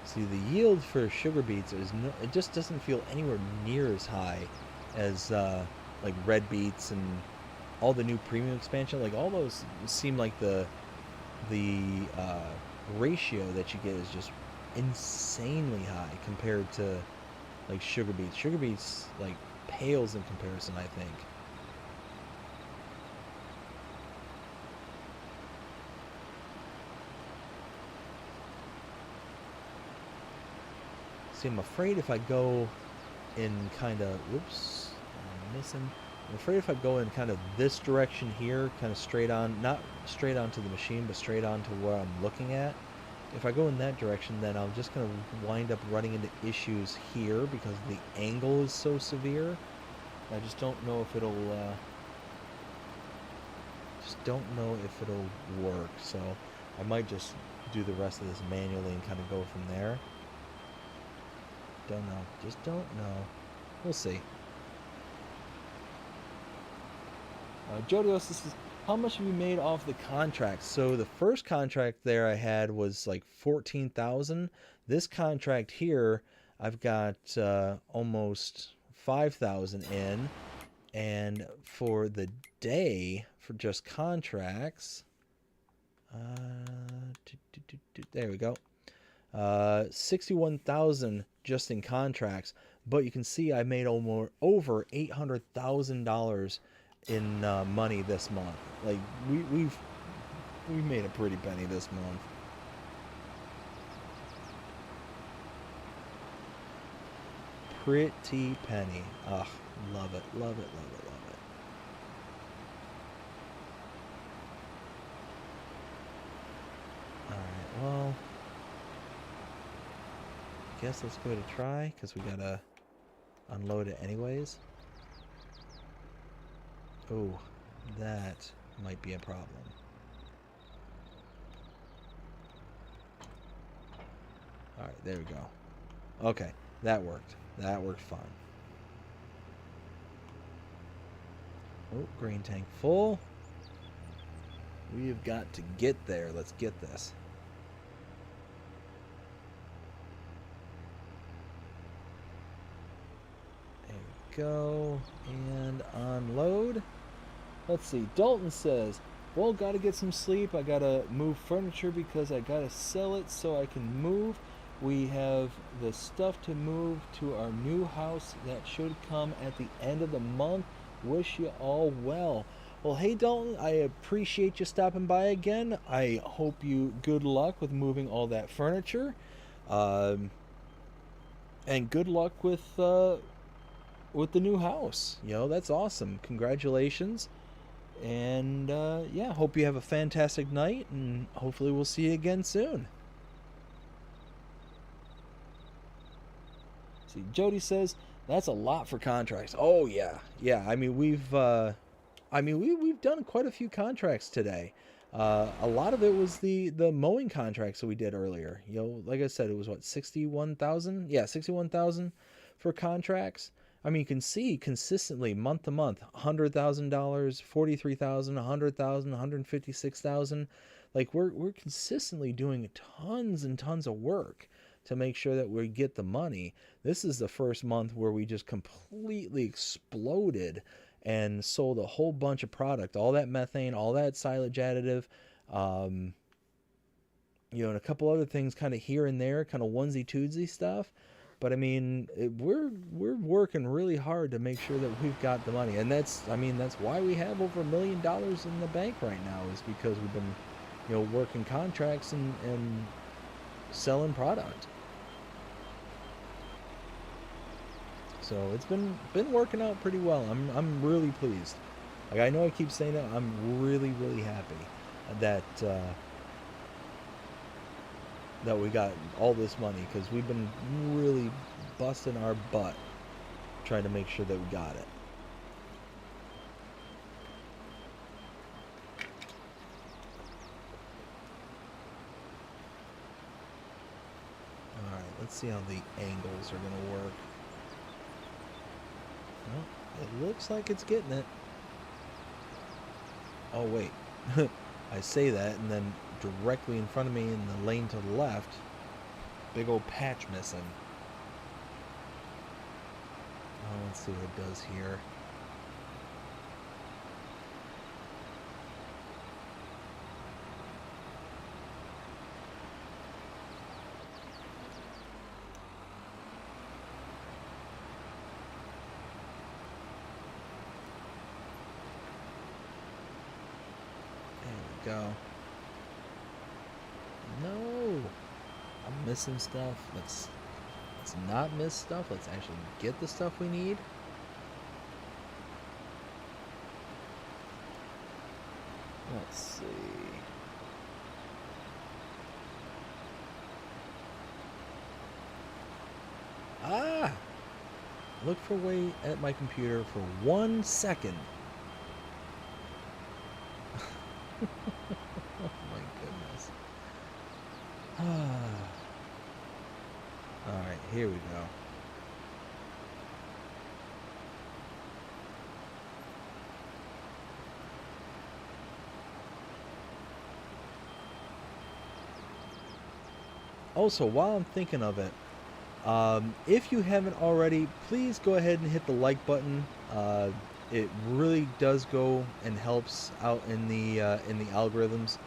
See, the yield for sugar beets it just doesn't feel anywhere near as high as like red beets and all the new premium expansion. Like all those seem like the ratio that you get is just insanely high compared to like sugar beets. Sugar beets like pales in comparison, I think. See, I'm afraid if I go in kind of, whoops, I'm missing. I'm afraid if I go in kind of this direction here, kind of straight on, not straight onto the machine, but straight onto where I'm looking at. If I go in that direction, then I'm just going to wind up running into issues here because the angle is so severe. I just don't know if it'll, work. So I might just do the rest of this manually and kind of go from there. Don't know. Just don't know. We'll see. Jodios says, how much have you made off the contract? So the first contract there I had was like 14,000. This contract here, I've got almost 5,000 in. And for the day, for just contracts, there we go. 61,000 just in contracts. but you can see I made over $800,000 in money this month. Like we made a pretty penny this month. Pretty penny. Ugh, love it, love it, love it, love it. All right, well, guess let's give it a try because we gotta unload it anyways. Oh, that might be a problem. All right, there we go. Okay, that worked. That worked fine. Oh, grain tank full. We've got to get there. Let's get this. There we go. And unload. Let's see. Dalton says, well, gotta get some sleep. I gotta move furniture because I gotta sell it so I can move. We have the stuff to move to our new house that should come at the end of the month. Wish you all well. Well, hey Dalton, I appreciate you stopping by again. I hope you good luck with moving all that furniture, and good luck with the new house. You know, that's awesome. Congratulations, and yeah, hope you have a fantastic night, and hopefully we'll see you again soon. See, Jody says that's a lot for contracts. Oh yeah, yeah. I mean we've done quite a few contracts today. A lot of it was the mowing contracts that we did earlier. You know, like I said, it was what 61,000. Yeah, 61,000 for contracts. I mean, you can see consistently month to month, $100,000, 43,000, 100,000, 156,000. Like we're consistently doing tons and tons of work to make sure that we get the money. This is the first month where we just completely exploded and sold a whole bunch of product, all that methane, all that silage additive, you know, and a couple other things kind of here and there, kind of onesie twosie stuff. But I mean, we're working really hard to make sure that we've got the money, and that's why we have over $1 million in the bank right now, is because we've been, you know, working contracts and selling product. So it's been working out pretty well. I'm really pleased. Like, I know I keep saying that. I'm really happy that that we got all this money, because we've been really busting our butt trying to make sure that we got it. All right, let's see how the angles are going to work. Well, it looks like it's getting it. Oh, wait. I say that, and then directly in front of me in the lane to the left, big old patch missing. Oh, let's see what it does here. Go. No, I'm missing stuff. Let's not miss stuff. Let's actually get the stuff we need. Let's see. Ah! Look for way at my computer for 1 second. Oh my goodness. Alright, here we go. Also, while I'm thinking of it, if you haven't already, please go ahead and hit the like button. It really does go and helps out in the algorithms.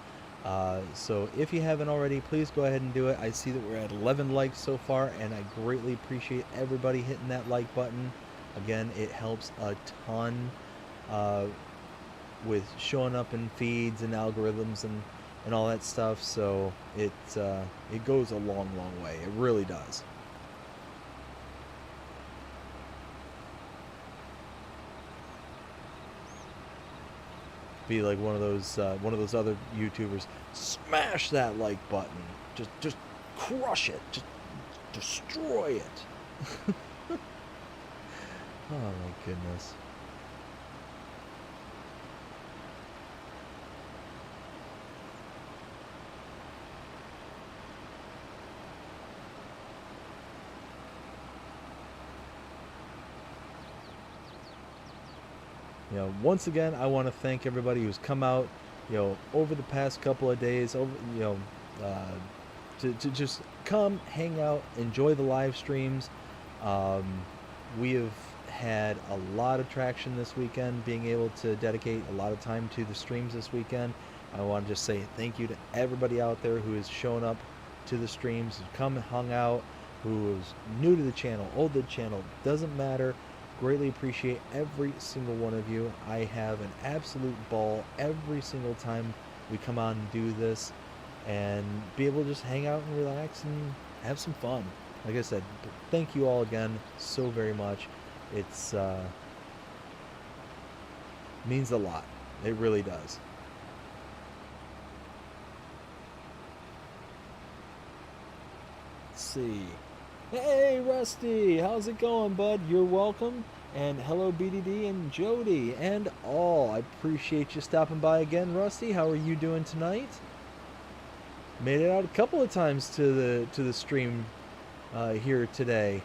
So if you haven't already, please go ahead and do it. I see that we're at 11 likes so far, and I greatly appreciate everybody hitting that like button. Again, it helps a ton uh, with showing up in feeds and algorithms and all that stuff. So it goes a long, long way. It really does. Be like one of those other YouTubers. Smash that like button. Just crush it. Just destroy it. Oh my goodness. Once again, I want to thank everybody who's come out, over the past couple of days, uh, to just come, hang out, enjoy the live streams. Um, we have had a lot of traction this weekend, being able to dedicate a lot of time to the streams this weekend. I want to just say thank you to everybody out there who has shown up to the streams, who come and hung out, who is new to the channel, old to the channel, doesn't matter. Greatly appreciate every single one of you. I have an absolute ball every single time we come on and do this, and be able to just hang out and relax and have some fun. Like I said, thank you all again so very much. It's means a lot. It really does. Let's see. Hey, Rusty, how's it going, bud? You're welcome. And hello, BDD and Jody and all. I appreciate you stopping by again, Rusty. How are you doing tonight? Made it out a couple of times to the stream here today.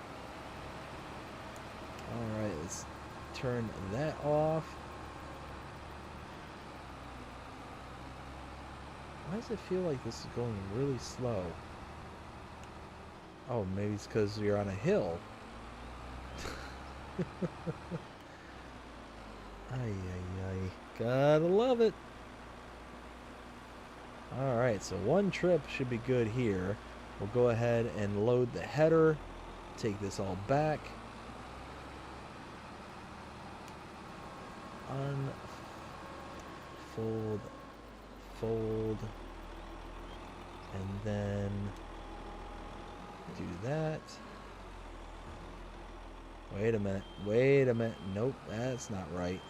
All right, let's turn that off. Why does it feel like this is going really slow? Oh, maybe it's because you're on a hill. Ay, ay, ay. Gotta love it. Alright, so one trip should be good here. We'll go ahead and load the header. Take this all back. Unfold. Fold. And then do that. Wait a minute. Wait a minute. Nope, that's not right.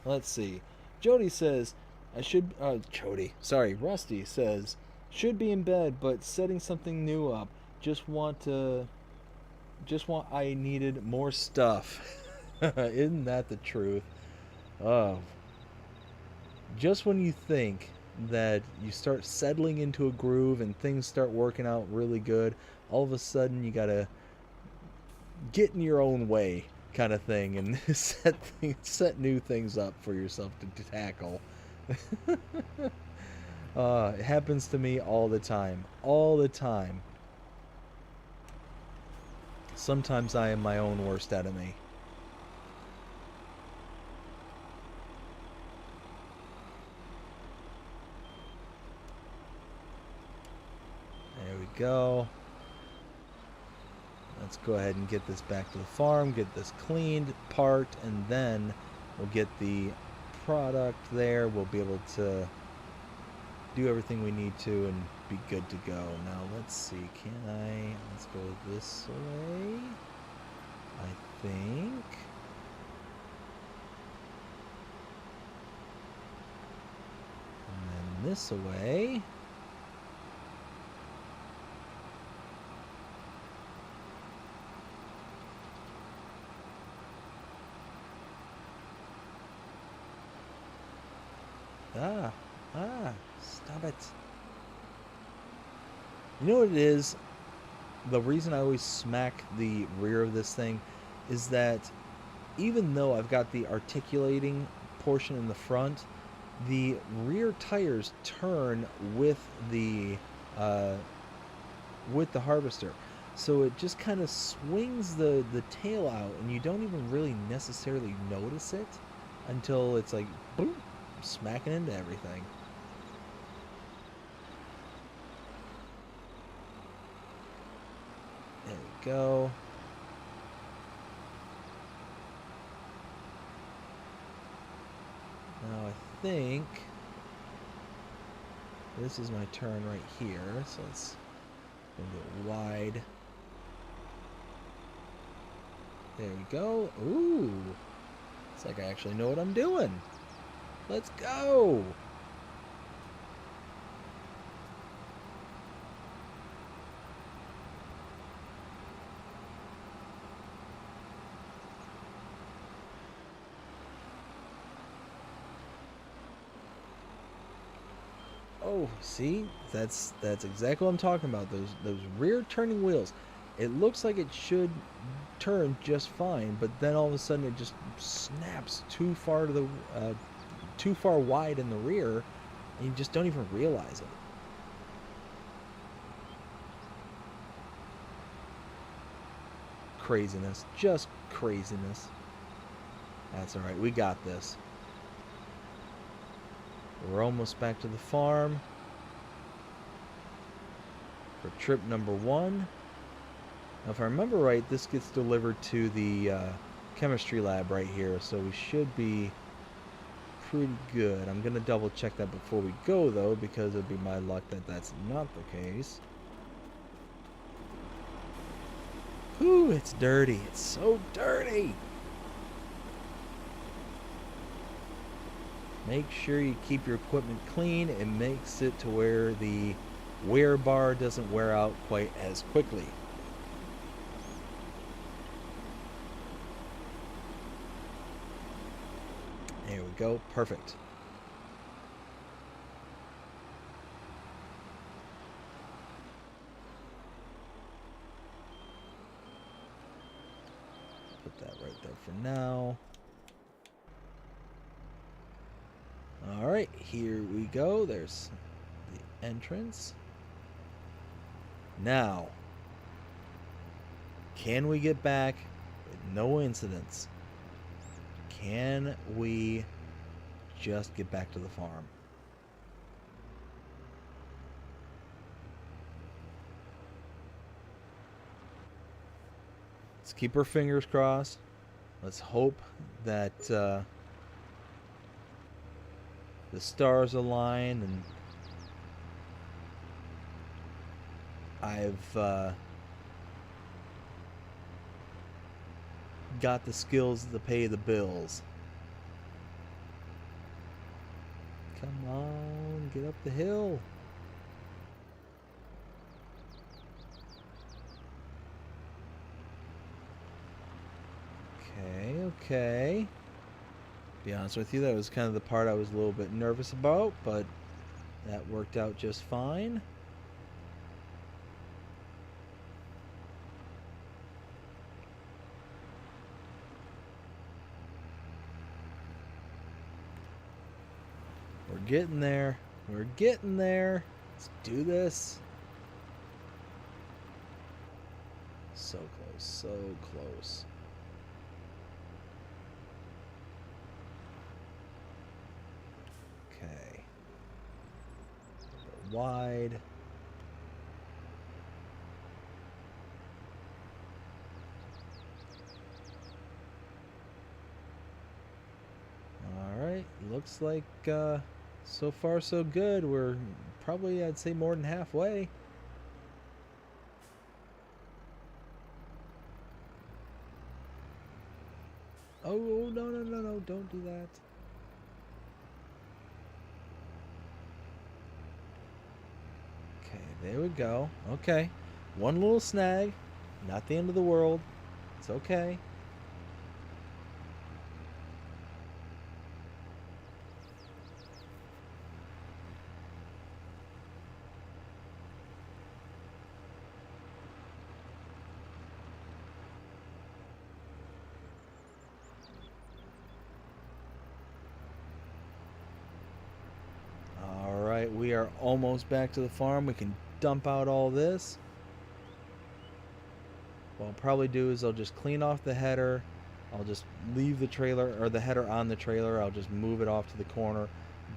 Let's see. Jody says, Rusty says, should be in bed, but setting something new up. Just want I needed more stuff. Isn't that the truth? Oh. Just when you think that you start settling into a groove and things start working out really good, all of a sudden you gotta get in your own way, kind of thing, and set new things up for yourself to tackle. It happens to me all the time. All the time. Sometimes I am my own worst enemy. There we go. Let's go ahead and get this back to the farm, get this cleaned, parked, and then we'll get the product there. We'll be able to do everything we need to and be good to go. Now let's see, let's go this way, I think. And then this way. Stop it. You know what it is? The reason I always smack the rear of this thing is that even though I've got the articulating portion in the front, the rear tires turn with the harvester. so it just kind of swings the tail out, and you don't even really necessarily notice it until it's like boom, smacking into everything. There we go. Now I think this is my turn right here, so let's go wide. There we go. Ooh, it's like I actually know what I'm doing. Let's go. Oh, see, that's exactly what I'm talking about. Those rear turning wheels. It looks like it should turn just fine, but then all of a sudden it just snaps too far to the too far wide in the rear, and you just don't even realize it. Craziness, just craziness. That's all right. We got this. We're almost back to the farm for trip number 1. Now, if I remember right, this gets delivered to the chemistry lab right here, so we should be pretty good. I'm going to double check that before we go, though, because it'd be my luck that that's not the case. Ooh, it's dirty. It's so dirty. Make sure you keep your equipment clean. It makes it to where the wear bar doesn't wear out quite as quickly. There we go. Perfect. Put that right there for now. Alright, here we go. There's the entrance. Now, can we get back with no incidents? Can we just get back to the farm? Let's keep our fingers crossed. Let's hope that the stars align and I've got the skills to pay the bills. Come on, get up the hill. Okay. Be honest with you, that was kind of the part I was a little bit nervous about, but that worked out just fine. We're getting there. We're getting there. Let's do this. So close, so close. Okay. Go wide. Alright, looks like so far so good. We're probably, I'd say, more than halfway. Oh, no, no, no, no, don't do that. Okay, there we go. Okay. One little snag. Not the end of the world. It's okay. We are almost back to the farm. We can dump out all this. I'll probably do is I'll just clean off the header. I'll just leave the trailer or the header on the trailer. I'll just move it off to the corner,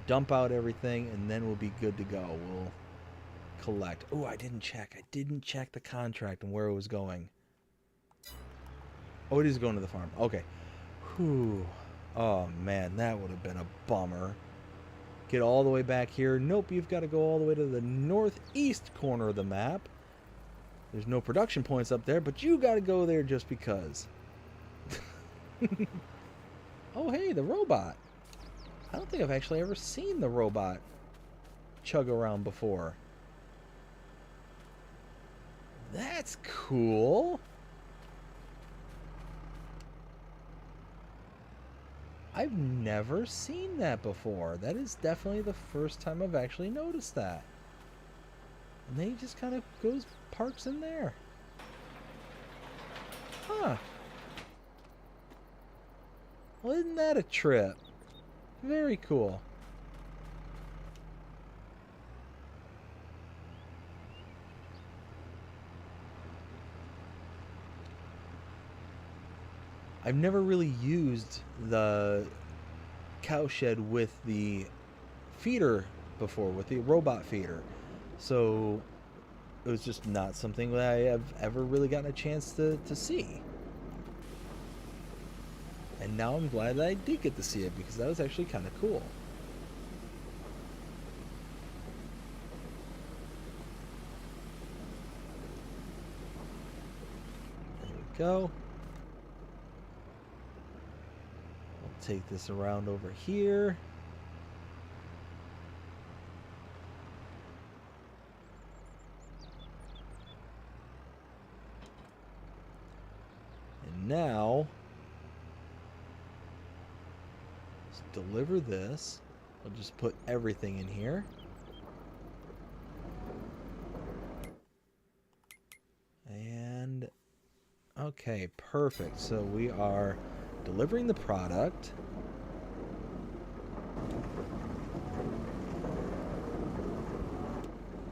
dump out everything, and then we'll be good to go. We'll collect. Oh, I didn't check. I didn't check the contract and where it was going. Oh, it is going to the farm. Okay. Whew. Oh, man, that would have been a bummer. Get all the way back here. Nope, you've got to go all the way to the northeast corner of the map. There's no production points up there, but you got to go there just because. Oh, hey, the robot. I don't think I've actually ever seen the robot chug around before. That's cool. I've never seen that before. That is definitely the first time I've actually noticed that. And then he just kind of parks in there. Huh. Well, isn't that a trip? Very cool. I've never really used the cowshed with the feeder before, with the robot feeder. So it was just not something that I have ever really gotten a chance to see. And now I'm glad that I did get to see it, because that was actually kind of cool. There we go. We'll take this around over here. And now deliver this. I'll just put everything in here. And okay, perfect. So we are delivering the product.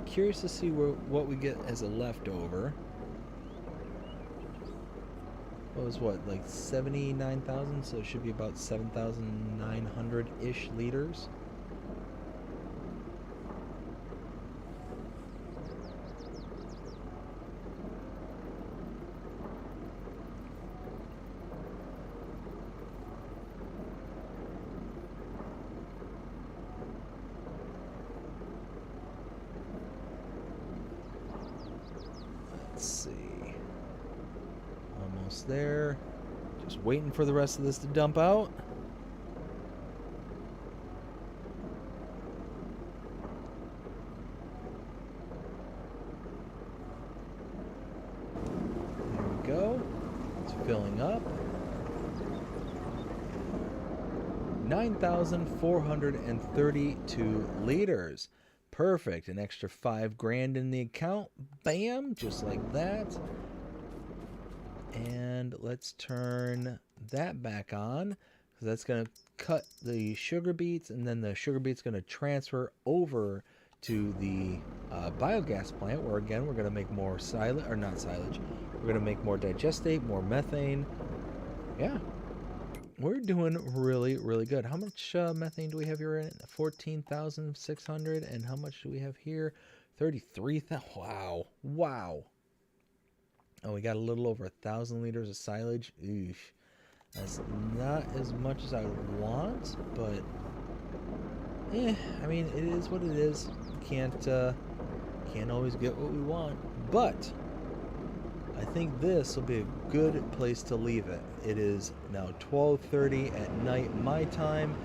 Curious to see what we get as a leftover. What was like 79,000, so it should be about 7,900-ish liters. Let's see. Almost there. Just waiting for the rest of this to dump out. There we go. It's filling up. 9,432 liters. Perfect. An extra $5,000 in the account. Bam! Just like that. And let's turn that back on, because that's going to cut the sugar beets, and then the sugar beets going to transfer over to the biogas plant, where again we're going to make more silage, or not silage, we're going to make more digestate, more methane. Yeah, we're doing really, really good. How much methane do we have here in it? 14,600. And how much do we have here? 33,000. Wow. Oh, we got a little over 1,000 liters of silage. Eesh. That's not as much as I would want, but I mean, it is what it is. Can't always get what we want, but I think this will be a good place to leave it. It is now 12:30 at night my time,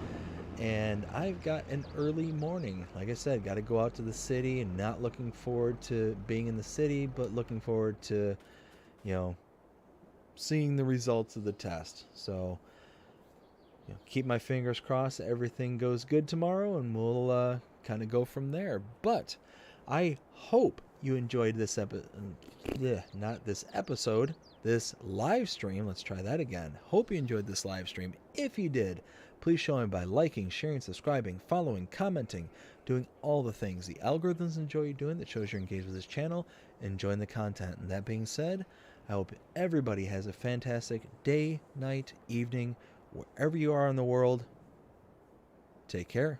and I've got an early morning. Like I said, got to go out to the city, and not looking forward to being in the city, but looking forward to, you know, seeing the results of the test. So, you know, keep my fingers crossed everything goes good tomorrow, and we'll kind of go from there. But I hope you enjoyed this this live stream. Let's try that again. Hope you enjoyed this live stream. If you did, please show me by liking, sharing, subscribing, following, commenting, doing all the things the algorithms enjoy you doing, that shows you're engaged with this channel, enjoying the content. And that being said, I hope everybody has a fantastic day, night, evening, wherever you are in the world. Take care.